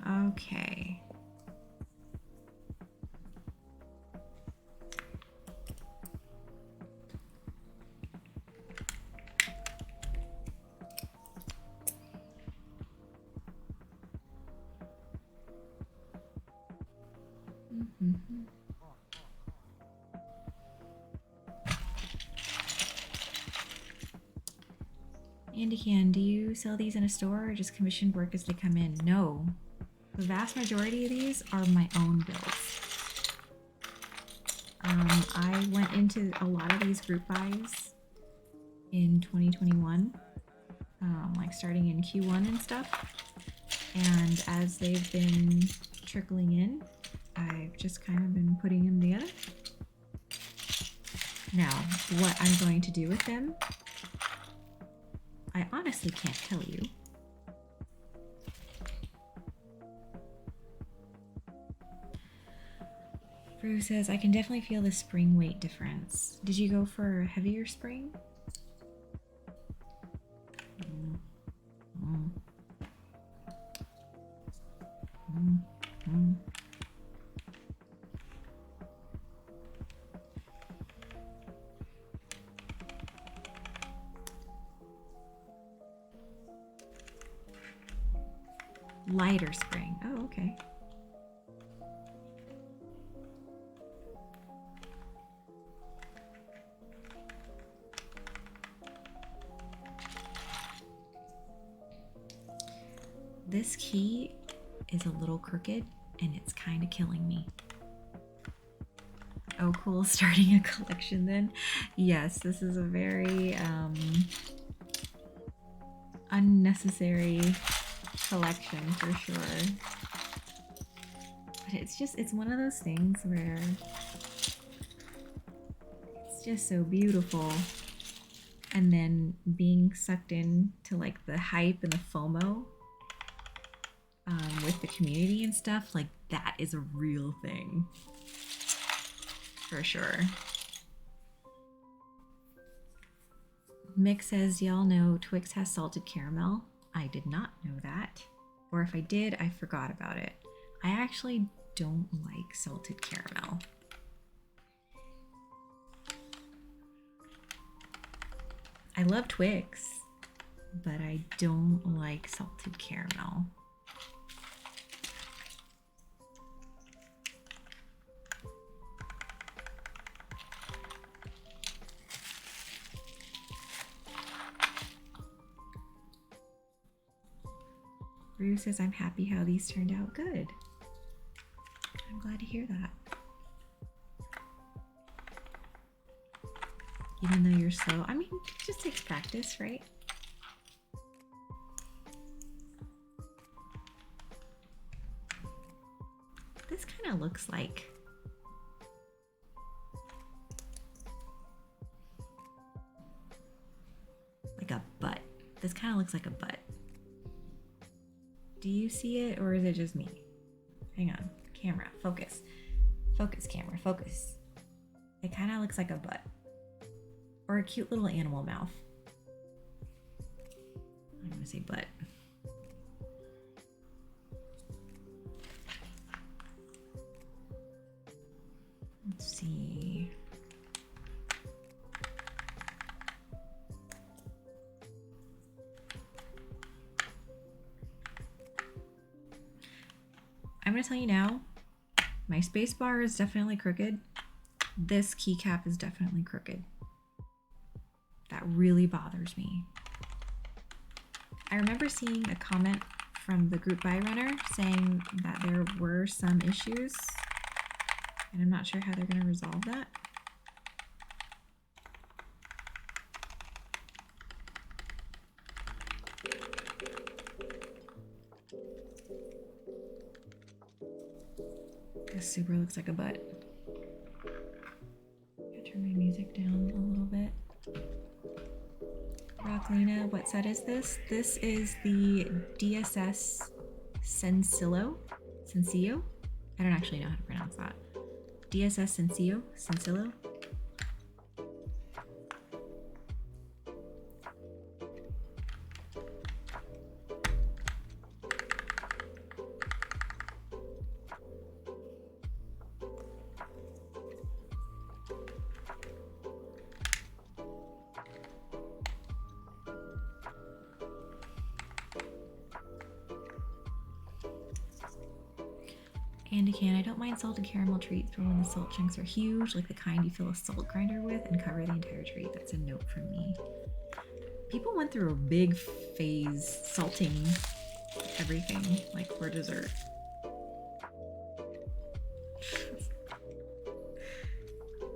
Okay. Andy Can, do you sell these in a store or just commissioned work as they come in? No. The vast majority of these are my own builds. I went into a lot of these group buys in 2021, like starting in Q1 and stuff. And as they've been trickling in, I've just kind of been putting them together. Now, what I'm going to do with them, I honestly can't tell you. Bruce says, I can definitely feel the spring weight difference. Did you go for a heavier spring? Lighter spring. Oh, okay. This key is a little crooked and it's kind of killing me. Oh, cool. Starting a collection then. Yes, this is a very unnecessary collection for sure. But it's one of those things where it's just so beautiful. And then being sucked in to like the hype and the FOMO with the community and stuff, like that is a real thing for sure. Mick says, y'all know Twix has salted caramel. I did not know that. Or if I did, I forgot about it. I actually don't like salted caramel. I love Twix, but I don't like salted caramel. Rue says, I'm happy how these turned out. Good. I'm glad to hear that. Even though you're slow, I mean, it just takes practice, right? This kind of looks like a butt. This kind of looks like a butt. Do you see it, or is it just me? Hang on, camera, focus. Focus, camera, focus. It kind of looks like a butt. Or a cute little animal mouth. I'm gonna say butt. Let's see. I'm gonna tell you now, my space bar is definitely crooked. This keycap is definitely crooked. That really bothers me. I remember seeing a comment from the group buy runner saying that there were some issues, and I'm not sure how they're gonna resolve that. This super looks like a butt. Gotta turn my music down a little bit. Rocklina, what set is this? This is the DSS Sencillo. I don't actually know how to pronounce that. DSS Sencillo. Andy Can, I don't mind salted caramel treats, but when the salt chunks are huge, like the kind you fill a salt grinder with and cover the entire treat, that's a note from me. People went through a big phase salting everything, like for dessert.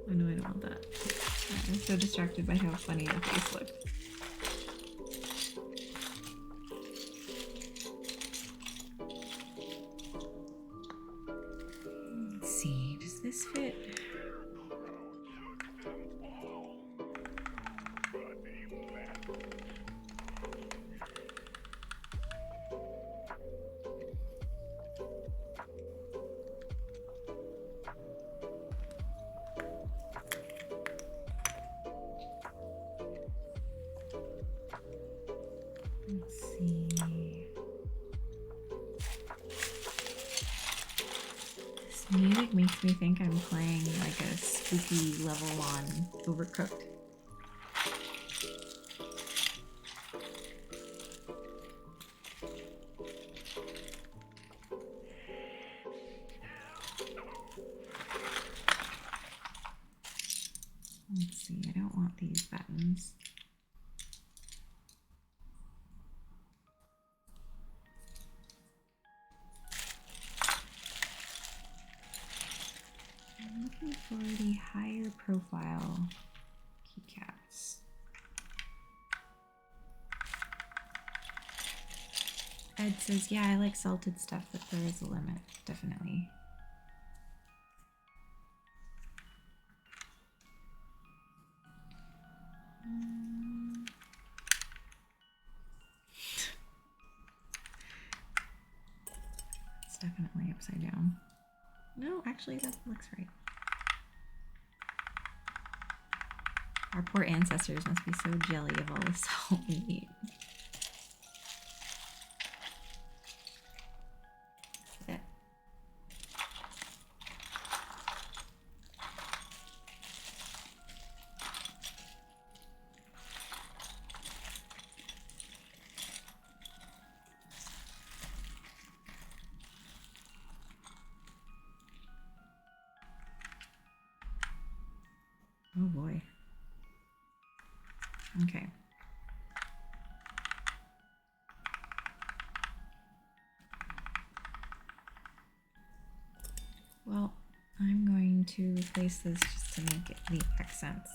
Oh no, I don't want that. I'm so distracted by how funny the face looked. This fit? Let's see. Music makes me think I'm playing like a spooky level on Overcooked. Let's see, I don't want these buttons. For the higher profile keycaps. Ed says, yeah, I like salted stuff, but there is a limit, definitely. It's definitely upside down. No, actually that looks right. Our poor ancestors must be so jelly of all the salt we eat. Yeah. Oh boy. Okay. Well, I'm going to replace this just to make it the accents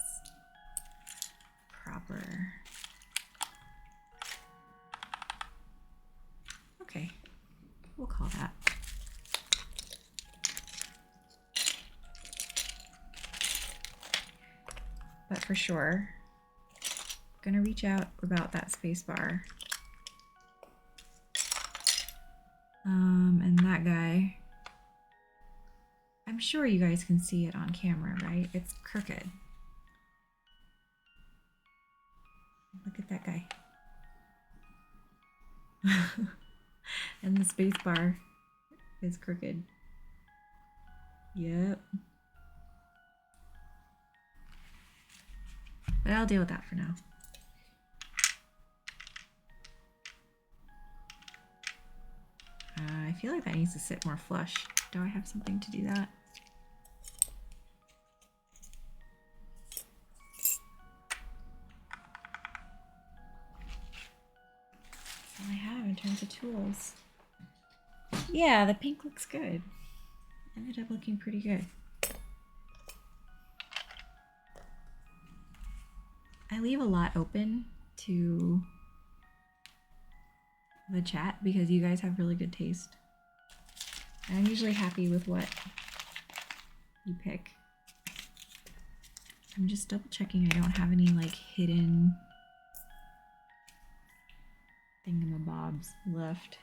proper. Okay, we'll call that. But for sure, I'm gonna reach out about that space bar. And that guy, I'm sure you guys can see it on camera, right? It's crooked. Look at that guy. And the space bar is crooked. Yep. But I'll deal with that for now. I feel like that needs to sit more flush. Do I have something to do that? That's all I have in terms of tools. Yeah, the pink looks good. Ended up looking pretty good. I leave a lot open to the chat because you guys have really good taste. And I'm usually happy with what you pick. I'm just double checking I don't have any like hidden thingamabobs left.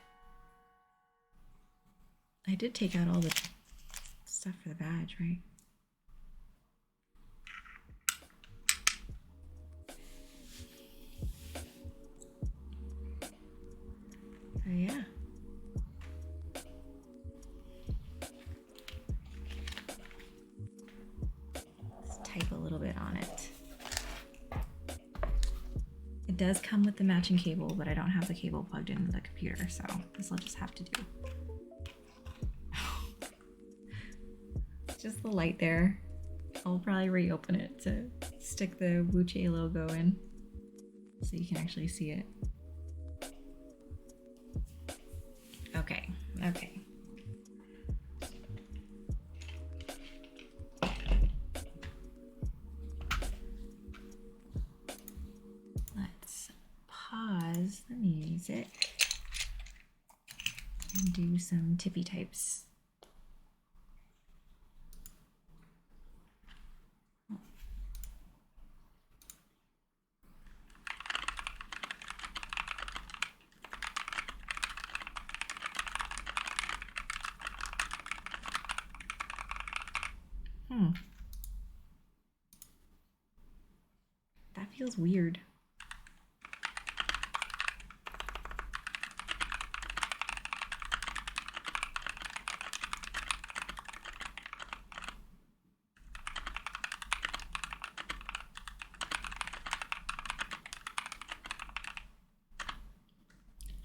I did take out all the stuff for the badge, right? So yeah. Let's type a little bit on it. It does come with the matching cable, but I don't have the cable plugged into the computer, so this will just have to do. It's just the light there. I'll probably reopen it to stick the Wuche logo in so you can actually see it. Okay, okay. Let's pause the music and do some tippy types. That feels weird.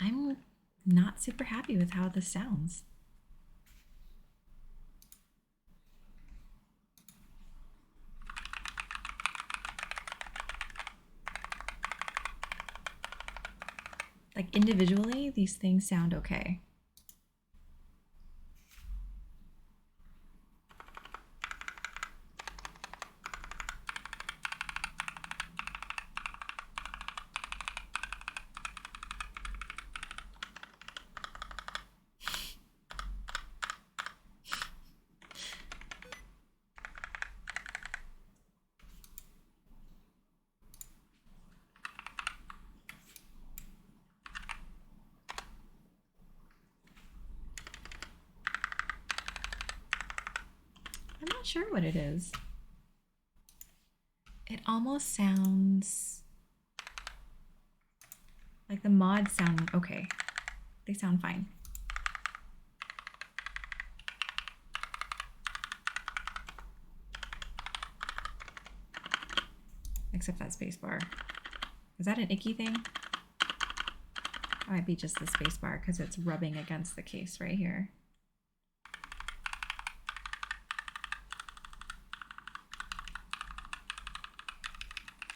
I'm not super happy with how this sounds. Like individually, these things sound okay. I'm not sure what it is. It almost sounds like the mods sound okay. They sound fine. Except that space bar. Is that an icky thing? It might be just the space bar because it's rubbing against the case right here.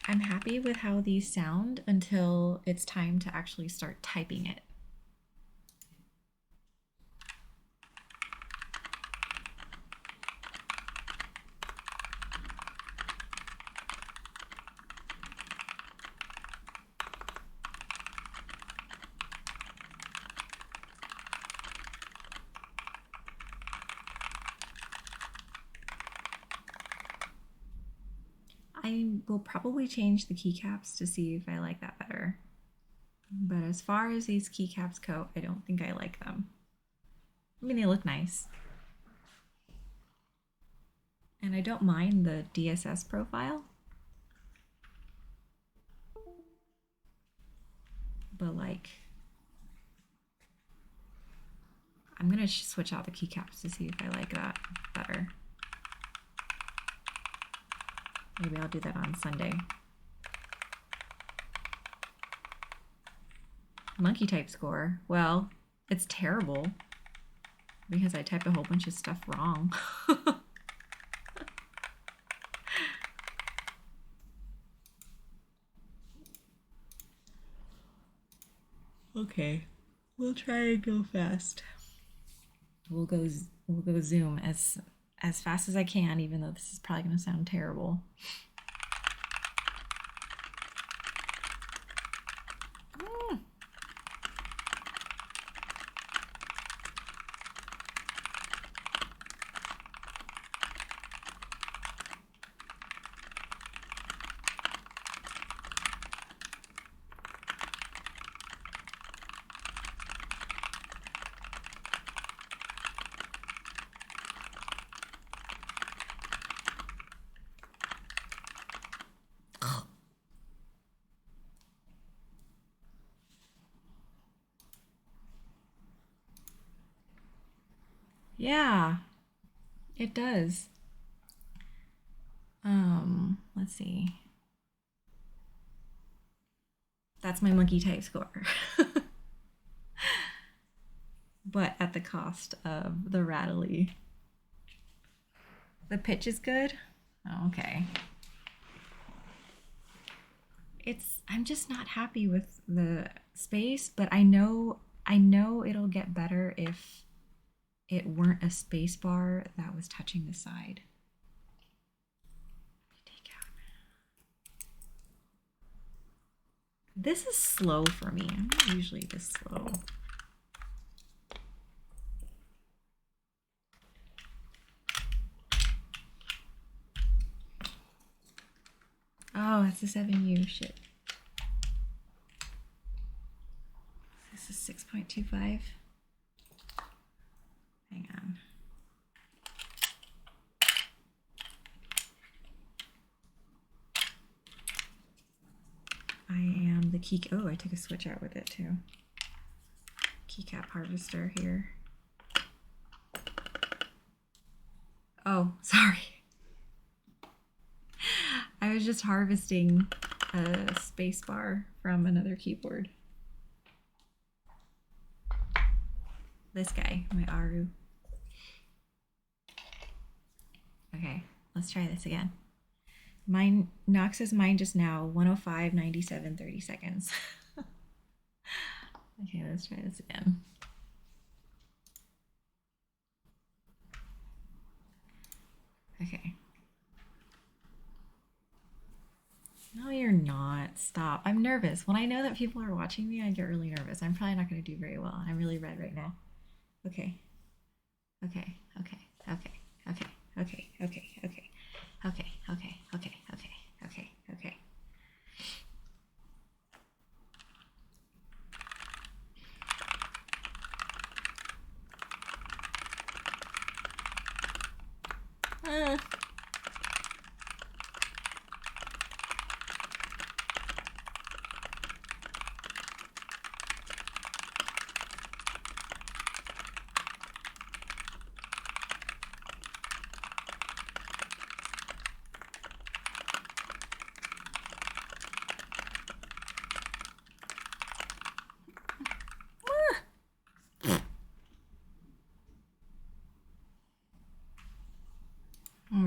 I'm happy with how these sound until it's time to actually start typing it. I will probably change the keycaps to see if I like that better. But as far as these keycaps go, I don't think I like them. I mean, they look nice. And I don't mind the DSS profile. But like, I'm gonna switch out the keycaps to see if I like that better. Maybe I'll do that on Sunday. Monkey type score. Well, it's terrible because I typed a whole bunch of stuff wrong. Okay, we'll try and go fast. We'll go zoom as fast as I can, even though this is probably going to sound terrible. Yeah, it does. Let's see. That's my monkey type score. But at the cost of the rattly. The pitch is good? Oh, okay. I'm just not happy with the space, but I know it'll get better if it weren't a space bar that was touching the side. Take out. This is slow for me. I'm not usually this slow. Oh, that's a 7U. Shit. This is 6.25. Hang on. I am the key. Oh, I took a switch out with it too. Keycap harvester here. Oh, sorry. I was just harvesting a space bar from another keyboard. This guy, my Aru. Okay, let's try this again. Mine, Nox's mine just now, 105, 97, 30 seconds. Okay, let's try this again. Okay. No, you're not. Stop. I'm nervous. When I know that people are watching me, I get really nervous. I'm probably not going to do very well. I'm really red right now. Okay. Okay. Okay. Okay. Okay. Okay. Okay. Okay. Okay. Okay. Okay. Okay. Okay. Okay.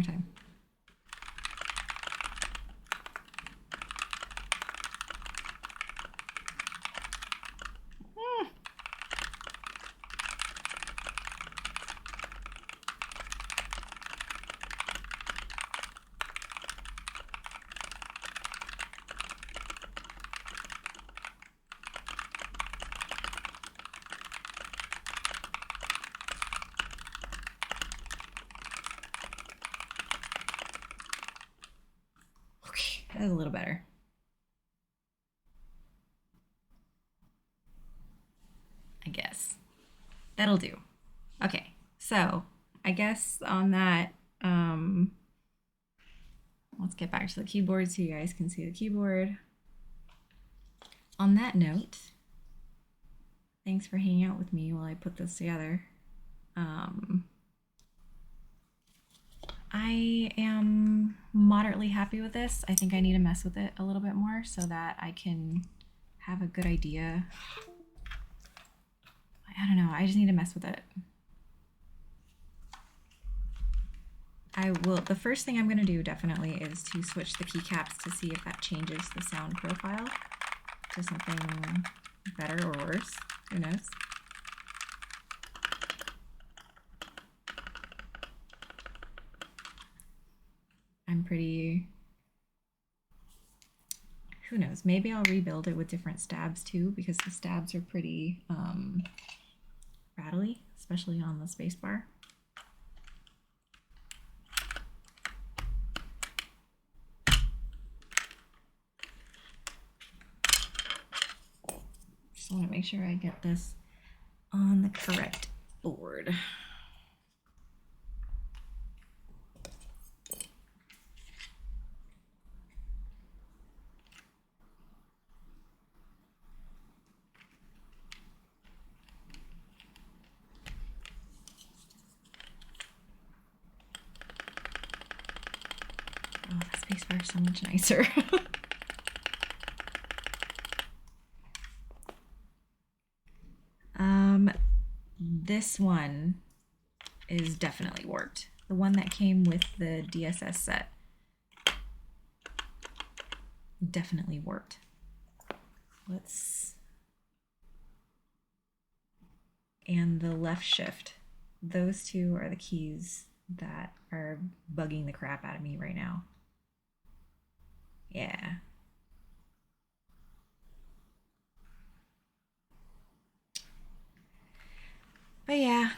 more time. That was a little better. I guess. That'll do. Okay, so I guess on that, let's get back to the keyboard so you guys can see the keyboard. On that note, thanks for hanging out with me while I put this together. I am moderately happy with this. I think I need to mess with it a little bit more so that I can have a good idea. I don't know, I just need to mess with it. The first thing I'm gonna do definitely is to switch the keycaps to see if that changes the sound profile to something better or worse, who knows? I'm pretty, who knows, maybe I'll rebuild it with different stabs too, because the stabs are pretty rattly, especially on the spacebar. Just want to make sure I get this on the correct board. Oh, the spacebar is so much nicer. This one is definitely warped. The one that came with the DSS set. Definitely warped. And the left shift. Those two are the keys that are bugging the crap out of me right now. Yeah. But yeah,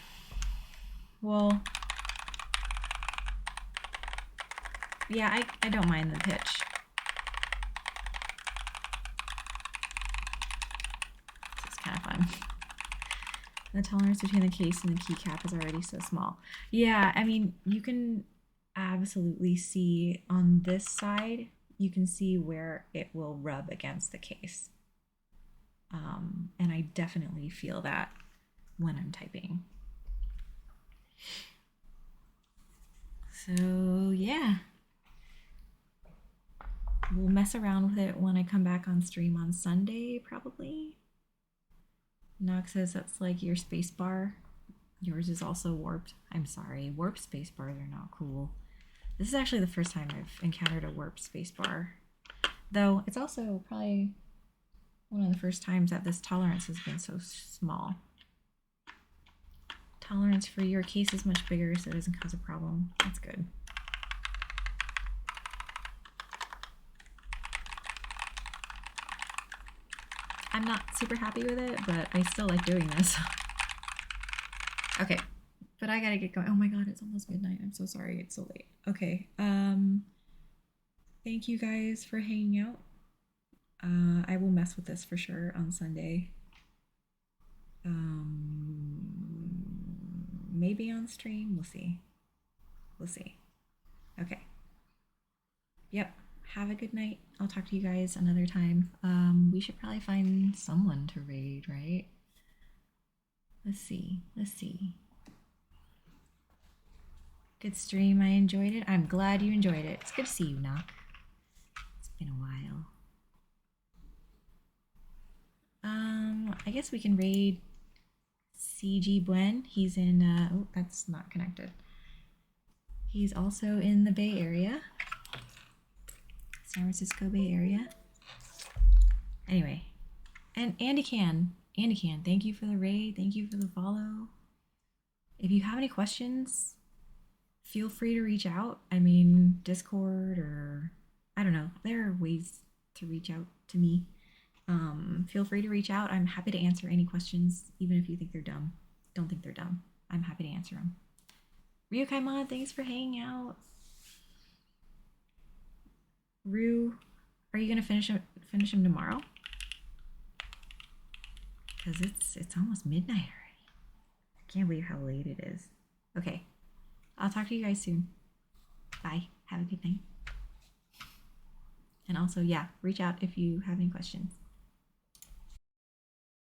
well, yeah, I don't mind the pitch. It's kind of fun. The tolerance between the case and the keycap is already so small. Yeah, I mean, you can absolutely see on this side, you can see where it will rub against the case. And I definitely feel that when I'm typing. So yeah, we'll mess around with it when I come back on stream on Sunday, probably. Nox says that's like your space bar. Yours is also warped. I'm sorry, warped space bars are not cool. This is actually the first time I've encountered a warped space bar, though it's also probably one of the first times that this tolerance has been so small. Tolerance for your case is much bigger, so it doesn't cause a problem. That's good. I'm not super happy with it, but I still like doing this. Okay, but I gotta get going. Oh my god, it's almost midnight. I'm so sorry it's so late. Okay, thank you guys for hanging out. I will mess with this for sure on Sunday. Maybe on stream, we'll see. We'll see. Okay. Yep. Have a good night. I'll talk to you guys another time. We should probably find someone to raid, right? Let's see. Let's see. Good stream. I enjoyed it. I'm glad you enjoyed it. It's good to see you, Knock. It's been a while. I guess we can raid CG Buen. He's in, oh, that's not connected. He's also in the Bay Area, San Francisco Bay Area. Anyway, and Andy Can, thank you for the raid. Thank you for the follow. If you have any questions, feel free to reach out. I mean, Discord or I don't know. There are ways to reach out to me. Feel free to reach out. I'm happy to answer any questions, even if you think they're dumb. Don't think they're dumb. I'm happy to answer them. Ryukai Mod, thanks for hanging out. Ryu, are you gonna finish him tomorrow? Because it's almost midnight already. I can't believe how late it is. Okay, I'll talk to you guys soon. Bye. Have a good night. And also, yeah, reach out if you have any questions.